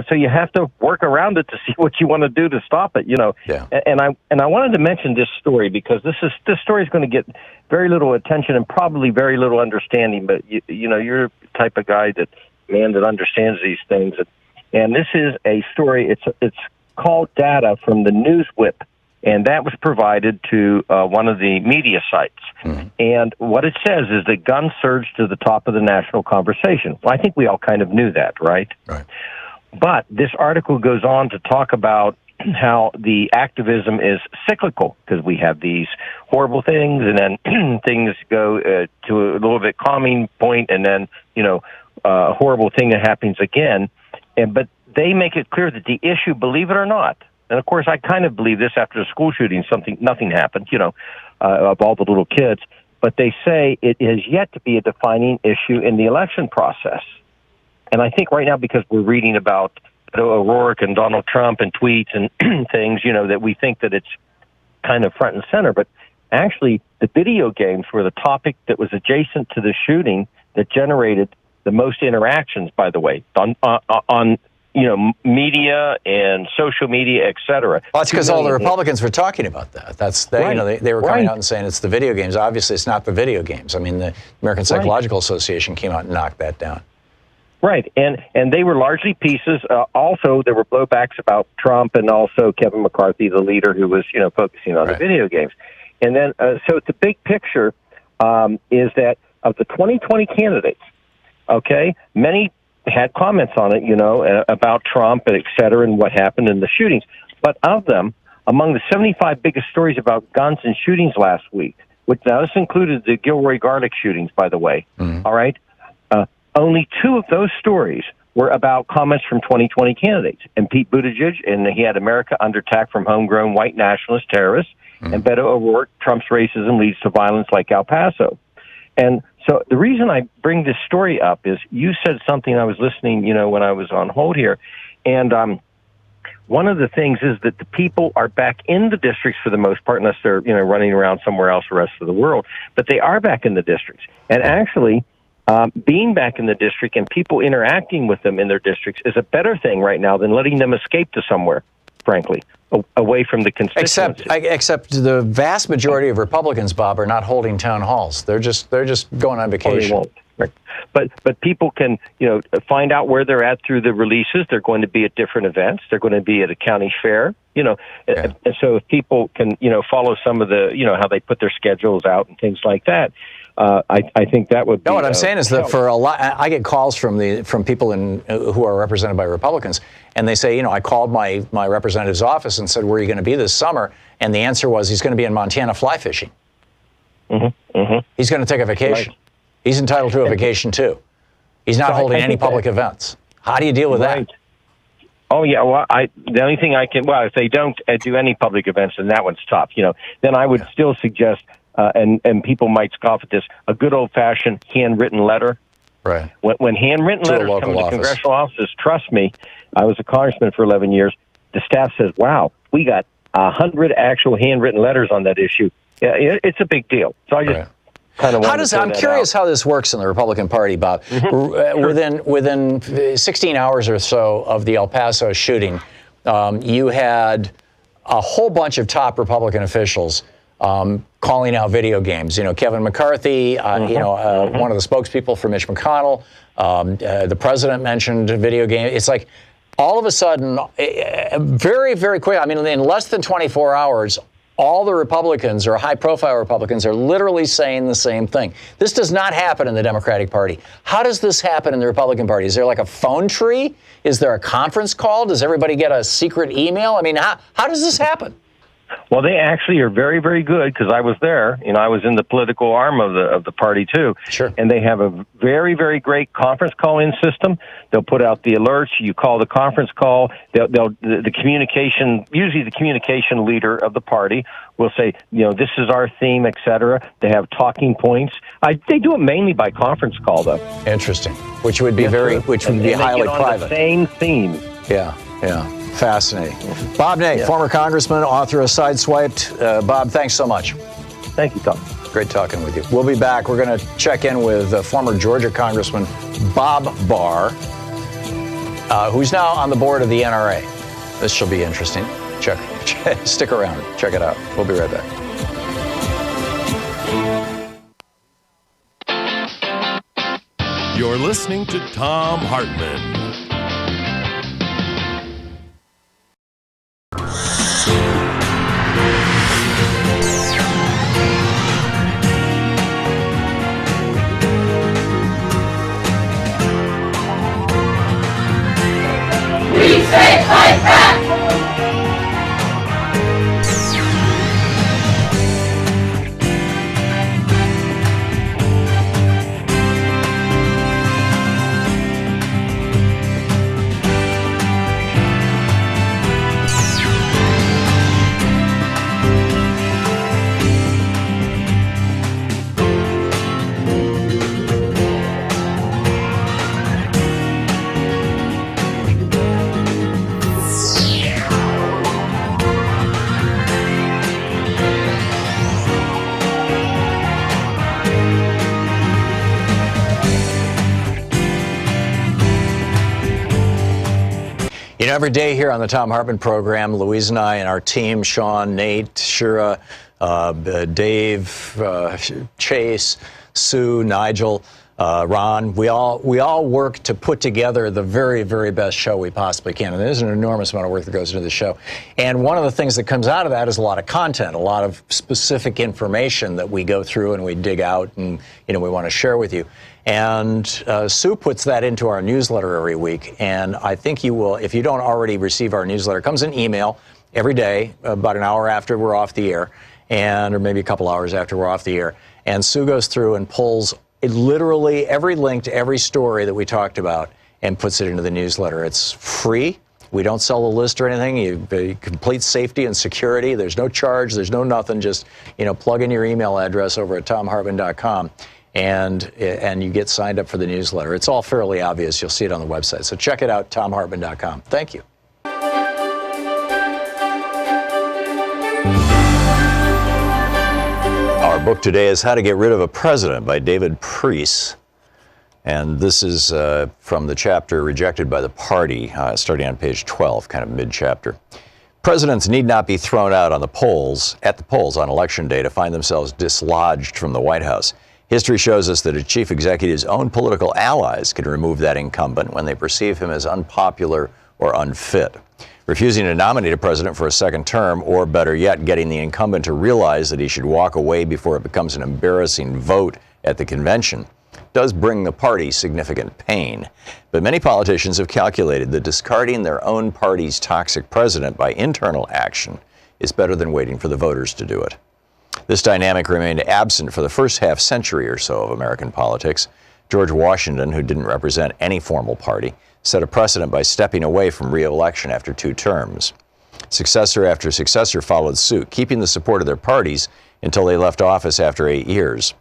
So you have to work around it to see what you want to do to stop it. Yeah. And I wanted to mention this story because this story is going to get very little attention and probably very little understanding. But you're the type of guy that understands these things. And this is a story. It's called data from the News Whip, and that was provided to one of the media sites. Mm-hmm. And what it says is that guns surged to the top of the national conversation. Well, I think we all kind of knew that, right? Right. But this article goes on to talk about how the activism is cyclical because we have these horrible things, and then things go to a little bit calming point, and then a horrible thing that happens again. But they make it clear that the issue, believe it or not, and of course I kind of believe this after the school shooting, nothing happened, of all the little kids. but they say it is yet to be a defining issue in the election process. And I think right now, because we're reading about O'Rourke and Donald Trump and tweets and things, that we think that it's kind of front and center. But actually, the video games were the topic that was adjacent to the shooting that generated the most interactions, by the way, on media and social media, et cetera. Well, that's because all the Republicans were talking about that. They were coming out and saying it's the video games. Obviously, it's not the video games. I mean, the American Psychological Association came out and knocked that down. Right, and they were largely pieces. Also, there were blowbacks about Trump and also Kevin McCarthy, the leader, who was focusing on the video games. And then, so the big picture is that of the 2020 candidates, many had comments on it, about Trump and et cetera and what happened in the shootings. But of them, among the 75 biggest stories about guns and shootings last week, which now this included the Gilroy Garlic shootings, by the way, all right? Only 2 of those stories were about comments from 2020 candidates. And Pete Buttigieg, and he had America under attack from homegrown white nationalist terrorists, and Beto O'Rourke, Trump's racism leads to violence like El Paso. And so the reason I bring this story up is you said something, I was listening, when I was on hold here, and one of the things is that the people are back in the districts for the most part, unless they're, running around somewhere else the rest of the world, but they are back in the districts. And actually, being back in the district and people interacting with them in their districts is a better thing right now than letting them escape to somewhere, frankly, away from the constituency. Except the vast majority of Republicans, Bob, are not holding town halls. They're just going on vacation. Oh, they won't. Right. But people can find out where they're at through the releases. They're going to be at different events. They're going to be at a county fair. And so if people can follow some of the how they put their schedules out and things like that. I think that would be. No, what I'm saying is that for a lot, I get calls from people who are represented by Republicans, and they say, I called my representative's office and said, "Where are you going to be this summer?" And the answer was, he's going to be in Montana fly fishing. He's going to take a vacation. Right. He's entitled to a vacation too. He's not holding any public events. How do you deal with that? Oh yeah, well, the only thing I can, if they don't do any public events, then that one's tough. Then I would still suggest. And people might scoff at this, a good old-fashioned handwritten letter. Right. When handwritten letters come to congressional offices, trust me, I was a congressman for 11 years, the staff says, wow, we got 100 actual handwritten letters on that issue. Yeah, it's a big deal. So I just kind of want to I'm curious how this works in the Republican Party, Bob. Within 16 hours or so of the El Paso shooting, you had a whole bunch of top Republican officials calling out video games. Kevin McCarthy, one of the spokespeople for Mitch McConnell, the president mentioned video games. It's like all of a sudden, very, very quick, in less than 24 hours, all the Republicans or high-profile Republicans are literally saying the same thing. This does not happen in the Democratic Party. How does this happen in the Republican Party? Is there like a phone tree? Is there a conference call? Does everybody get a secret email? How does this happen? Well, they actually are very, very good because I was there. I was in the political arm of the party too. Sure. And they have a very, very great conference call-in system. They'll put out the alerts. You call the conference call. The communication. Usually, the communication leader of the party will say, this is our theme, et cetera. They have talking points. They do it mainly by conference call, though. Interesting. Which would be highly private. The same theme. Yeah. Fascinating. Bob Ney, former congressman, author of Sideswiped. Bob, thanks so much. Thank you, Tom. Great talking with you. We'll be back. We're going to check in with former Georgia Congressman Bob Barr, who's now on the board of the NRA. This shall be interesting. Stick around. Check it out. We'll be right back. You're listening to Thom Hartmann. You know, every day here on the Thom Hartmann Program, Louise and I and our team, Sean, Nate, Shira, Dave, Chase, Sue, Nigel, Ron, we all work to put together the very, very best show we possibly can. And there's an enormous amount of work that goes into the show. And one of the things that comes out of that is a lot of content, a lot of specific information that we go through and we dig out and, we want to share with you. And Sue puts that into our newsletter every week. And I think you will, if you don't already receive our newsletter, it comes in email every day, about an hour after we're off the air, or maybe a couple hours after we're off the air. And Sue goes through and pulls literally every link to every story that we talked about and puts it into the newsletter. It's free. We don't sell a list or anything. You complete safety and security. There's no charge. There's no nothing. Just, plug in your email address over at thomhartmann.com and you get signed up for the newsletter. It's all fairly obvious. You'll see it on the website. So check it out, thomhartmann.com. Thank you. Our book today is How to Get Rid of a President by David Priess. And this is from the chapter Rejected by the Party, starting on page 12, kind of mid-chapter. Presidents need not be thrown out at the polls on Election Day to find themselves dislodged from the White House. History shows us that a chief executive's own political allies can remove that incumbent when they perceive him as unpopular or unfit. Refusing to nominate a president for a second term, or better yet, getting the incumbent to realize that he should walk away before it becomes an embarrassing vote at the convention, does bring the party significant pain. But many politicians have calculated that discarding their own party's toxic president by internal action is better than waiting for the voters to do it. This dynamic remained absent for the first half century or so of American politics. George Washington, who didn't represent any formal party, set a precedent by stepping away from re-election after 2 terms. Successor after successor followed suit, keeping the support of their parties until they left office after 8 years.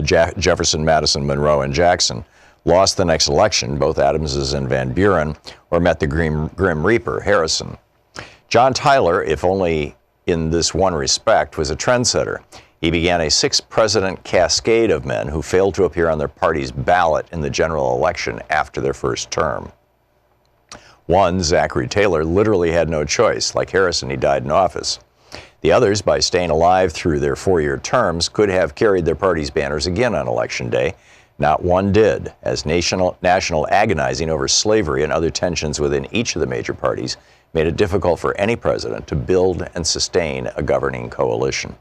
Jefferson, Madison, Monroe, and Jackson lost the next election, both Adamses and Van Buren, or met the Grim Reaper, Harrison. John Tyler, if only in this one respect, was a trendsetter. He began a 6-president cascade of men who failed to appear on their party's ballot in the general election after their first term. One, Zachary Taylor, literally had no choice. Like Harrison, he died in office. The others, by staying alive through their 4-year terms, could have carried their party's banners again on Election Day. Not one did, as national agonizing over slavery and other tensions within each of the major parties made it difficult for any president to build and sustain a governing coalition.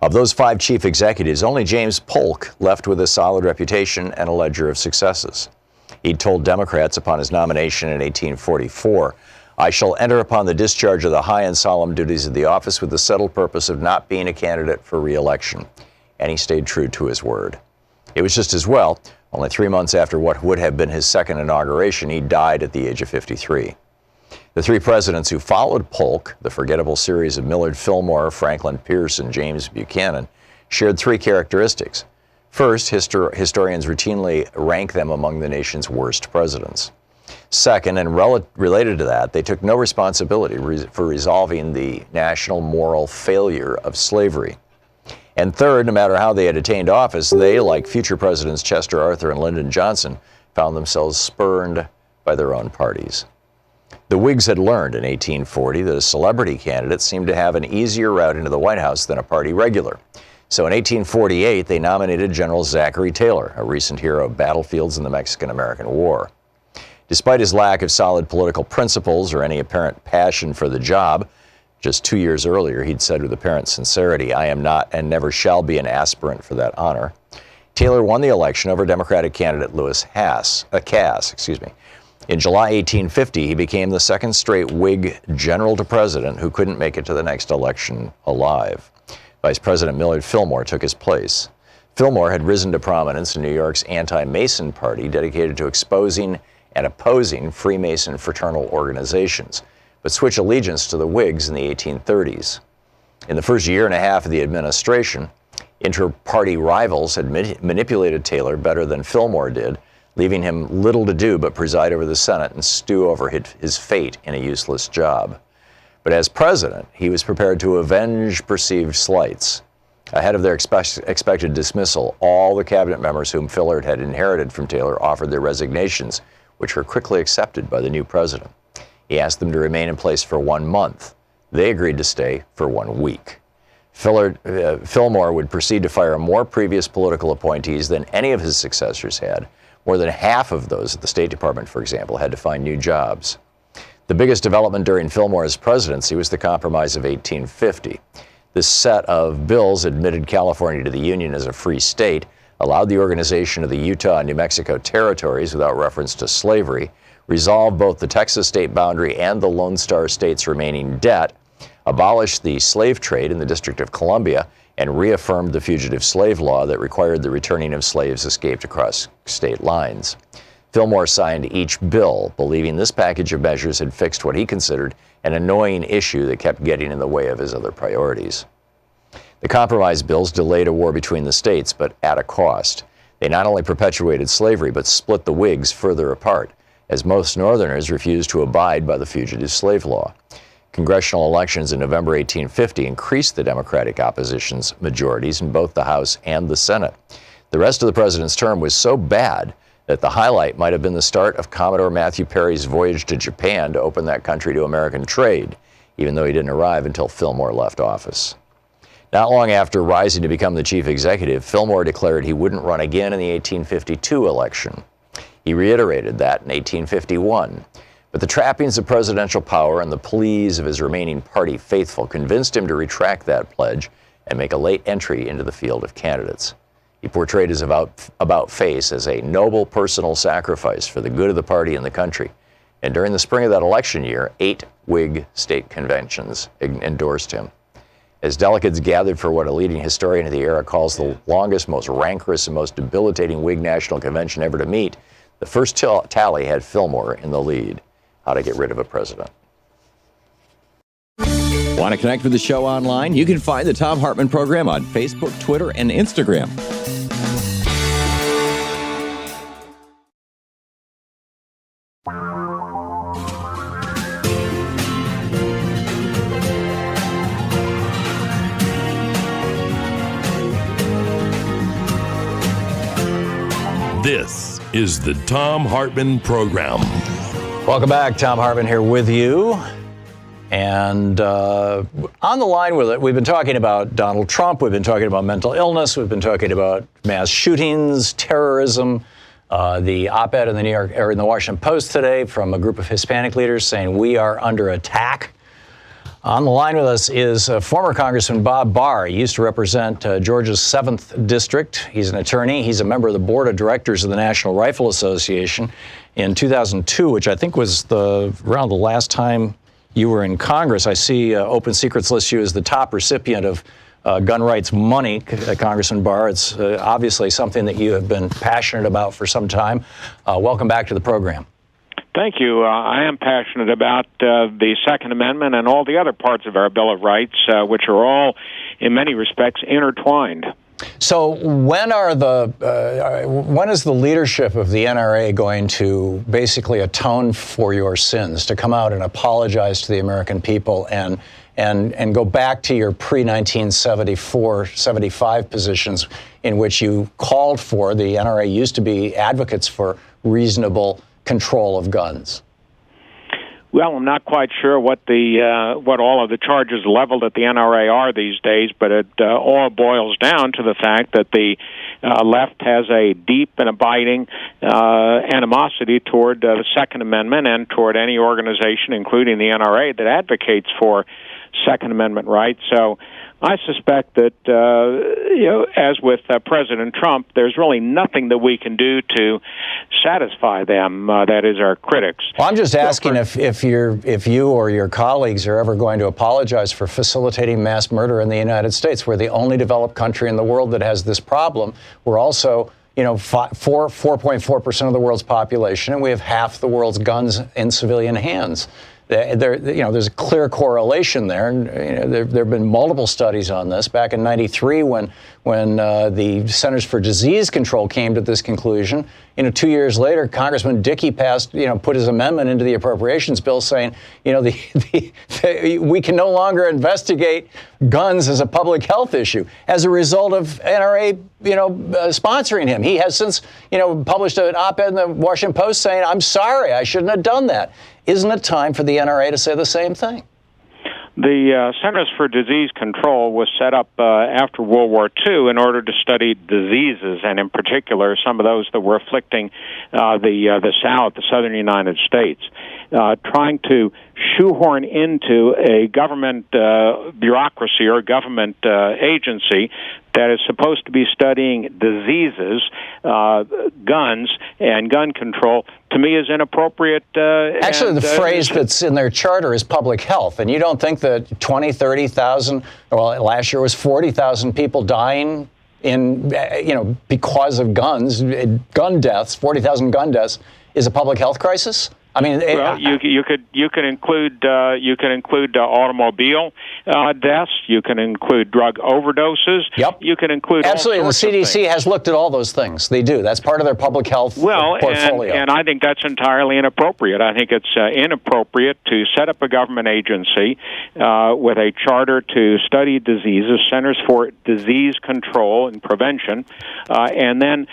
Of those 5 chief executives, only James Polk left with a solid reputation and a ledger of successes. He'd told Democrats upon his nomination in 1844, "I shall enter upon the discharge of the high and solemn duties of the office with the settled purpose of not being a candidate for re-election." And he stayed true to his word. It was just as well. Only 3 months after what would have been his second inauguration, he died at the age of 53. The 3 presidents who followed Polk, the forgettable series of Millard Fillmore, Franklin Pierce, and James Buchanan, shared 3 characteristics. First, historians routinely rank them among the nation's worst presidents. Second, and related to that, they took no responsibility for resolving the national moral failure of slavery. And third, no matter how they had attained office, they, like future presidents Chester Arthur and Lyndon Johnson, found themselves spurned by their own parties. The Whigs had learned in 1840 that a celebrity candidate seemed to have an easier route into the White House than a party regular. So in 1848, they nominated General Zachary Taylor, a recent hero of battlefields in the Mexican-American War. Despite his lack of solid political principles or any apparent passion for the job, just 2 years earlier he'd said with apparent sincerity, "I am not and never shall be an aspirant for that honor." Taylor won the election over Democratic candidate Lewis Cass. In July 1850, he became the second straight Whig general to president who couldn't make it to the next election alive. Vice President Millard Fillmore took his place. Fillmore had risen to prominence in New York's anti-Mason party dedicated to exposing and opposing Freemason fraternal organizations, but switched allegiance to the Whigs in the 1830s. In the first year and a half of the administration, inter-party rivals had manipulated Taylor better than Fillmore did, leaving him little to do but preside over the Senate and stew over his fate in a useless job. But as president, he was prepared to avenge perceived slights. Ahead of their expected dismissal, all the cabinet members whom Fillard had inherited from Taylor offered their resignations, which were quickly accepted by the new president. He asked them to remain in place for 1 month. They agreed to stay for 1 week. Fillmore would proceed to fire more previous political appointees than any of his successors had. More than half of those at the State Department, for example, had to find new jobs. The biggest development during Fillmore's presidency was the Compromise of 1850. This set of bills admitted California to the Union as a free state, allowed the organization of the Utah and New Mexico territories without reference to slavery, resolved both the Texas state boundary and the Lone Star State's remaining debt, abolished the slave trade in the District of Columbia, and reaffirmed the fugitive slave law that required the returning of slaves escaped across state lines. Fillmore signed each bill, believing this package of measures had fixed what he considered an annoying issue that kept getting in the way of his other priorities. The compromise bills delayed a war between the states, but at a cost. They not only perpetuated slavery, but split the Whigs further apart, as most Northerners refused to abide by the fugitive slave law. Congressional elections in November 1850 increased the Democratic opposition's majorities in both the House and the Senate. The rest of the president's term was so bad that the highlight might have been the start of Commodore Matthew Perry's voyage to Japan to open that country to American trade, even though he didn't arrive until Fillmore left office. Not long after rising to become the chief executive, Fillmore declared he wouldn't run again in the 1852 election. He reiterated that in 1851. But the trappings of presidential power and the pleas of his remaining party faithful convinced him to retract that pledge and make a late entry into the field of candidates. He portrayed his about-face as a noble personal sacrifice for the good of the party and the country. And during the spring of that election year, 8 Whig state conventions endorsed him. As delegates gathered for what a leading historian of the era calls the longest, most rancorous, and most debilitating Whig National Convention ever to meet, the first tally had Fillmore in the lead. How to get rid of a president. Want to connect with the show online? You can find the Thom Hartmann Program on Facebook, Twitter, and Instagram. This is the Thom Hartmann Program. Welcome back. Thom Hartmann here with you. And on the line with it, we've been talking about Donald Trump. We've been talking about mental illness. We've been talking about mass shootings, terrorism. The op-ed in the Washington Post today from a group of Hispanic leaders saying we are under attack. On the line with us is former Congressman Bob Barr. He used to represent Georgia's 7th District. He's an attorney. He's a member of the board of directors of the National Rifle Association in 2002, which I think was around the last time you were in Congress. I see Open Secrets lists you as the top recipient of gun rights money, Congressman Barr. It's obviously something that you have been passionate about for some time. Welcome back to the program. Thank you. I am passionate about the Second Amendment and all the other parts of our Bill of Rights, which are all, in many respects, intertwined. So when is the leadership of the NRA going to basically atone for your sins, to come out and apologize to the American people and go back to your pre-1974, 75 positions in which you called for, the NRA used to be advocates for reasonable control of guns? Well, I'm not quite sure what all of the charges leveled at the NRA are these days, but it all boils down to the fact that the left has a deep and abiding animosity toward the Second Amendment and toward any organization, including the NRA, that advocates for Second Amendment rights. So I suspect that, as with President Trump, there's really nothing that we can do to satisfy them, that is, our critics. Well, I'm just asking if you or your colleagues are ever going to apologize for facilitating mass murder in the United States. We're the only developed country in the world that has this problem. We're also, 4.4% of the world's population, and we have half the world's guns in civilian hands. There's a clear correlation there. And, there have been multiple studies on this. Back in '93, when the Centers for Disease Control came to this conclusion, 2 years later, Congressman Dickey put his amendment into the appropriations bill saying, we can no longer investigate guns as a public health issue as a result of NRA, sponsoring him. He has since, published an op-ed in the Washington Post saying, I'm sorry, I shouldn't have done that. Isn't it time for the NRA to say the same thing? The Centers for Disease Control was set up after World War II in order to study diseases, and in particular some of those that were afflicting the South, the southern United States, trying to shoehorn into a government bureaucracy or government agency that is supposed to be studying diseases, guns, and gun control, to me is inappropriate. Actually, the phrase that's in their charter is public health, and you don't think that 20, 30,000, well, last year was 40,000 people dying because of guns, gun deaths, 40,000 gun deaths, is a public health crisis? I mean, well, you could include automobile deaths. You can include drug overdoses. Yep. You can include absolutely. All the sorts CDC has looked at all those things. They do. That's part of their public health portfolio. And I think that's entirely inappropriate. I think it's inappropriate to set up a government agency with a charter to study diseases, Centers for Disease Control and Prevention, and then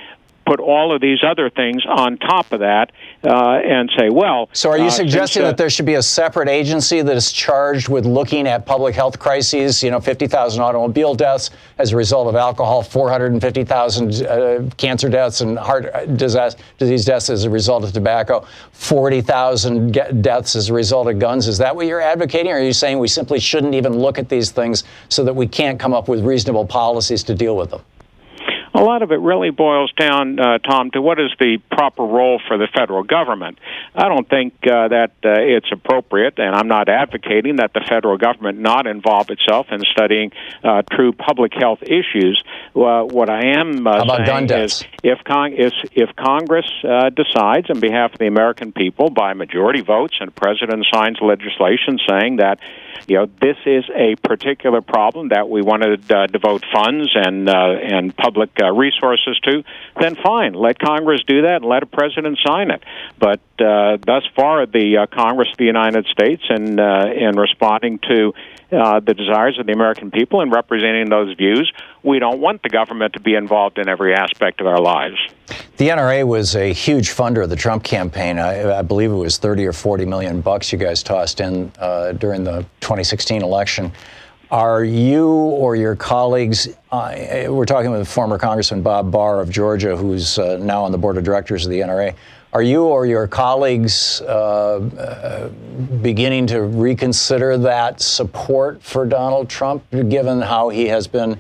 put all of these other things on top of that and say, well... So are you suggesting that there should be a separate agency that is charged with looking at public health crises, 50,000 automobile deaths as a result of alcohol, 450,000 cancer deaths and heart disease deaths as a result of tobacco, 40,000 deaths as a result of guns? Is that what you're advocating? Or are you saying we simply shouldn't even look at these things so that we can't come up with reasonable policies to deal with them? A lot of it really boils down, Tom, to what is the proper role for the federal government. I don't think that it's appropriate, and I'm not advocating that the federal government not involve itself in studying true public health issues. What I am saying is if Congress decides on behalf of the American people by majority votes and the president signs legislation saying that this is a particular problem that we want to devote funds and public resources to, then fine. Let Congress do that and let a president sign it. But thus far, the Congress of the United States, in responding to the desires of the American people and representing those views, we don't want the government to be involved in every aspect of our lives. The NRA was a huge funder of the Trump campaign. I believe it was 30 or 40 million bucks you guys tossed in during the 2016 election. Are you or your colleagues, we're talking with former Congressman Bob Barr of Georgia, who's now on the board of directors of the NRA, are you or your colleagues beginning to reconsider that support for Donald Trump, given how he has been,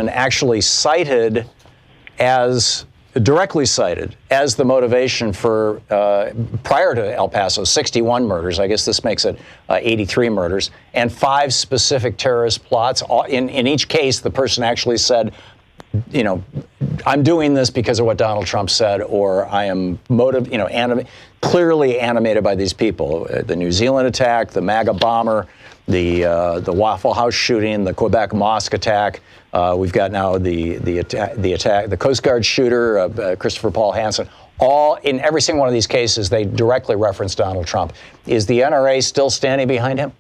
actually cited as, directly cited as the motivation for, prior to El Paso, 61 murders. I guess this makes it 83 murders, and 5 specific terrorist plots. In each case, the person actually said, I'm doing this because of what Donald Trump said, or I am clearly animated by these people. The New Zealand attack, the MAGA bomber, the Waffle House shooting, the Quebec mosque attack. We've got now the attack, the Coast Guard shooter, Christopher Paul Hansen. All in every single one of these cases, they directly reference Donald Trump. Is the NRA still standing behind him?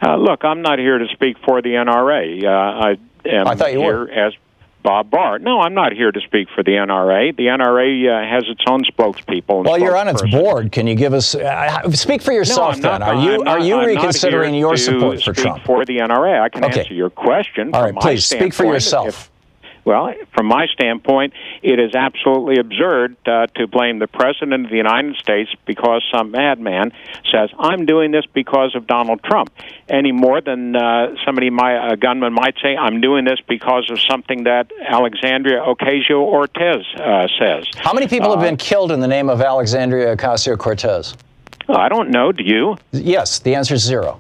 Look, I'm not here to speak for the NRA. I thought you were. As Bob Barr. No, I'm not here to speak for the NRA. The NRA has its own spokespeople. Well, you're on its board. Can you give us speak for yourself? No, then are you reconsidering your support for Trump? For the NRA, I can answer your question. All right, please speak for yourself. Well, from my standpoint, it is absolutely absurd to blame the President of the United States because some madman says, I'm doing this because of Donald Trump, any more than a gunman might say, I'm doing this because of something that Alexandria Ocasio-Cortez says. How many people have been killed in the name of Alexandria Ocasio-Cortez? I don't know. Do you? Yes, the answer is 0.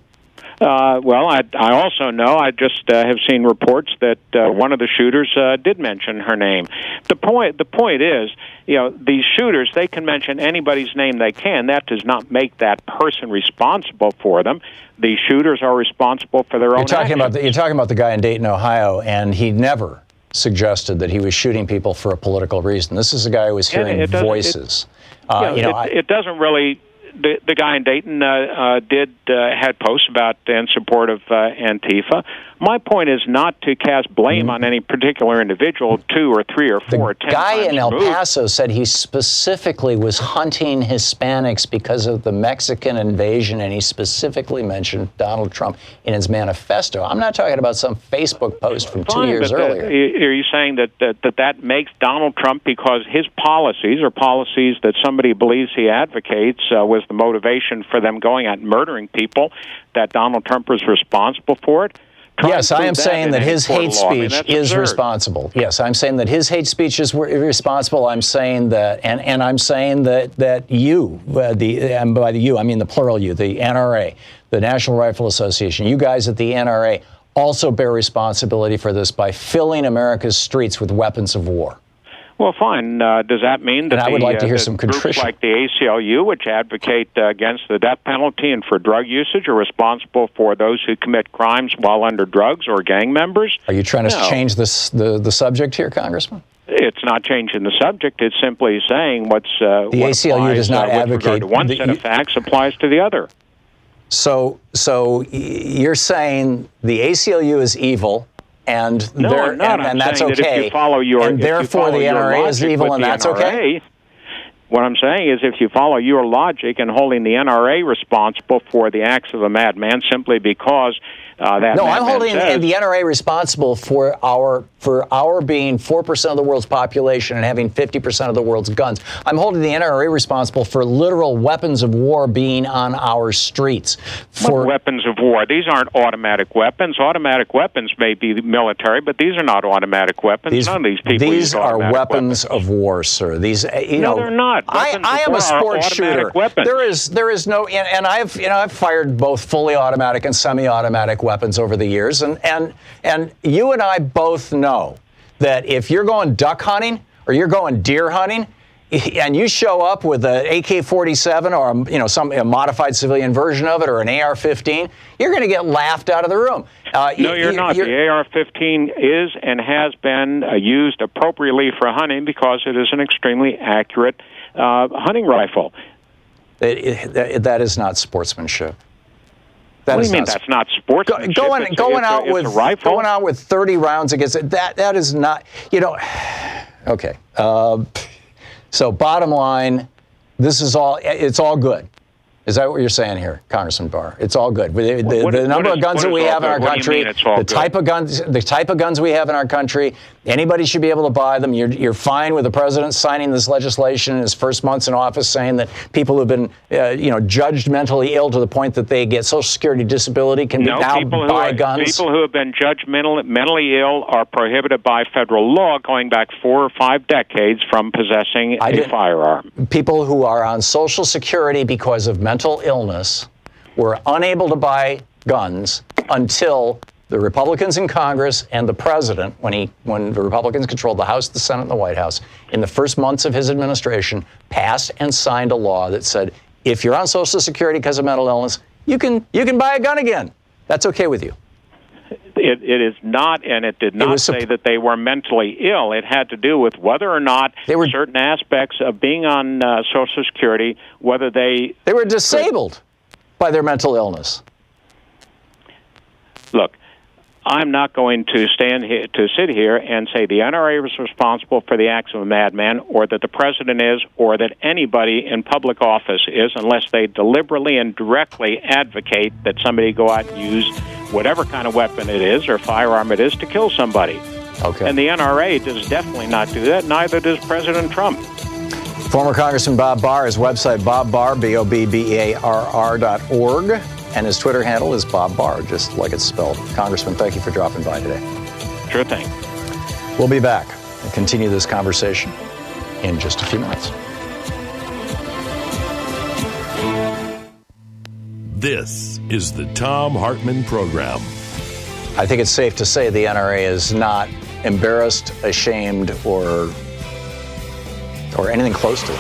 Well, I also know, I just have seen reports that one of the shooters did mention her name. The point is, these shooters, they can mention anybody's name they can. That does not make that person responsible for them. The shooters are responsible for their own actions. You're talking about the guy in Dayton, Ohio, and he never suggested that he was shooting people for a political reason. This is a guy who was hearing voices. It doesn't really. The guy in Dayton had posts about in support of Antifa. My point is not to cast blame on any particular individual, 2 or 3 or 4 or 10 guy times in El removed. Paso said he specifically was hunting Hispanics because of the Mexican invasion, and he specifically mentioned Donald Trump in his manifesto. I'm not talking about some Facebook post from 2 years earlier. Are you saying that makes Donald Trump, because his policies are policies that somebody believes he advocates, was the motivation for them going out and murdering people, that Donald Trump was responsible for it? Yes, I am saying that his hate speech is responsible. Yes, I'm saying that his hate speech is responsible. I'm saying that, and I'm saying that you, and by the you, I mean the plural you, the NRA, the National Rifle Association, you guys at the NRA also bear responsibility for this by filling America's streets with weapons of war. Well, fine. Does that mean that and I would like to hear some contrition. Groups like the ACLU, which advocate against the death penalty and for drug usage, are responsible for those who commit crimes while under drugs, or gang members? Are you trying to change the subject here, Congressman? It's not changing the subject. It's simply saying the ACLU does not advocate. To one set of facts applies to the other. So you're saying the ACLU is evil. And that's okay. That if you follow and therefore the NRA is evil, and that's okay. What I'm saying is, if you follow your logic and holding the NRA responsible for the acts of a madman simply because that. No, I'm holding the NRA responsible for our being 4% of the world's population and having 50% of the world's guns. I'm holding the NRA responsible for literal weapons of war being on our streets. What weapons of war? These aren't automatic weapons. Automatic weapons may be military, but these are not automatic weapons. None of these people use are automatic weapons of war, sir. These, no, they're not. I am a sports shooter. Weapons. There is no, and I've fired both fully automatic and semi-automatic weapons over the years, and you and I both know that if you're going duck hunting or you're going deer hunting, and you show up with an AK-47 or a modified civilian version of it or an AR-15, you're going to get laughed out of the room. No, you're not. The AR-15 is and has been used appropriately for hunting because it is an extremely accurate hunting rifle. That is not sportsmanship. What do you mean that's not sportsmanship? Going out with 30 rounds against it, that is not, okay. So bottom line, it's all good. Is that what you're saying here, Congressman Barr? It's all good. The number of guns that we have in our country, the type of guns we have in our country, anybody should be able to buy them. You're fine with the president signing this legislation in his first months in office, saying that people who've been, judged mentally ill to the point that they get Social Security disability can now buy guns. People who have been judged mentally ill are prohibited by federal law going back 4 or 5 decades from possessing a firearm. People who are on Social Security because of mental illness were unable to buy guns until the Republicans in Congress and the president, when the Republicans controlled the House, the Senate, and the White House, in the first months of his administration, passed and signed a law that said, if you're on Social Security because of mental illness, you can buy a gun again. That's okay with you. It is not, and it did not say that they were mentally ill. It had to do with whether or not certain aspects of being on Social Security, whether they were disabled by their mental illness. Look, I'm not going to sit here and say the NRA was responsible for the acts of a madman, or that the president is, or that anybody in public office is, unless they deliberately and directly advocate that somebody go out and use whatever kind of weapon it is or firearm it is to kill somebody. Okay. And the NRA does definitely not do that. Neither does President Trump. Former Congressman Bob Barr, his website, BobBarr, BOBBARR.org. And his Twitter handle is Bob Barr, just like it's spelled. Congressman, thank you for dropping by today. Sure thing. We'll be back and continue this conversation in just a few minutes. This is the Thom Hartmann Program. I think it's safe to say the NRA is not embarrassed, ashamed, or anything close to it.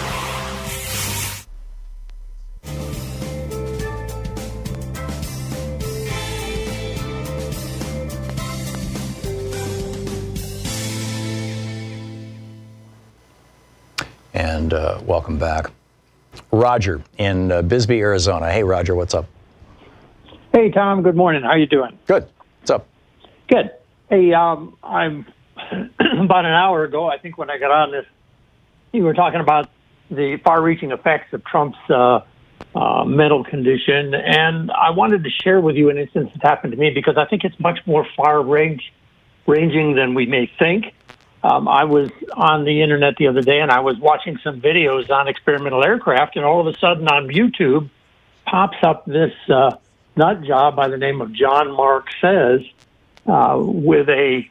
and welcome back. Roger in Bisbee, Arizona. Hey, Roger, what's up? Hey, Tom. Good morning. How you doing? Good. What's up? Good. Hey, I'm about an hour ago, I think, when I got on this, you were talking about the far-reaching effects of Trump's mental condition, and I wanted to share with you an instance that happened to me because I think it's much more far-ranging than we may think. I was on the internet the other day, and I was watching some videos on experimental aircraft, and all of a sudden on YouTube pops up this nut job by the name of John Mark Says with a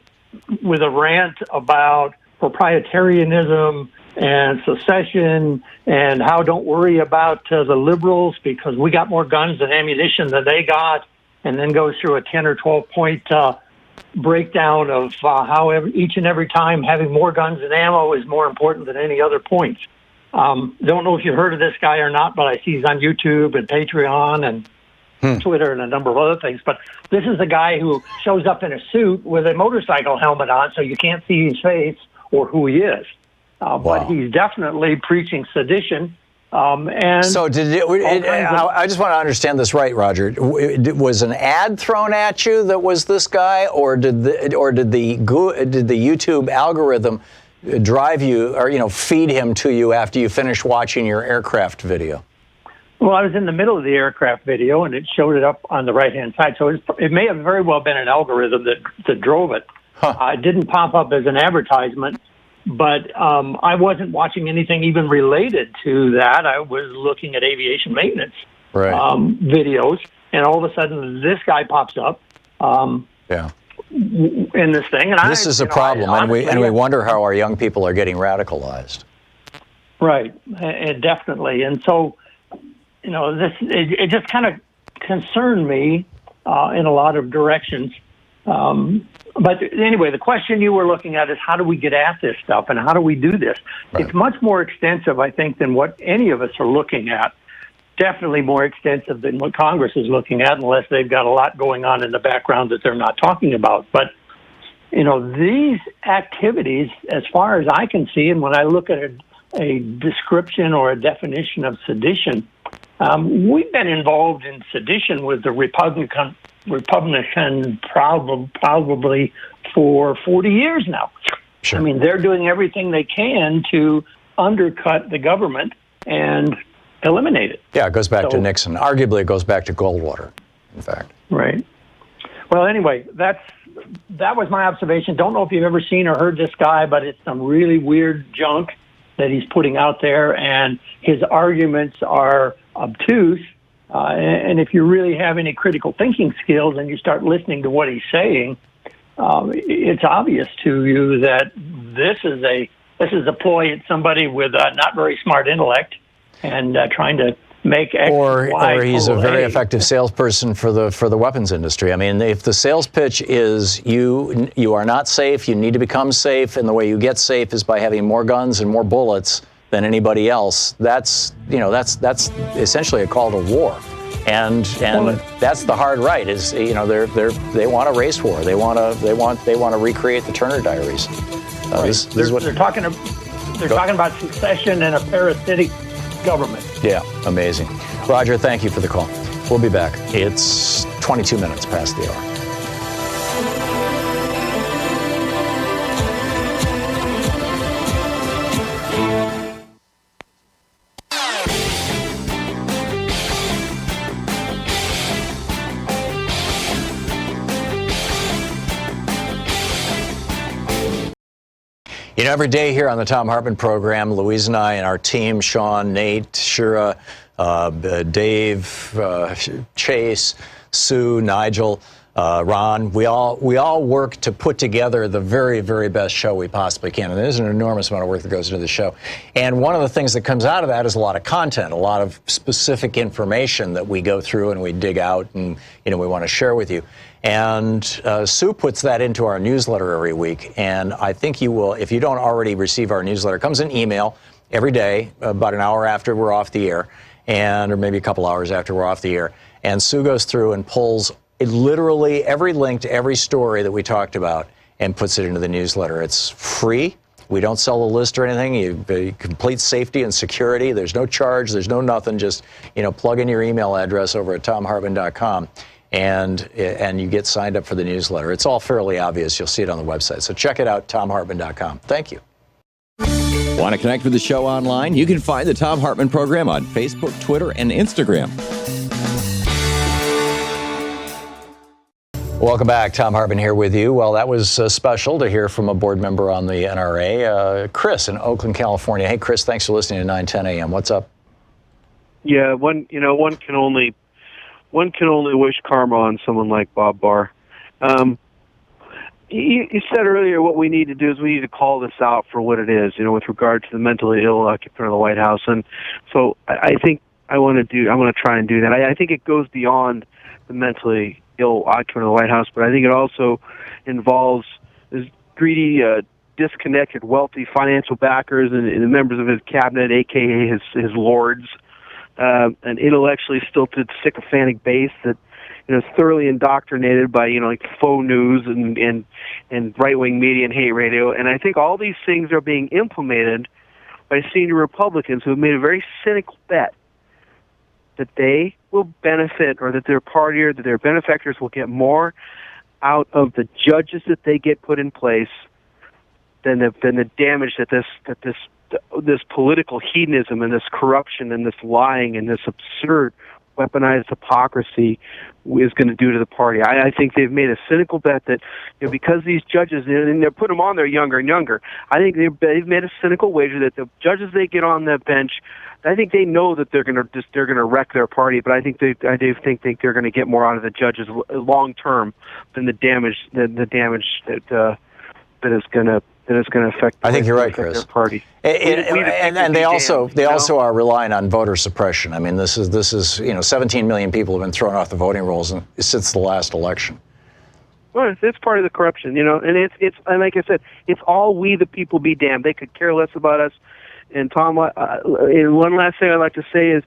rant about proprietarianism and secession and how don't worry about the liberals because we got more guns and ammunition than they got, and then goes through a 10 or 12 point breakdown of how each and every time having more guns and ammo is more important than any other points. Don't know if you've heard of this guy or not, but I see he's on YouTube and Patreon and Twitter and a number of other things. But this is a guy who shows up in a suit with a motorcycle helmet on, so you can't see his face or who he is. But he's definitely preaching sedition. And so I just want to understand this right, Roger. Was an ad thrown at you that was this guy, or did the YouTube algorithm drive you, or feed him to you after you finished watching your aircraft video? Well, I was in the middle of the aircraft video, and it showed it up on the right-hand side. So it may have very well been an algorithm that drove it. It didn't pop up as an advertisement. But I wasn't watching anything even related to that. I was looking at aviation maintenance videos, and all of a sudden this guy pops up in this thing. And this is a problem, and we wonder how our young people are getting radicalized. Right, and definitely. And so, it just kind of concerned me in a lot of directions. But anyway, the question you were looking at is how do we get at this stuff and how do we do this? Right. It's much more extensive, I think, than what any of us are looking at. Definitely more extensive than what Congress is looking at, unless they've got a lot going on in the background that they're not talking about. But, these activities, as far as I can see, and when I look at a description or a definition of sedition, we've been involved in sedition with the Republican probably for 40 years now. Sure. I mean, they're doing everything they can to undercut the government and eliminate it. Yeah, it goes back to Nixon. Arguably, it goes back to Goldwater, in fact. Right. Well, anyway, that was my observation. Don't know if you've ever seen or heard this guy, but it's some really weird junk that he's putting out there, and his arguments are obtuse. And if you really have any critical thinking skills and you start listening to what he's saying, it's obvious to you that this is a ploy at somebody with a not very smart intellect and trying to make X, or he's a very A. effective salesperson for the weapons industry. I mean, if the sales pitch is you are not safe, you need to become safe, and the way you get safe is by having more guns and more bullets than anybody else, that's essentially a call to war. And that's the hard right is they want a race war. They want to recreate the Turner Diaries. They're talking about secession and a parasitic government. Yeah, amazing. Roger, thank you for the call. We'll be back. It's 22 minutes past the hour. Every day here on the Thom Hartmann Program, Louise and I and our team, Sean, Nate, Shira, Dave, Chase, Sue, Nigel, Ron, we all work to put together the very, very best show we possibly can. And there's an enormous amount of work that goes into the show. And one of the things that comes out of that is a lot of content, a lot of specific information that we go through and we dig out and we want to share with you. And Sue puts that into our newsletter every week. And I think you will, if you don't already receive our newsletter, it comes in email every day, about an hour after we're off the air, or maybe a couple hours after we're off the air. And Sue goes through and pulls literally every link to every story that we talked about and puts it into the newsletter. It's free. We don't sell a list or anything. You complete safety and security. There's no charge. There's no nothing. Just, plug in your email address over at thomhartmann.com. And you get signed up for the newsletter. It's all fairly obvious. You'll see it on the website. So check it out, thomhartmann.com. Thank you. Want to connect with the show online? You can find the Thom Hartmann Program on Facebook, Twitter, and Instagram. Welcome back. Thom Hartmann here with you. Well, that was special to hear from a board member on the NRA, Chris in Oakland, California. Hey, Chris, thanks for listening to 910 AM. What's up? Yeah, one can only wish karma on someone like Bob Barr. You said earlier what we need to do is we need to call this out for what it is, with regard to the mentally ill occupant of the White House. And so I think I want to try and do that. I think it goes beyond the mentally ill occupant of the White House, but I think it also involves this greedy, disconnected, wealthy financial backers and the members of his cabinet, a.k.a. his lords, an intellectually stilted, sycophantic base that is thoroughly indoctrinated by like faux news and right-wing media and hate radio. And I think all these things are being implemented by senior Republicans who have made a very cynical bet that they will benefit, or that their party or that their benefactors will get more out of the judges that they get put in place than the damage that this political hedonism and this corruption and this lying and this absurd weaponized hypocrisy is going to do to the party. I think they've made a cynical bet that because these judges, and they're putting them on there younger and younger, I think they've made a cynical wager that the judges they get on the bench, I think they know that they're going to wreck their party, but I think they're going to get more out of the judges long term than the damage that is going to affect. I think you're right, Chris. Their party. And they also are relying on voter suppression. I mean, this is 17 million people have been thrown off the voting rolls since the last election. Well, it's part of the corruption, and it's and like I said, it's all we the people be damned. They could care less about us. And Tom, and one last thing I'd like to say is,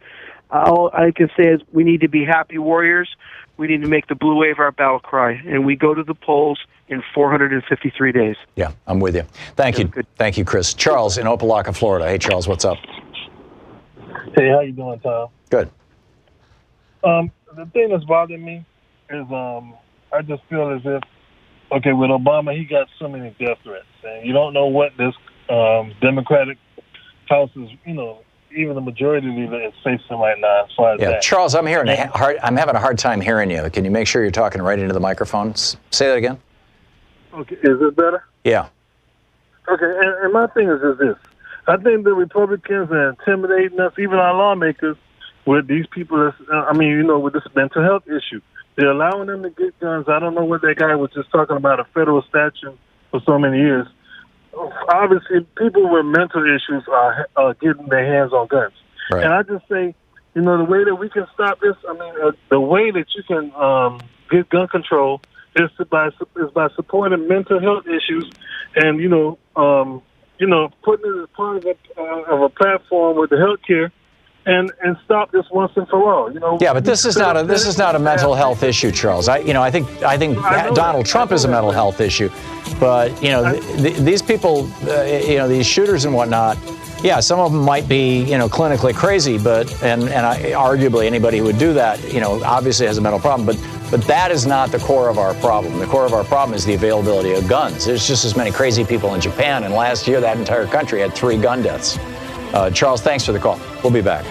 all I can say is we need to be happy warriors. We need to make the blue wave our battle cry, and we go to the polls in 453 days. Yeah, I'm with you. Thank you. Thank you, Chris. Charles in Opelika, Florida. Hey, Charles, what's up? Hey, how you doing, Tom? Good. The thing that's bothering me is I just feel as if, okay, with Obama, he got so many death threats, and you don't know what this Democratic House is, even the majority leader is facing right now as far as that. Charles, I'm having a hard time hearing you. Can you make sure you're talking right into the microphone? Say that again. Okay, is it better? Yeah. Okay, and my thing is this. I think the Republicans are intimidating us, even our lawmakers, with these people, with this mental health issue. They're allowing them to get guns. I don't know what that guy was just talking about, a federal statute for so many years. Obviously, people with mental issues are getting their hands on guns. Right. And I just say, the way that we can stop this, the way that you can get gun control is by supporting mental health issues and, putting it as part of a platform with the healthcare and stop this once and for all. Yeah, but this is not a mental health issue, Charles. I think Donald Trump is a mental health issue, but these people, these shooters and whatnot. Yeah, some of them might be clinically crazy, but arguably anybody who would do that, obviously has a mental problem. But that is not the core of our problem. The core of our problem is the availability of guns. There's just as many crazy people in Japan, and last year that entire country had 3 gun deaths. Charles, thanks for the call. We'll be back.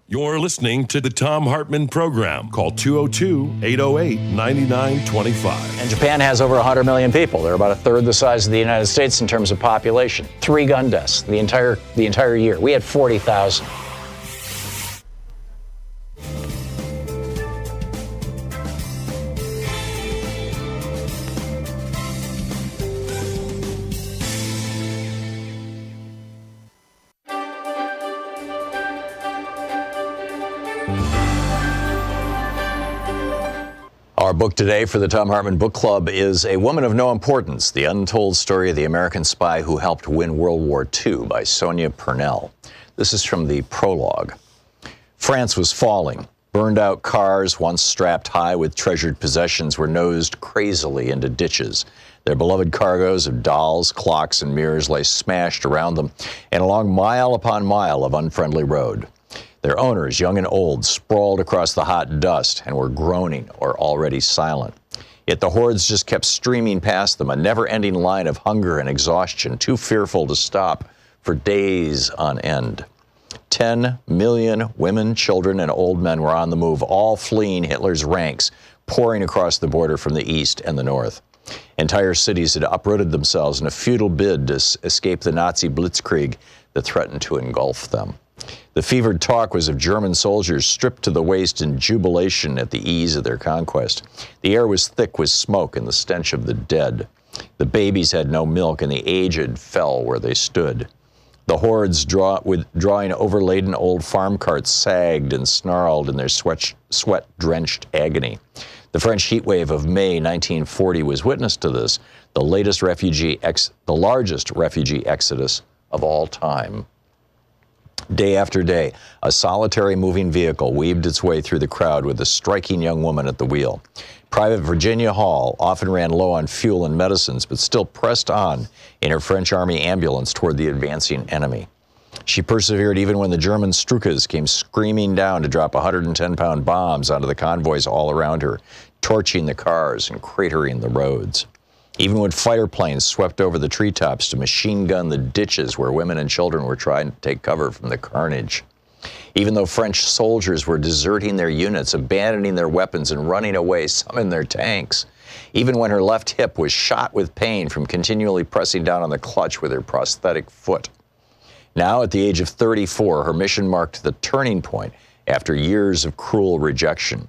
You're listening to the Thom Hartmann Program. Call 202-808-9925. And Japan has over 100 million people. They're about a third the size of the United States in terms of population. 3 gun deaths the entire year. We had 40,000. Our book today for the Thom Hartmann Book Club is A Woman of No Importance, The Untold Story of the American Spy Who Helped Win World War II by Sonia Purnell. This is from the prologue. France was falling. Burned-out cars, once strapped high with treasured possessions, were nosed crazily into ditches. Their beloved cargoes of dolls, clocks, and mirrors lay smashed around them and along mile upon mile of unfriendly road. Their owners, young and old, sprawled across the hot dust and were groaning or already silent. Yet the hordes just kept streaming past them, a never-ending line of hunger and exhaustion, too fearful to stop for days on end. 10 million women, children, and old men were on the move, all fleeing Hitler's ranks, pouring across the border from the east and the north. Entire cities had uprooted themselves in a futile bid to escape the Nazi blitzkrieg that threatened to engulf them. The fevered talk was of German soldiers stripped to the waist in jubilation at the ease of their conquest. The air was thick with smoke and the stench of the dead. The babies had no milk, and the aged fell where they stood. The hordes drawing overladen old farm carts sagged and snarled in their sweat-drenched agony. The French heat wave of May 1940 was witness to this, the largest refugee exodus of all time. Day after day, a solitary moving vehicle weaved its way through the crowd with a striking young woman at the wheel. Private Virginia Hall often ran low on fuel and medicines, but still pressed on in her French Army ambulance toward the advancing enemy. She persevered even when the German Stukas came screaming down to drop 110-pound bombs onto the convoys all around her, torching the cars and cratering the roads. Even when fighter planes swept over the treetops to machine gun the ditches where women and children were trying to take cover from the carnage. Even though French soldiers were deserting their units, abandoning their weapons and running away, some in their tanks. Even when her left hip was shot with pain from continually pressing down on the clutch with her prosthetic foot. Now, at the age of 34, her mission marked the turning point after years of cruel rejection.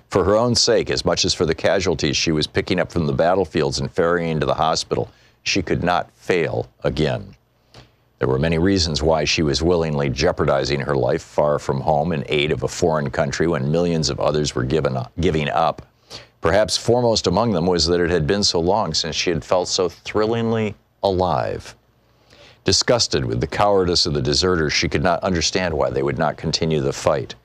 For her own sake, as much as for the casualties she was picking up from the battlefields and ferrying to the hospital, she could not fail again. There were many reasons why she was willingly jeopardizing her life far from home in aid of a foreign country when millions of others were giving up. Perhaps foremost among them was that it had been so long since she had felt so thrillingly alive. Disgusted with the cowardice of the deserters, she could not understand why they would not continue the fight.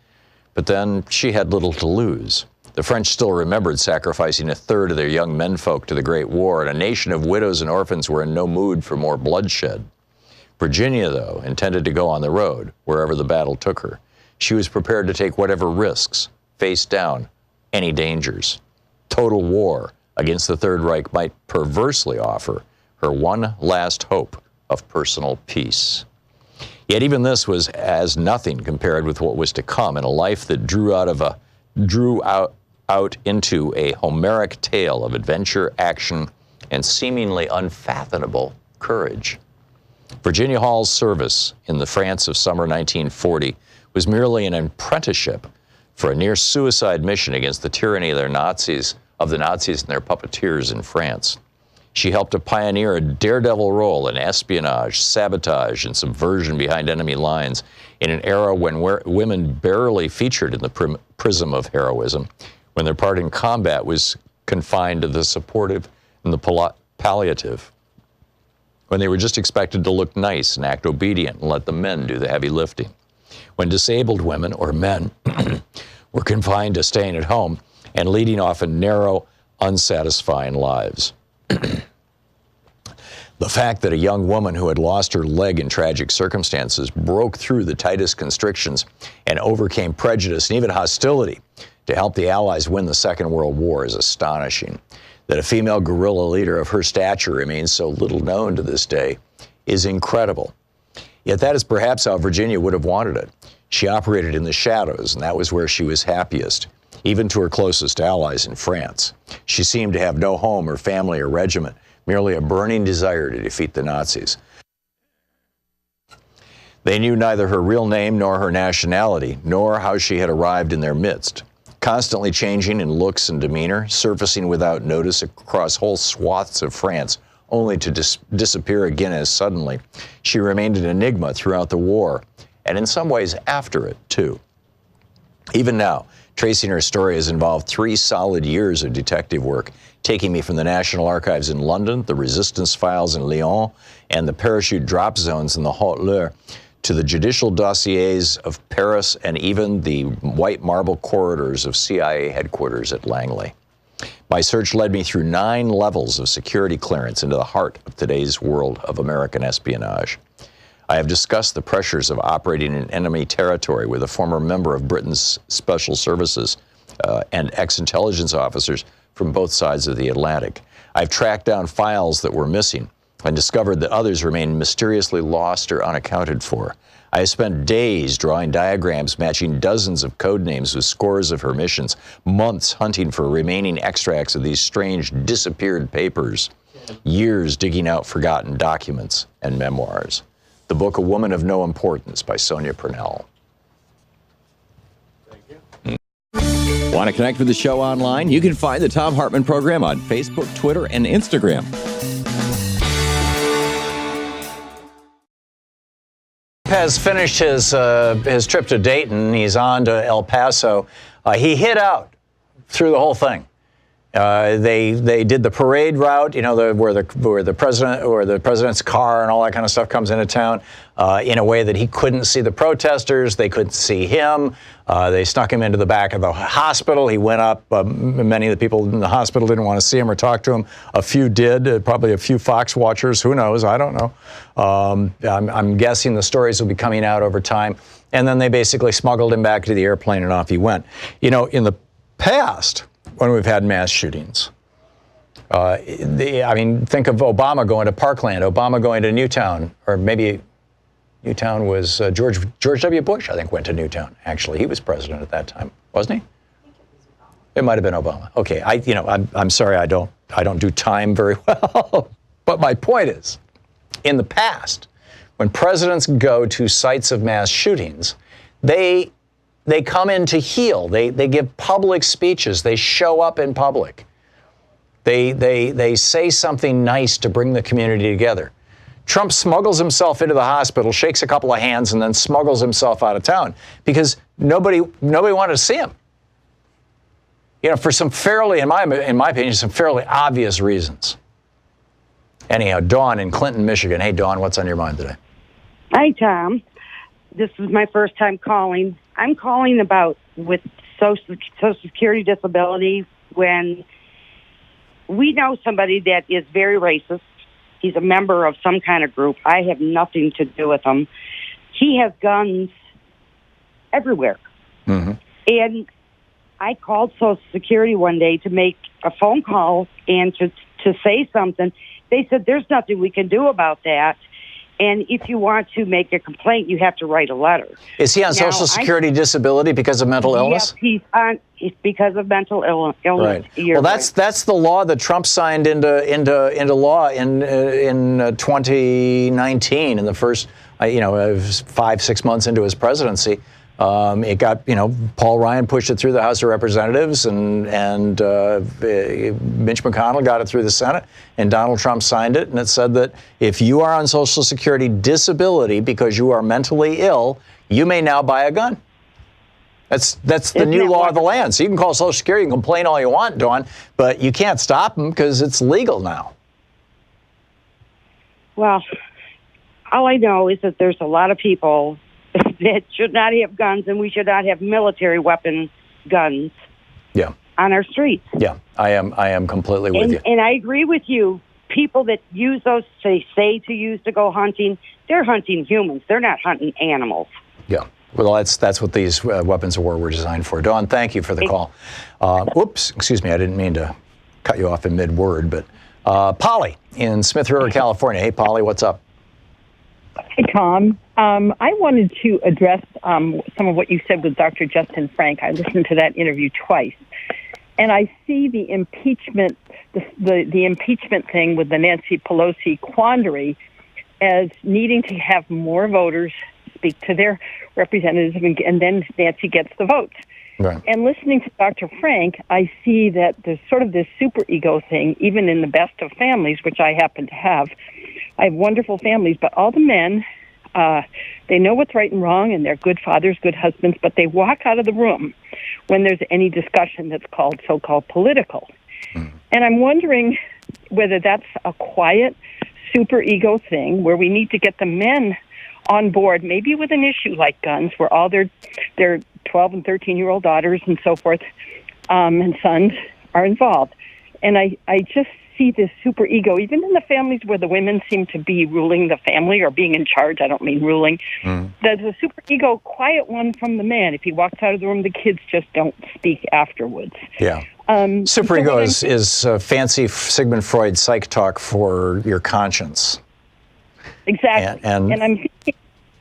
But then she had little to lose. The French still remembered sacrificing a third of their young menfolk to the Great War, and a nation of widows and orphans were in no mood for more bloodshed. Virginia, though, intended to go on the road, wherever the battle took her. She was prepared to take whatever risks, face down any dangers. Total war against the Third Reich might perversely offer her one last hope of personal peace. Yet even this was as nothing compared with what was to come in a life that drew out into a Homeric tale of adventure, action, and seemingly unfathomable courage. Virginia Hall's service in the France of summer 1940 was merely an apprenticeship for a near-suicide mission against the tyranny of the Nazis and their puppeteers in France. She helped to pioneer a daredevil role in espionage, sabotage, and subversion behind enemy lines in an era when women barely featured in the prism of heroism, when their part in combat was confined to the supportive and the palliative, when they were just expected to look nice and act obedient and let the men do the heavy lifting, when disabled women or men were confined to staying at home and leading often narrow, unsatisfying lives. The fact that a young woman who had lost her leg in tragic circumstances broke through the tightest constrictions and overcame prejudice and even hostility to help the Allies win the Second World War is astonishing. That a female guerrilla leader of her stature remains so little known to this day is incredible. Yet that is perhaps how Virginia would have wanted it. She operated in the shadows, and that was where she was happiest, even to her closest allies in France. She seemed to have no home or family or regiment, merely a burning desire to defeat the Nazis. They knew neither her real name nor her nationality, nor how she had arrived in their midst. Constantly changing in looks and demeanor, surfacing without notice across whole swaths of France, only to disappear again as suddenly, she remained an enigma throughout the war, and in some ways after it, too. Even now, tracing her story has involved 3 solid years of detective work, taking me from the National Archives in London, the Resistance Files in Lyon, and the parachute drop zones in the Haute-Loire, to the judicial dossiers of Paris and even the white marble corridors of CIA headquarters at Langley. My search led me through 9 levels of security clearance into the heart of today's world of American espionage. I have discussed the pressures of operating in enemy territory with a former member of Britain's special services and ex-intelligence officers from both sides of the Atlantic. I've tracked down files that were missing and discovered that others remain mysteriously lost or unaccounted for. I have spent days drawing diagrams matching dozens of code names with scores of her missions, months hunting for remaining extracts of these strange disappeared papers, years digging out forgotten documents and memoirs. The book, A Woman of No Importance by Sonia Purnell. Want to connect with the show online? You can find the Thom Hartmann Program on Facebook, Twitter, and Instagram. Has finished his trip to Dayton. He's on to El Paso. He hid out through the whole thing. They did the parade route, you know, where the president's car and all that kind of stuff comes into town, in a way that he couldn't see the protesters. They couldn't see him. They snuck him into the back of the hospital. He went up. Many of the people in the hospital didn't want to see him or talk to him. A few did. Probably a few Fox watchers. Who knows? I don't know. I'm guessing the stories will be coming out over time. And then they basically smuggled him back to the airplane and off he went. You know, in the past, when we've had mass shootings, I mean, think of Obama going to Parkland, Obama going to Newtown, or maybe Newtown was George W. Bush, I think, went to Newtown. Actually, he was president at that time, wasn't he? It might have been Obama. Okay, I'm sorry, I don't do time very well. But my point is, in the past, when presidents go to sites of mass shootings, they come in to heal. They give public speeches. They show up in public. They say something nice to bring the community together. Trump smuggles himself into the hospital, shakes a couple of hands, and then smuggles himself out of town because nobody wanted to see him. You know, for some fairly, in my opinion, some fairly obvious reasons. Anyhow, Dawn in Clinton, Michigan. Hey, Dawn, what's on your mind today? Hi, Tom. This is my first time calling. I'm calling about with Social Security disability when we know somebody that is very racist. He's a member of some kind of group. I have nothing to do with him. He has guns everywhere. Mm-hmm. And I called Social Security one day to make a phone call and to say something. They said, there's nothing we can do about that. And if you want to make a complaint, you have to write a letter. Is he on Social Security disability because of mental illness? Yes, it's because of mental illness. Right. Well, that's the law that Trump signed into law in 2019, in the first 5-6 months into his presidency. It got, Paul Ryan pushed it through the House of Representatives, and Mitch McConnell got it through the Senate, and Donald Trump signed it, and it said that if you are on Social Security disability because you are mentally ill, you may now buy a gun. That's the new law of the land. So you can call Social Security and complain all you want, Dawn, but you can't stop them because it's legal now. Well, all I know is that there's a lot of people that should not have guns, and we should not have military weapon guns on our streets. Yeah, I am completely with you. And I agree with you. People that use those, say to use to go hunting, they're hunting humans. They're not hunting animals. Yeah. Well, that's what these weapons of war were designed for. Dawn, thank you for the call. Whoops, excuse me, I didn't mean to cut you off in mid-word, but Polly in Smith River, California. Hey, Polly, what's up? Hey, Tom. I wanted to address some of what you said with Dr. Justin Frank. I listened to that interview twice, and I see the impeachment, the impeachment thing with the Nancy Pelosi quandary as needing to have more voters speak to their representatives, and then Nancy gets the votes. Right. And listening to Dr. Frank, I see that there's sort of this super ego thing, even in the best of families, which I happen to have. I have wonderful families, but all the men, they know what's right and wrong, and they're good fathers, good husbands, but they walk out of the room when there's any discussion that's called so-called political. Mm. And I'm wondering whether that's a quiet super ego thing where we need to get the men on board, maybe with an issue like guns, where all their 12 and 13-year-old daughters and so forth and sons are involved. And I just see this super ego, even in the families where the women seem to be ruling the family or being in charge. I don't mean ruling. There's a super ego, quiet one from the man. If he walks out of the room, the kids just don't speak afterwards. Yeah. Superego is fancy Sigmund Freud psych talk for your conscience. Exactly. And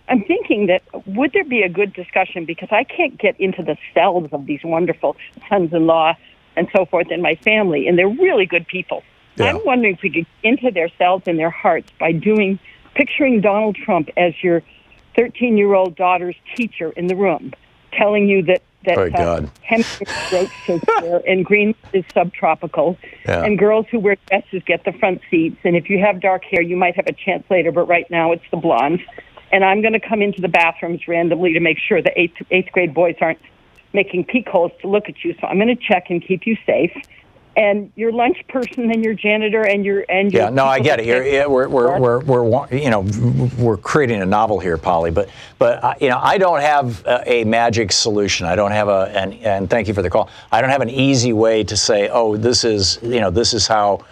I'm thinking that would there be a good discussion, because I can't get into the cells of these wonderful sons-in-law and so forth in my family, and they're really good people. Yeah. I'm wondering if we could get into their cells and their hearts by picturing Donald Trump as your 13-year-old daughter's teacher in the room, telling you that hemorrhage throat Shakespeare and green is subtropical, and girls who wear dresses get the front seats, and if you have dark hair, you might have a chance later, but right now it's the blondes. And I'm going to come into the bathrooms randomly to make sure the eighth grade boys aren't making peek holes to look at you. So I'm going to check and keep you safe. And your lunch person and your janitor and your no, I get it. We're creating a novel here, Polly. But I don't have a magic solution. I don't have and thank you for the call. I don't have an easy way to say, oh, this is how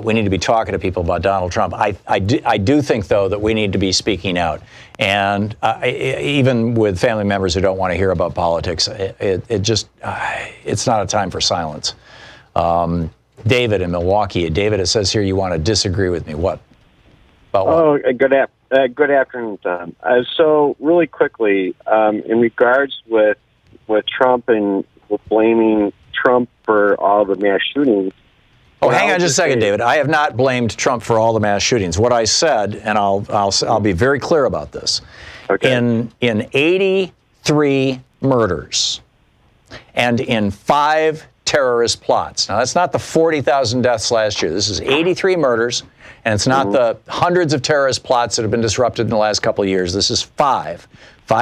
we need to be talking to people about Donald Trump. I do think, though, that we need to be speaking out. And even with family members who don't want to hear about politics, it's not a time for silence. David in Milwaukee. David, it says here you want to disagree with me. What? About what? Good afternoon, Tom. So really quickly, in regards with Trump and blaming Trump for all the mass shootings. Oh, hang on just a second, David. I have not blamed Trump for all the mass shootings. What I said, and I'll be very clear about this. Okay. In 83 murders and in 5 terrorist plots. Now, that's not the 40,000 deaths last year. This is 83 murders, and it's not the hundreds of terrorist plots that have been disrupted in the last couple of years. This is 5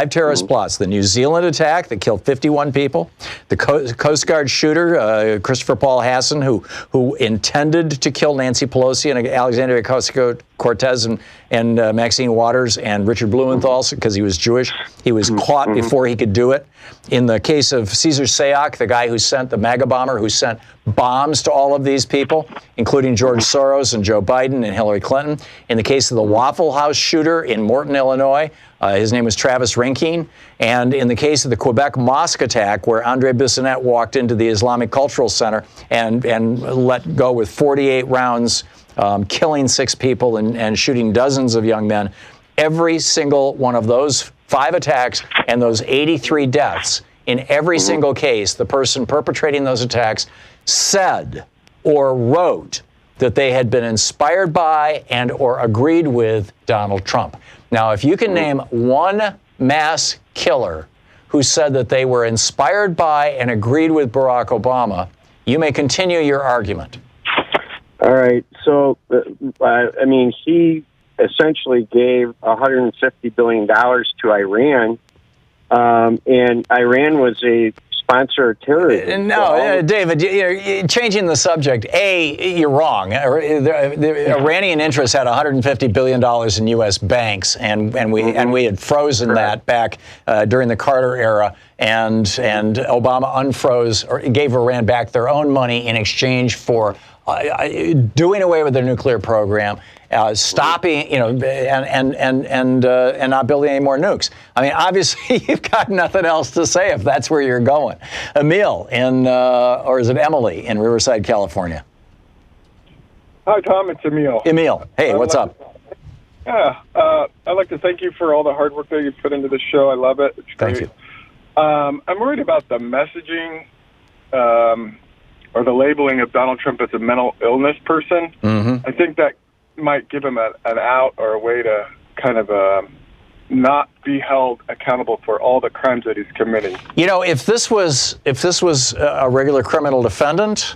terrorist plots. The New Zealand attack that killed 51 people, the Coast Guard shooter, Christopher Paul Hassan, who intended to kill Nancy Pelosi and Alexandria Ocasio-Cortez and Maxine Waters and Richard Blumenthal because he was Jewish. He was caught before he could do it. In the case of Cesar Sayoc, the guy who sent the MAGA bomber, who sent bombs to all of these people, including George Soros and Joe Biden and Hillary Clinton. In the case of the Waffle House shooter in Morton, Illinois, his name was Travis Rinkin. And in the case of the Quebec mosque attack, where Andre Bissonnette walked into the Islamic Cultural Center and let go with 48 rounds, killing 6 people and shooting dozens of young men, every single one of those 5 attacks and those 83 deaths, in every single case, the person perpetrating those attacks said or wrote that they had been inspired by and or agreed with Donald Trump. Now, if you can name one mass killer who said that they were inspired by and agreed with Barack Obama, you may continue your argument. All right. So, he essentially gave $150 billion to Iran, and Iran was a sponsor of terrorism. No, David, you're changing the subject. You're wrong. The Iranian interests had $150 billion in U.S. banks, and we had frozen that back during the Carter era, and Obama unfroze or gave Iran back their own money in exchange for doing away with their nuclear program, stopping, and not building any more nukes. I mean, obviously, you've got nothing else to say if that's where you're going. Emil or is it Emily in Riverside, California? Hi, Tom. It's Emil. Emil, hey, what's up? I'd like to thank you for all the hard work that you put into this show. I love it. It's great. Thank you. I'm worried about the messaging or the labeling of Donald Trump as a mental illness person. I think that might give him an out or a way to kind of not be held accountable for all the crimes that he's committing. If this was a regular criminal defendant,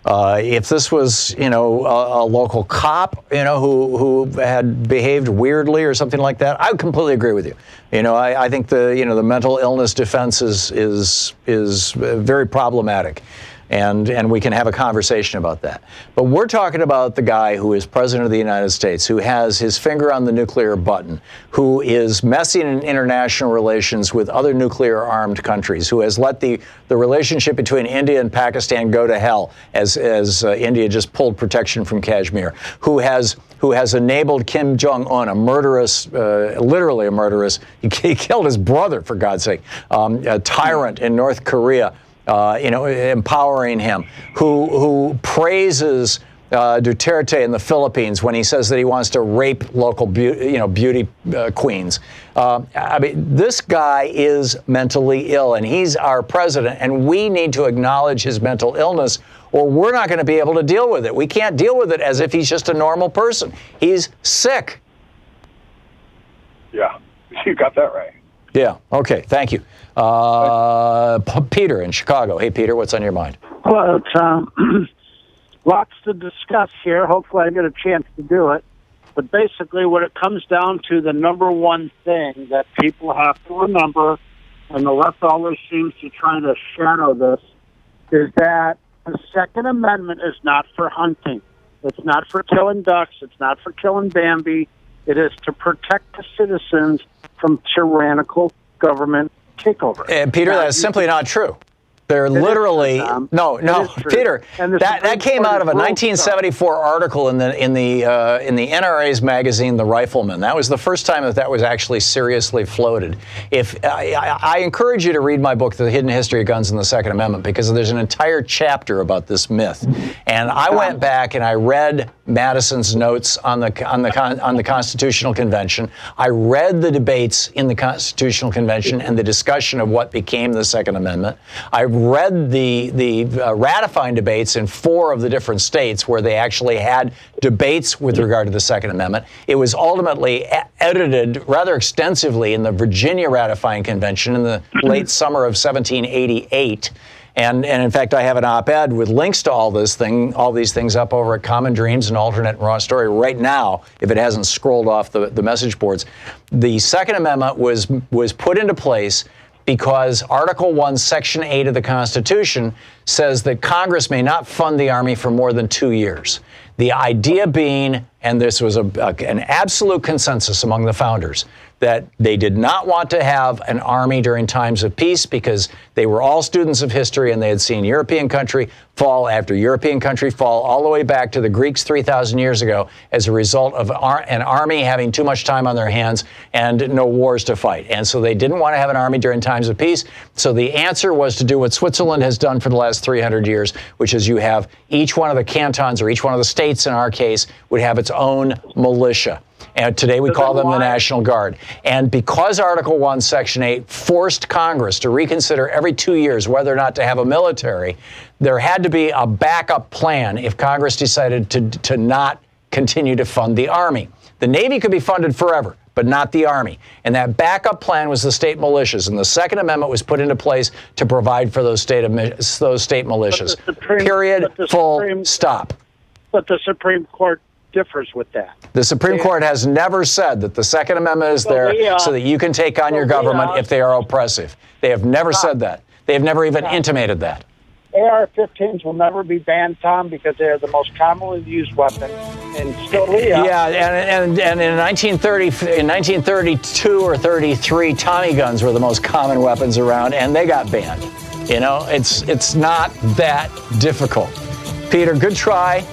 if this was a local cop, who had behaved weirdly or something like that, I would completely agree with you. I think the mental illness defense is very problematic. And we can have a conversation about that. But we're talking about the guy who is president of the United States, who has his finger on the nuclear button, who is messing in international relations with other nuclear-armed countries, who has let the relationship between India and Pakistan go to hell as India just pulled protection from Kashmir, who has enabled Kim Jong-un, a murderous, literally a murderous, he killed his brother, for God's sake, a tyrant in North Korea, empowering him, who praises Duterte in the Philippines when he says that he wants to rape local beauty queens. I mean, this guy is mentally ill, and he's our president, and we need to acknowledge his mental illness, or we're not going to be able to deal with it. We can't deal with it as if he's just a normal person. He's sick. Yeah, you got that right. Yeah, okay, thank you. Peter in Chicago. Hey, Peter, what's on your mind? Hello, Tom. Lots to discuss here. Hopefully I get a chance to do it. But basically what it comes down to, the number one thing that people have to remember, and the left always seems to try to shadow this, is that the Second Amendment is not for hunting. It's not for killing ducks. It's not for killing Bambi. It is to protect the citizens from tyrannical government takeover. And Peter, that's simply not true. They're literally no, Peter. That came out of a 1974 article in the NRA's magazine, The Rifleman. That was the first time that was actually seriously floated. If I encourage you to read my book, The Hidden History of Guns and the Second Amendment, because there's an entire chapter about this myth. And I went back and I read Madison's notes on the Constitutional Convention. I read the debates in the Constitutional Convention and the discussion of what became the Second Amendment. I read the ratifying debates in 4 of the different states where they actually had debates with regard to the Second Amendment. It was ultimately edited rather extensively in the Virginia Ratifying Convention in the late summer of 1788. And in fact, I have an op-ed with links to all these things up over at Common Dreams and Alternate and Raw Story right now, if it hasn't scrolled off the message boards. The Second Amendment was put into place because Article 1, Section 8 of the Constitution says that Congress may not fund the Army for more than 2 years. The idea being, and this was an absolute consensus among the founders, that they did not want to have an army during times of peace because they were all students of history and they had seen European country fall after European country fall all the way back to the Greeks 3,000 years ago as a result of an army having too much time on their hands and no wars to fight. And so they didn't want to have an army during times of peace. So the answer was to do what Switzerland has done for the last 300 years, which is you have each one of the cantons or each one of the states in our case would have its own militia. And today we call them the National Guard. And because Article 1, Section 8 forced Congress to reconsider every 2 years whether or not to have a military, there had to be a backup plan if Congress decided to not continue to fund the Army. The Navy could be funded forever, but not the Army. And that backup plan was the state militias. And the Second Amendment was put into place to provide for those state militias. Period. Full stop. But the Supreme Court differs with that. The Supreme Court has never said that the Second Amendment is there so that you can take on your government if they are oppressive. They have never said that. They have never even intimated that. AR-15s will never be banned, Tom, because they are the most commonly used weapon. And Scalia... Yeah, and in 1932 or 33, Tommy guns were the most common weapons around, and they got banned. You know, it's not that difficult. Peter, good try.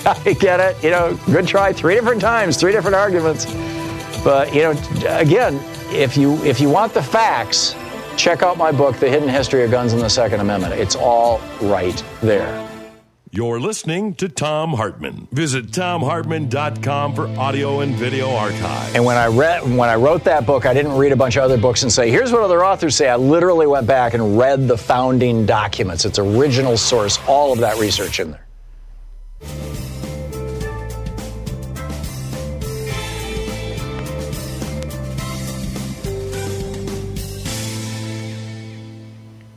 I get it. You know, good try 3 different times, 3 different arguments. But, you know, again, if you want the facts, check out my book, The Hidden History of Guns and the Second Amendment. It's all right there. You're listening to Thom Hartmann. Visit thomhartmann.com for audio and video archive. And when I wrote that book, I didn't read a bunch of other books and say, here's what other authors say. I literally went back and read the founding documents. It's original source, all of that research in there.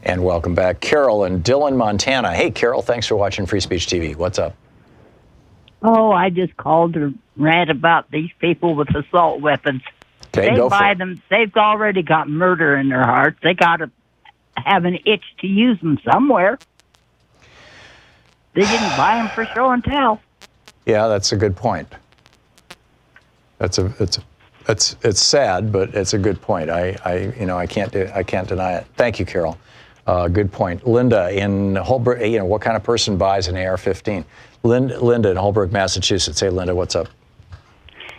And welcome back, Carol in Dillon, Montana. Hey, Carol, thanks for watching Free Speech TV. What's up? Oh, I just called to rant about these people with assault weapons. Okay, they buy them. They've already got murder in their hearts. They got to have an itch to use them somewhere. They didn't buy them for show and tell. Yeah, that's a good point. It's sad, but it's a good point. I can't deny it. Thank you, Carol. Good point. Linda in Holbrook. What kind of person buys an AR-15? Linda in Holbrook, Massachusetts. Hey, Linda, what's up?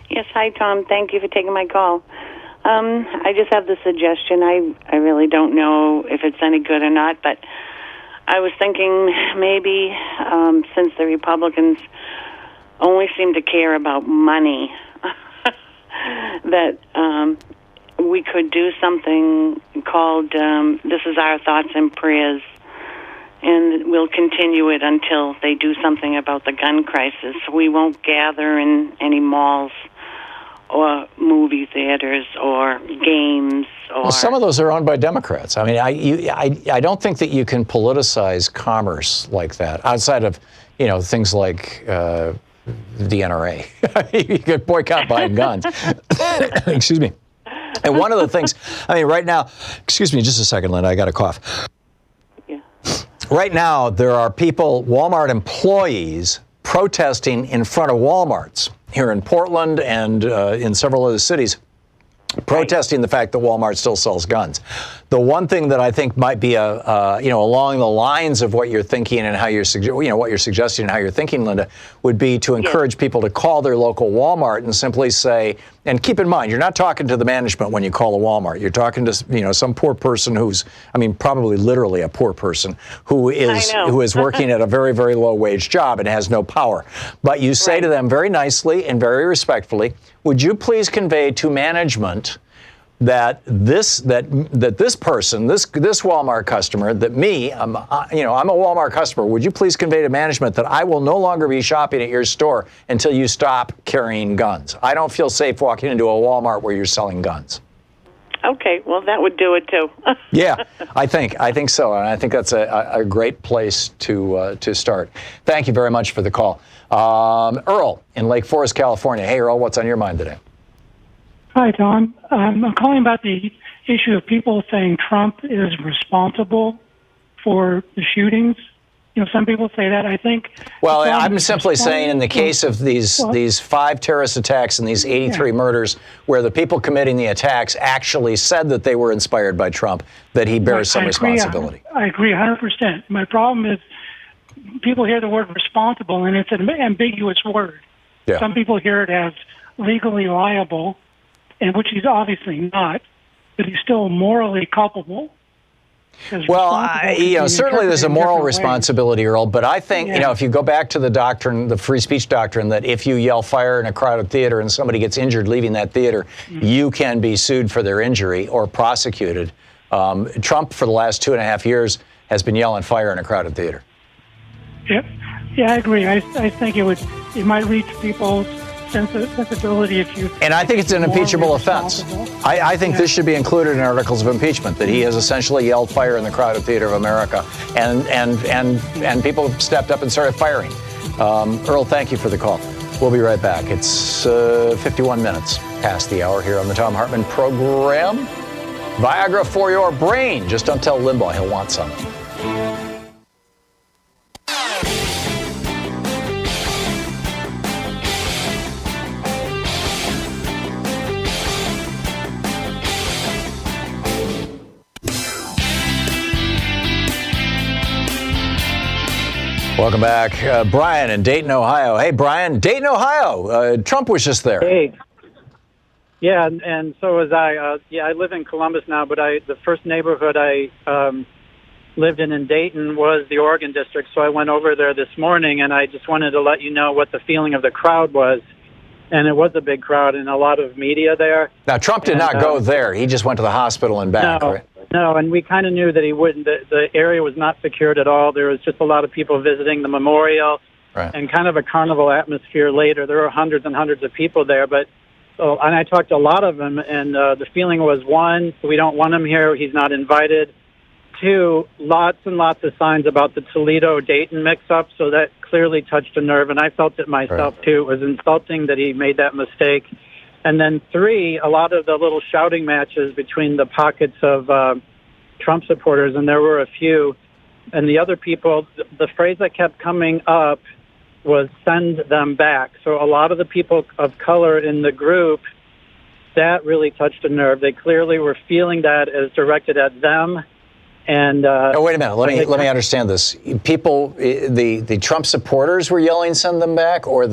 Yes, hi, Tom. Thank you for taking my call. I just have the suggestion. I really don't know if it's any good or not, but I was thinking maybe since the Republicans only seem to care about money, that we could do something called This Is Our Thoughts and Prayers, and we'll continue it until they do something about the gun crisis. We won't gather in any malls or movie theaters or games. Well, some of those are owned by Democrats. I mean, I don't think that you can politicize commerce like that outside of, things like the NRA. You could boycott buying guns. Excuse me. And one of the things, right now, excuse me just a second, Linda, I got a cough. Yeah. Right now, there are people, Walmart employees, protesting in front of Walmarts here in Portland and in several other cities, protesting the fact that Walmart still sells guns. The one thing that I think might be along the lines of what you're thinking and how you're what you're suggesting and how you're thinking, Linda, would be to encourage people to call their local Walmart and simply say, and keep in mind, you're not talking to the management when you call a Walmart. You're talking to some poor person who's, probably literally a poor person who is working at a very, very low wage job and has no power. But you say to them very nicely and very respectfully, would you please convey to management that this person, this Walmart customer, that me, I'm a Walmart customer. Would you please convey to management that I will no longer be shopping at your store until you stop carrying guns? I don't feel safe walking into a Walmart where you're selling guns. Okay, well, that would do it too. Yeah, I think so, and I think that's a great place to start. Thank you very much for the call, Earl in Lake Forest, California. Hey, Earl, what's on your mind today? Hi, Tom. I'm calling about the issue of people saying Trump is responsible for the shootings. Some people say that. I think. Well, I'm simply saying in the case of these 5 terrorist attacks and these 83 murders, where the people committing the attacks actually said that they were inspired by Trump, that he bears some responsibility. I agree 100%. My problem is people hear the word responsible, and it's an ambiguous word. Yeah. Some people hear it as legally liable, and which he's obviously not, but he's still morally culpable. Well, certainly there's a moral responsibility, Earl, but I think, if you go back to the doctrine, the free speech doctrine, that if you yell fire in a crowded theater and somebody gets injured leaving that theater, you can be sued for their injury or prosecuted. Trump, for the last 2.5 years, has been yelling fire in a crowded theater. Yep. Yeah, I agree. I think it might reach people's sensibility if you. And I think it's an impeachable offense. I think this should be included in articles of impeachment, that he has essentially yelled fire in the crowded theater of America, and people stepped up and started firing. Earl, thank you for the call. We'll be right back. It's 51 minutes past the hour here on the Thom Hartmann Program. Viagra for your brain. Just don't tell Limbaugh he'll want some. Welcome back. Brian in Dayton, Ohio. Hey, Brian, Dayton, Ohio. Trump was just there. Hey. Yeah, and so was I. I live in Columbus now, but the first neighborhood I lived in Dayton was the Oregon district, so I went over there this morning, and I just wanted to let you know what the feeling of the crowd was. And it was a big crowd and a lot of media there. Now, Trump did not go there. He just went to the hospital and back, right? No, and we kind of knew that he wouldn't. The area was not secured at all. There was just a lot of people visiting the memorial and kind of a carnival atmosphere later. There were hundreds and hundreds of people there. And I talked to a lot of them, and the feeling was, 1, we don't want him here. He's not invited. 2, lots and lots of signs about the Toledo-Dayton mix-up, so that clearly touched a nerve, and I felt it myself, too. It was insulting that he made that mistake. And then 3, a lot of the little shouting matches between the pockets of Trump supporters, and there were a few, and the other people, the phrase that kept coming up was "send them back." So a lot of the people of color in the group, that really touched a nerve. They clearly were feeling that as directed at them. And oh, wait a minute. Let me understand this. People, the Trump supporters were yelling "send them back," or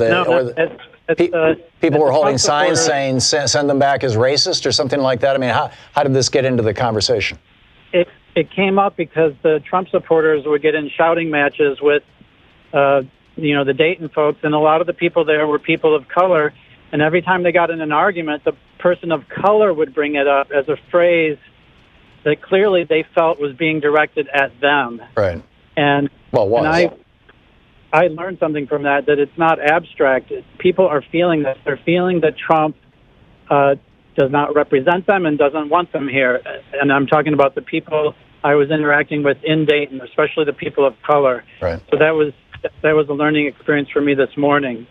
people were holding signs saying "send them back" as racist or something like that. I mean, how did this get into the conversation? It came up because the Trump supporters would get in shouting matches with, the Dayton folks, and a lot of the people there were people of color. And every time they got in an argument, the person of color would bring it up as a phrase that clearly they felt was being directed at them. Right. And I learned something from that it's not abstract. People are feeling this. They're feeling that Trump does not represent them and doesn't want them here. And I'm talking about the people I was interacting with in Dayton, especially the people of color. Right. So that was a learning experience for me this morning.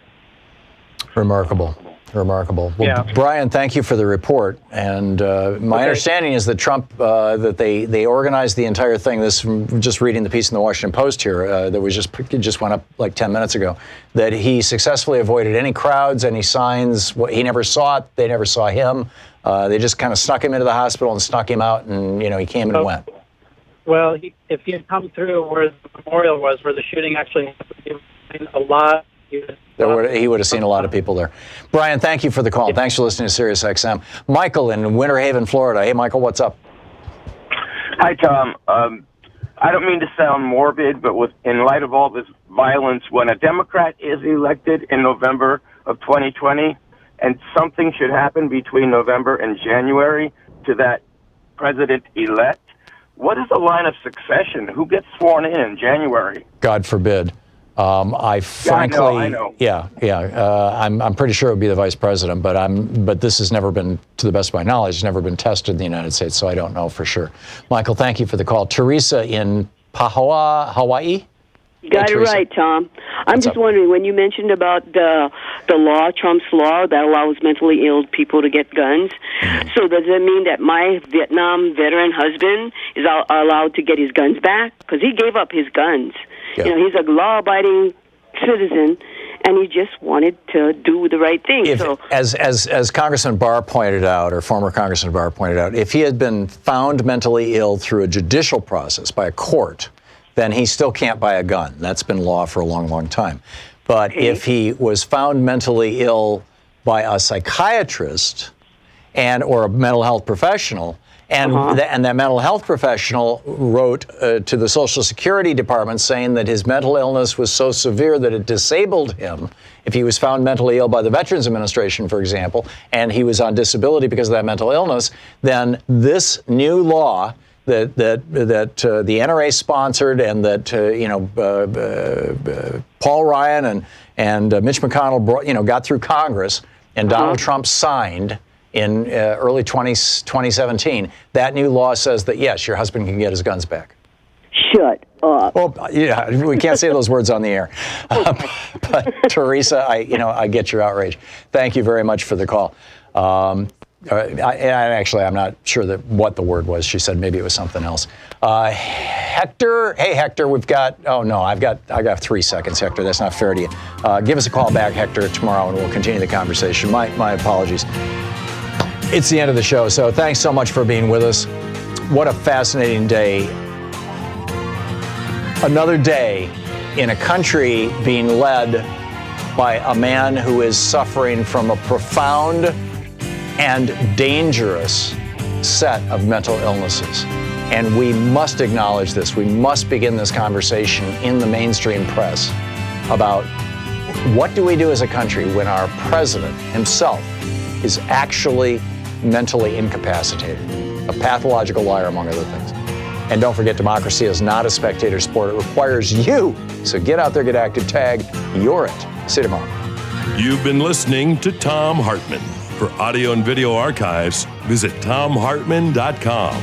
Remarkable. Well, yeah. Brian, thank you for the report. And my understanding is that Trump, that they organized the entire thing. This from just reading the piece in the Washington Post here that was just went up like 10 minutes ago. That he successfully avoided any crowds, any signs. He never saw it. They never saw him. They just kind of snuck him into the hospital and snuck him out, and he came and went. Well, if he had come through where the memorial was, where the shooting actually happened, a lot. He would have seen a lot of people there. Brian, thank you for the call. Thanks for listening to Sirius XM. Michael in Winter Haven, Florida. Hey, Michael, what's up? Hi, Tom. I don't mean to sound morbid, but in light of all this violence, when a Democrat is elected in November of 2020, and something should happen between November and January to that president-elect, what is the line of succession? Who gets sworn in January? God forbid. I frankly, I know. I'm pretty sure it would be the vice president, but this has never been, to the best of my knowledge, never been tested in the United States, so I don't know for sure. Michael, thank you for the call. Teresa in Pahoa, Hawaii. Got it right, Tom. I'm just wondering, when you mentioned about the law, Trump's law that allows mentally ill people to get guns, so does it mean that my Vietnam veteran husband is allowed to get his guns back? Because he gave up his guns. Yeah. He's a law-abiding citizen, and he just wanted to do the right thing. As Congressman Barr pointed out, or former Congressman Barr pointed out, if he had been found mentally ill through a judicial process by a court, then he still can't buy a gun. That's been law for a long, long time. But if he was found mentally ill by a psychiatrist or a mental health professional, and that mental health professional wrote to the Social Security Department saying that his mental illness was so severe that it disabled him. If he was found mentally ill by the Veterans Administration, for example, and he was on disability because of that mental illness, then this new law that the NRA sponsored and that Paul Ryan and Mitch McConnell got through Congress and Donald Trump signed in early 2017, that new law says that, yes, your husband can get his guns back. Shut up. Well, yeah, we can't say those words on the air. But Teresa, I get your outrage. Thank you very much for the call. I'm not sure what the word was. She said maybe it was something else. Hector, hey Hector, I've got 3 seconds, Hector. That's not fair to you. Give us a call back, Hector, tomorrow, and we'll continue the conversation. My apologies. It's the end of the show, so thanks so much for being with us. What a fascinating day. Another day in a country being led by a man who is suffering from a profound and dangerous set of mental illnesses. And we must acknowledge this. We must begin this conversation in the mainstream press about what do we do as a country when our president himself is actually mentally incapacitated, a pathological liar, among other things. And don't forget, democracy is not a spectator sport. It requires you. So get out there, get active, tag, you're it. See you tomorrow. You've been listening to Thom Hartmann. For audio and video archives, visit thomhartmann.com.